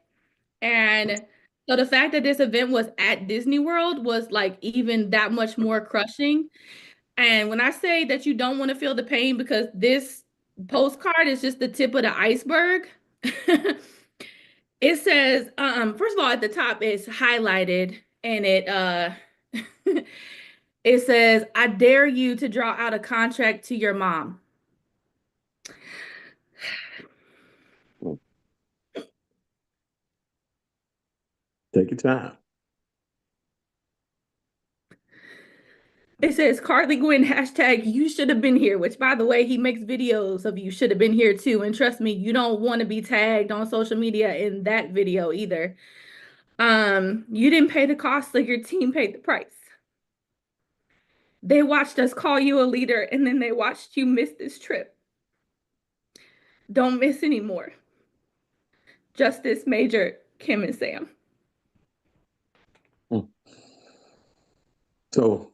And so the fact that this event was at Disney World was like even that much more crushing. And when I say that you don't want to feel the pain because this postcard is just the tip of the iceberg, it says, first of all, at the top it's highlighted and it says, "I dare you to draw out a contract to your mom." Take your time. It says Carly Gwynn hashtag you should have been here, which by the way, he makes videos of you should have been here too. And trust me, you don't want to be tagged on social media in that video either. You didn't pay the cost, so your team paid the price. They watched us call you a leader, and then they watched you miss this trip. Don't miss anymore. Justice Major Kim and Sam. So,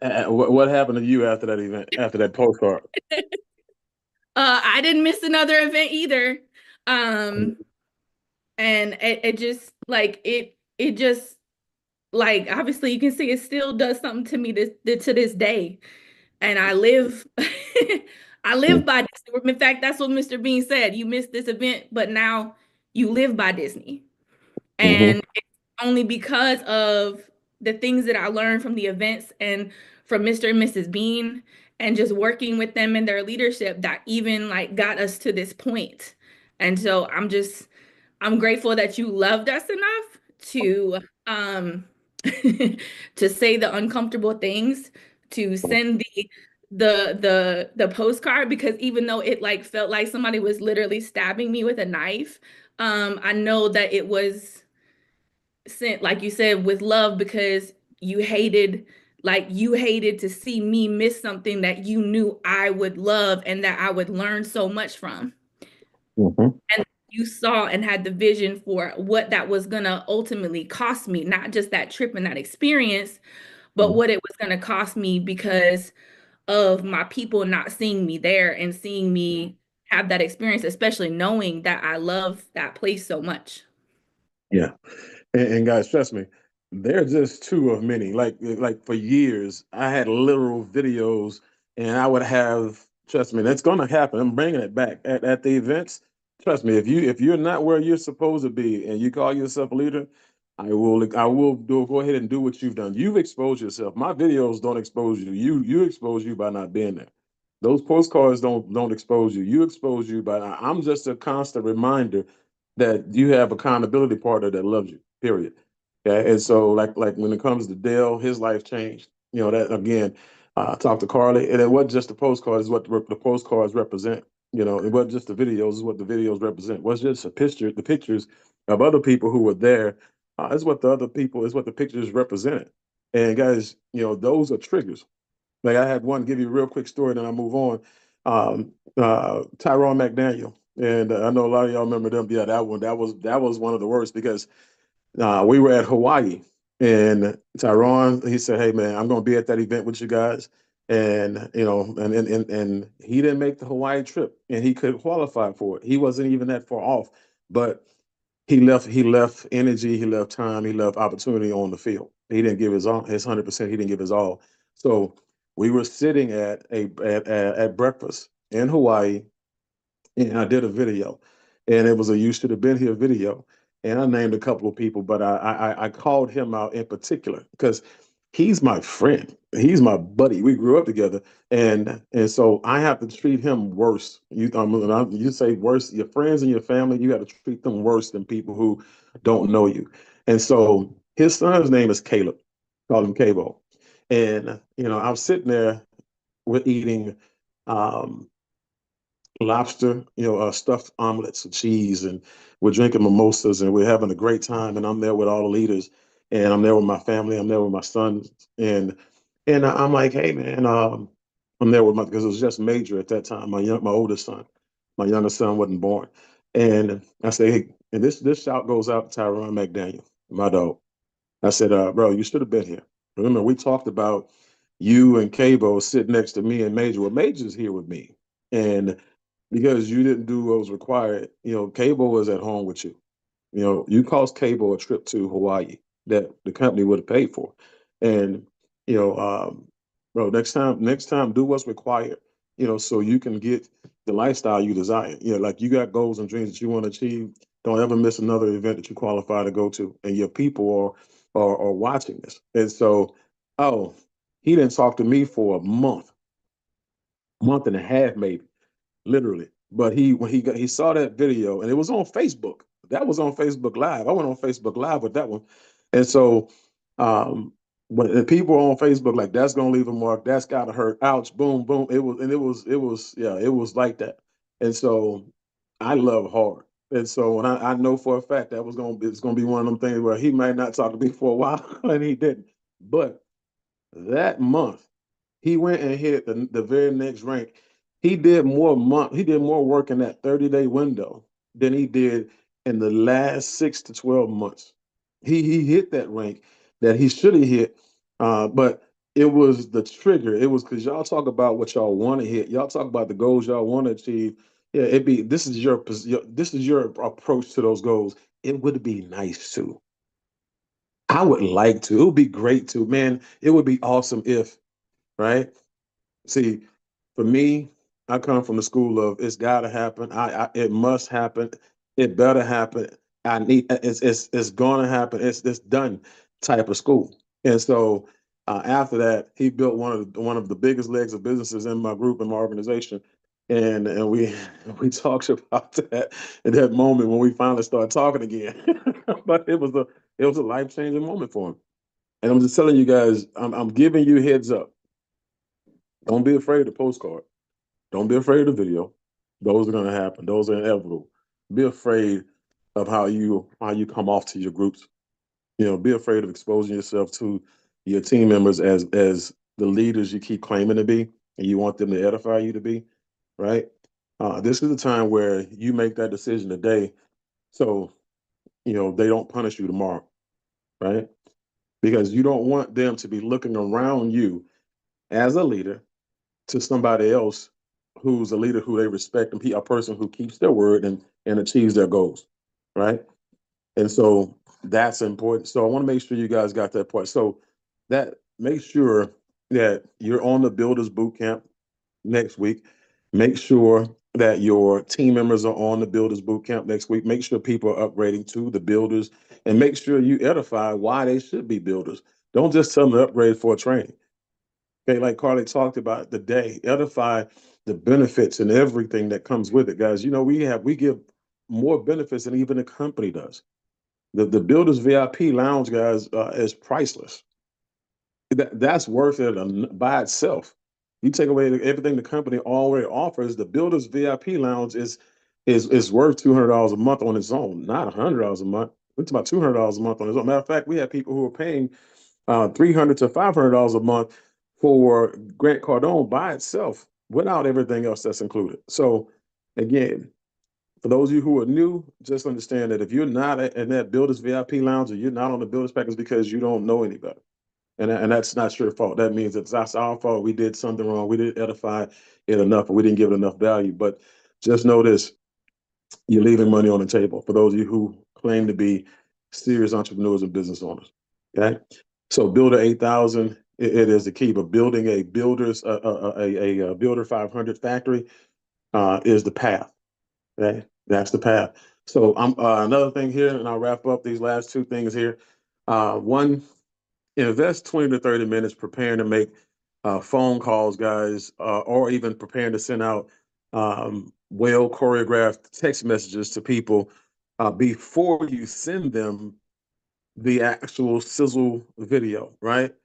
what happened to you after that event, after that postcard? I didn't miss another event either. And it just like it just like obviously you can see it still does something to me to this day. And I live I live by Disney. In fact, that's what Mr. Bean said. You missed this event, but now you live by Disney. And it's only because of the things that I learned from the events and from Mr. and Mrs. Bean and just working with them and their leadership that even like got us to this point. And so I'm grateful that you loved us enough to to say the uncomfortable things, to send the postcard, because even though it like felt like somebody was literally stabbing me with a knife, I know that it was sent, like you said, with love, because you hated to see me miss something that you knew I would love and that I would learn so much from. And you saw and had the vision for what that was going to ultimately cost me, not just that trip and that experience, but what it was going to cost me because of my people not seeing me there and seeing me have that experience, especially knowing that I love that place so much. Yeah. And guys, trust me, they're just two of many. Like for years, I had literal videos, and I would have. Trust me, that's gonna happen. I'm bringing it back at the events. Trust me, if you're not where you're supposed to be, and you call yourself a leader, I will go ahead and do what you've done. You've exposed yourself. My videos don't expose you. You expose you by not being there. Those postcards don't expose you. You expose you by. I'm just a constant reminder that you have accountability partner that loves you. Period. Okay. And so like when it comes to Dale, his life changed. You know, that again, I talked to Carly, and it wasn't just the postcard, is what the postcards represent. You know, it wasn't just the videos, is what the videos represent. It wasn't just the pictures of other people who were there. Is what the pictures represented. And guys, you know, those are triggers. Like I had one, give you a real quick story, then I move on. Tyrone McDaniel. And I know a lot of y'all remember them. Yeah, that was one of the worst, because we were at Hawaii, and Tyrone, he said, "Hey man, I'm going to be at that event with you guys," and you know, and he didn't make the Hawaii trip, and he could qualify for it. He wasn't even that far off, but he left energy, he left time, he left opportunity on the field. He didn't give his 100%. He didn't give his all. So we were sitting at breakfast in Hawaii, and I did a video, and it was a "You Should Have Been Here" video, and I named a couple of people, but I called him out in particular because he's my friend, he's my buddy. We grew up together, and so I have to treat him worse. You say worse, your friends and your family, you got to treat them worse than people who don't know you. And so his son's name is Caleb, call him Cabo, and you know I'm sitting there, we're eating. Lobster, stuffed omelets with cheese, and we're drinking mimosas, and we're having a great time. And I'm there with all the leaders, and I'm there with my family. I'm there with my son, and I'm like, hey man, I'm there with because it was just Major at that time, my oldest son. My youngest son wasn't born, and I say, hey, and this shout goes out to Tyrone McDaniel, my dog. I said, bro, you should have been here. Remember, we talked about you and Cabo sitting next to me and Major. Well, Major's here with me, and because you didn't do what was required, Cable was at home with you. You cost Cable a trip to Hawaii that the company would have paid for. And, bro, next time, do what's required, so you can get the lifestyle you desire. Like you got goals and dreams that you want to achieve. Don't ever miss another event that you qualify to go to. And your people are watching this. And so, he didn't talk to me for a month and a half, maybe. Literally. But he saw that video, and it was on Facebook. That was on Facebook Live. I went on Facebook Live with that one. And so But the people on Facebook, like, that's gonna leave a mark, that's gotta hurt, ouch, boom, boom. It was like that. And so I love hard. And so when I know for a fact that it's gonna be one of them things where he might not talk to me for a while, and he didn't. But that month, he went and hit the very next rank. He did more work in that 30-day window than he did in the last 6 to 12 months. He hit that rank that he should have hit, but it was the trigger. It was because y'all talk about what y'all want to hit. Y'all talk about the goals y'all want to achieve. Yeah, this is this is your approach to those goals. It would be nice to. I would like to. It would be great to. Man, it would be awesome if, right? See, for me, I come from the school of it's got to happen. It must happen. It better happen. It's going to happen. It's done type of school. And so after that, he built one of the biggest legs of businesses in my group and my organization. And we talked about that at that moment when we finally started talking again. But it was a life changing moment for him. And I'm just telling you guys, I'm giving you heads up. Don't be afraid of the postcard. Don't be afraid of the video. Those are going to happen. Those are inevitable. Be afraid of how you come off to your groups. You know, be afraid of exposing yourself to your team members as the leaders you keep claiming to be, and you want them to edify you to be, right? This is the time where you make that decision today, so they don't punish you tomorrow, right? Because you don't want them to be looking around you as a leader to somebody else who's a leader who they respect and a person who keeps their word and achieves their goals, right? And so that's important. So I want to make sure you guys got that part. So that make sure that you're on the Builders Boot Camp next week. Make sure that your team members are on the Builders Boot Camp next week. Make sure people are upgrading to the builders, and make sure you edify why they should be builders. Don't just tell them to upgrade for a training. Okay, like Carly talked about today, edify the benefits and everything that comes with it, guys. We give more benefits than even the company does. The Builders VIP Lounge, guys, is priceless. That's worth it by itself. You take away everything the company already offers, the Builders VIP Lounge is worth $200 a month on its own, not $100 a month. We're talking about $200 a month on its own. Matter of fact, we have people who are paying $300 to $500 a month for Grant Cardone by itself without everything else that's included. So again, for those of you who are new, just understand that if you're not in that Builders VIP Lounge or you're not on the Builders Package because you don't know any better. And that's not your fault. That means that's our fault. We did something wrong. We didn't edify it enough, or we didn't give it enough value. But just know this, you're leaving money on the table for those of you who claim to be serious entrepreneurs and business owners. Okay. So Builder 8000, it is the key, but building a Builder 500 factory is the path. Okay. That's the path. So another thing here, and I'll wrap up these last two things here. One, invest 20 to 30 minutes preparing to make phone calls, guys, or even preparing to send out well choreographed text messages to people before you send them the actual sizzle video, right?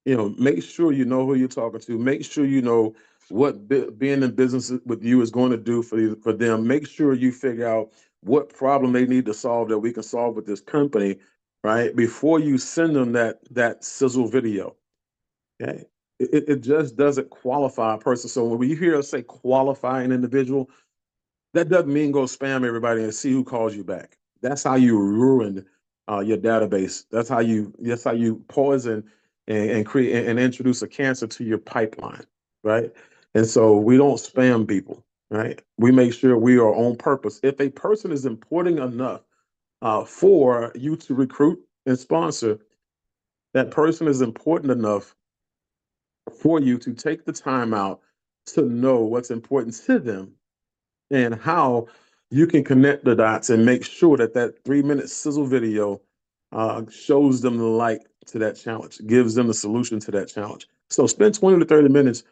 Make sure you know who you're talking to. Make sure you know what being in business with you is going to do for them. Make sure you figure out what problem they need to solve that we can solve with this company, right? Before you send them that sizzle video. Okay. It just doesn't qualify a person. So when you hear us say qualify an individual, that doesn't mean go spam everybody and see who calls you back. That's how you ruin your database. That's how you poison and create and introduce a cancer to your pipeline, right? And so we don't spam people, right? We make sure we are on purpose. If a person is important enough for you to recruit and sponsor, that person is important enough for you to take the time out to know what's important to them and how you can connect the dots and make sure that 3-minute sizzle video shows them the light to that challenge, gives them the solution to that challenge. So spend 20 to 30 minutes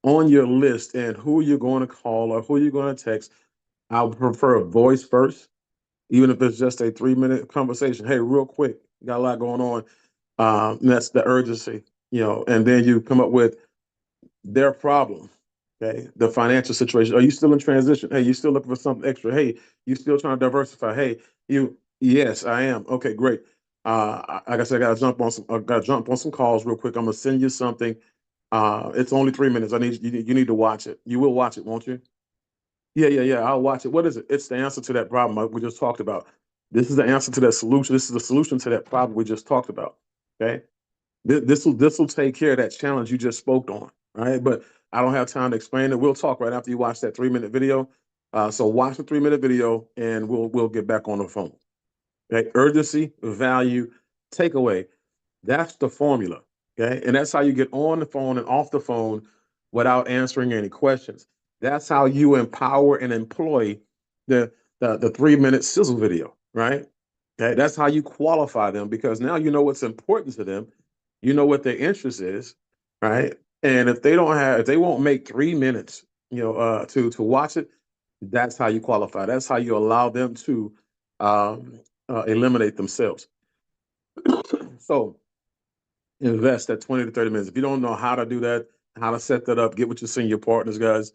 on your list and who you're going to call or who you're going to text. I would prefer a voice first, even if it's just a 3-minute conversation. Hey, real quick, got a lot going on. And that's the urgency, and then you come up with their problem. Okay. The financial situation. Are you still in transition? Hey, you still looking for something extra? Hey, you still trying to diversify? Hey, yes, I am. Okay, great. Like I said, I gotta jump on some calls real quick. I'm gonna send you something. It's only 3 minutes. You need to watch it. You will watch it, won't you? Yeah. I'll watch it. What is it? It's the answer to that problem we just talked about. This is the answer to that solution. This is the solution to that problem we just talked about. Okay. This will take care of that challenge you just spoke on. All right. But I don't have time to explain it. We'll talk right after you watch that 3 minute video. So watch the 3 minute video and we'll get back on the phone. Okay. Urgency, value, takeaway. That's the formula. Okay. And that's how you get on the phone and off the phone without answering any questions. That's how you empower and employ the 3 minute sizzle video, right? Okay. That's how you qualify them because now you know what's important to them. You know what their interest is, right? And if they won't make 3 minutes, to watch it, that's how you qualify. That's how you allow them to eliminate themselves. So invest that 20 to 30 minutes. If you don't know how to do that, how to set that up, get with your senior partners, guys.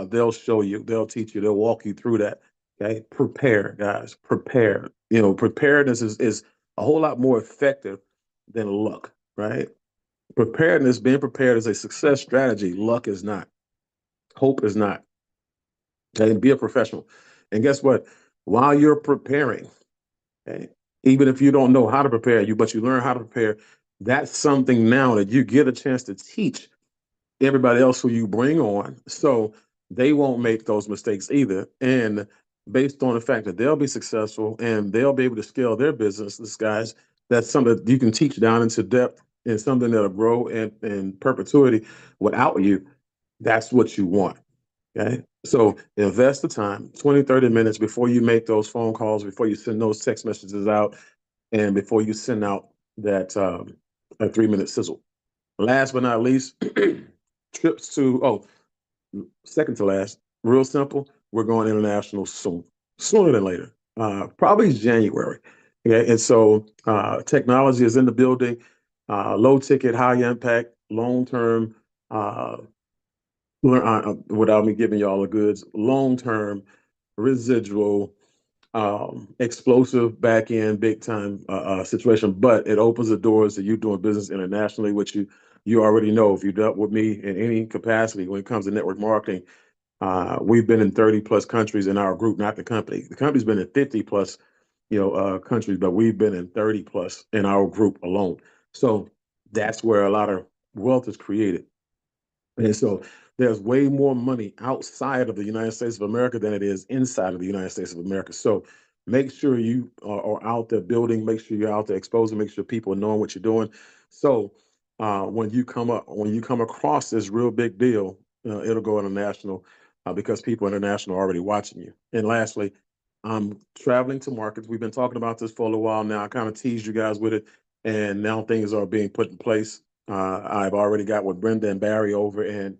They'll show you, they'll teach you, they'll walk you through that. Okay. Prepare, guys. Prepare. Preparedness is a whole lot more effective than luck, right? Being prepared is a success strategy. Luck is not. Hope is not. Okay. Be a professional. And guess what? While you're preparing, okay, even if you don't know how to prepare, but you learn how to prepare, that's something now that you get a chance to teach everybody else who you bring on, so they won't make those mistakes either. And based on the fact that they'll be successful and they'll be able to scale their business, this guys, that's something that you can teach down into depth and something that'll grow in perpetuity without you. That's what you want. Okay. So invest the time, 20, 30 minutes before you make those phone calls, before you send those text messages out, and before you send out a 3 minute sizzle. Last but not least, second to last, real simple. We're going international soon, sooner than later, probably January. Okay. And so technology is in the building, low ticket, high impact, long term, without me giving you all the goods, long term, residual, explosive back end, big time situation. But it opens the doors to you doing business internationally, which you already know. If you dealt with me in any capacity when it comes to network marketing, we've been in 30 plus countries in our group, not the company. The company's been in 50 plus, countries, but we've been in 30 plus in our group alone. So that's where a lot of wealth is created. And so there's way more money outside of the United States of America than it is inside of the United States of America. So make sure you are out there building, make sure you're out there exposing, make sure people are knowing what you're doing. So when you come across this real big deal, it'll go international because people international are already watching you. And lastly, I'm traveling to markets. We've been talking about this for a little while now. I kind of teased you guys with it, and now things are being put in place. I've already got with Brenda and Barry over in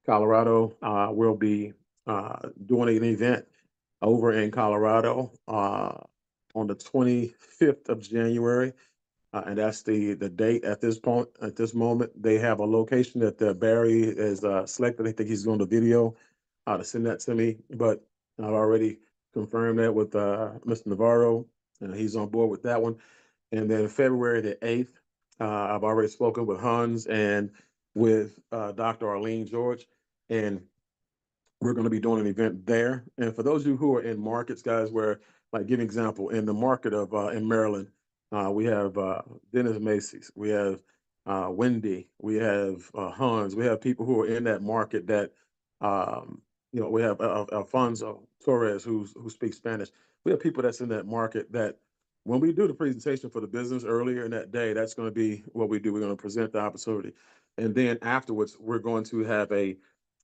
Colorado. We'll be doing an event over in Colorado on the 25th of January. And that's the date at this point. At this moment, they have a location that Barry is selected. I think he's doing the video to send that to me. But I've already confirmed that with Mr. Navarro, and he's on board with that one. And then February the 8th, I've already spoken with Hans and with Dr. Arlene George, and we're going to be doing an event there. And for those of you who are in markets, guys, where, like, give an example, in the market of in Maryland, we have Dennis Macy's, we have Wendy, we have Hans, we have people who are in that market that, we have Alfonso Torres who speaks Spanish. We have people that's in that market that when we do the presentation for the business earlier in that day, that's going to be what we do. We're going to present the opportunity. And then afterwards, we're going to have a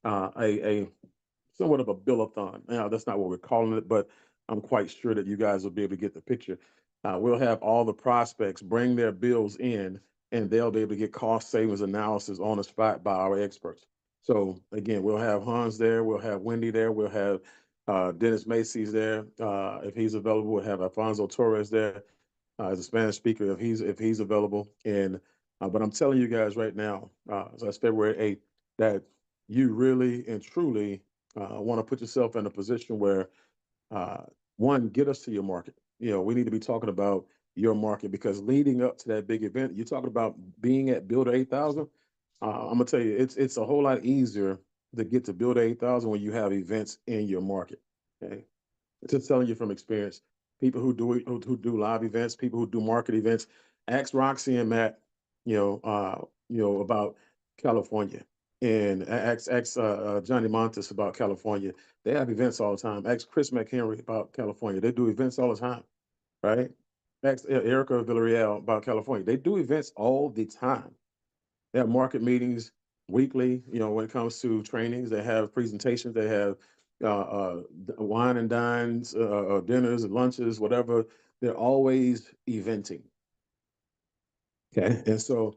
somewhat of a bill-a-thon. Now, that's not what we're calling it, but I'm quite sure that you guys will be able to get the picture. We'll have all the prospects bring their bills in, and they'll be able to get cost savings analysis on the spot by our experts. So again, we'll have Hans there, we'll have Wendy there, we'll have Dennis Macy's there. If he's available, we'll have Alfonso Torres there. as a Spanish speaker if he's available. And but I'm telling you guys right now, so that's February 8th, that you really and truly want to put yourself in a position where one, get us to your market. We need to be talking about your market, because leading up to that big event, you're talking about being at Builder 8000. I'm gonna tell you, it's a whole lot easier to get to Builder 8000 when you have events in your market. Okay, just telling you from experience. People who do live events, people who do market events. Ask Roxy and Matt, about California, and ask Johnny Montes about California. They have events all the time. Ask Chris McHenry about California. They do events all the time, right? Ask Erica Villarreal about California. They do events all the time. They have market meetings weekly. When it comes to trainings, they have presentations. They have wine and dines, dinners and lunches, whatever. They're always eventing. Okay, and so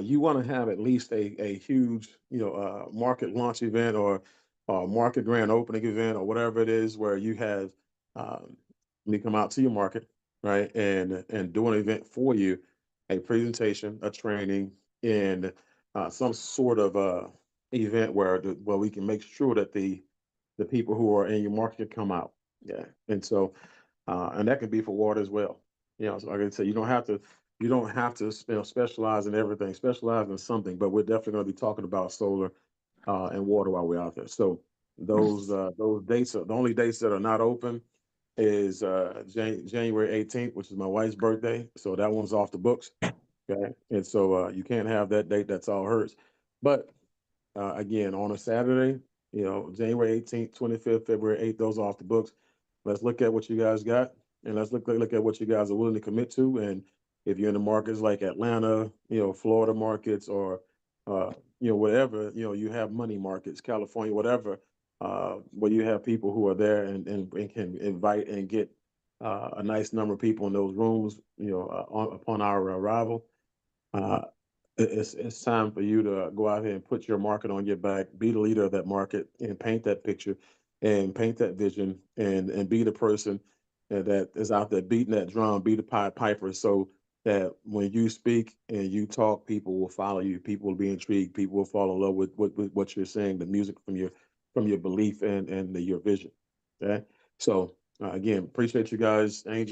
you want to have at least a huge, market launch event or market grand opening event or whatever it is, where you have me come out to your market, right, and do an event for you, a presentation, a training, and some sort of event where we can make sure that the people who are in your market come out. Yeah, and so and that can be for water as well. So like I said, you don't have to specialize in everything. Specialize in something, but we're definitely going to be talking about solar and water while we're out there. So those dates are the only dates that are not open is January 18th, which is my wife's birthday. So that one's off the books. Okay, and so you can't have that date. That's all hers. But again, on a Saturday, January 18th, 25th, February 8th, those are off the books. Let's look at what you guys got, and let's look at what you guys are willing to commit to. And if you're in the markets like Atlanta, Florida markets, or whatever, you have money markets, California, whatever, where you have people who are there and can invite and get a nice number of people in those rooms, upon our arrival. It's time for you to go out here and put your market on your back, be the leader of that market, and paint that picture, and paint that vision, and be the person that is out there beating that drum, be the Pied Piper, so that when you speak and you talk, people will follow you, people will be intrigued, people will fall in love with what you're saying, the music from your belief and your vision. Okay, so again, appreciate you guys, Angel.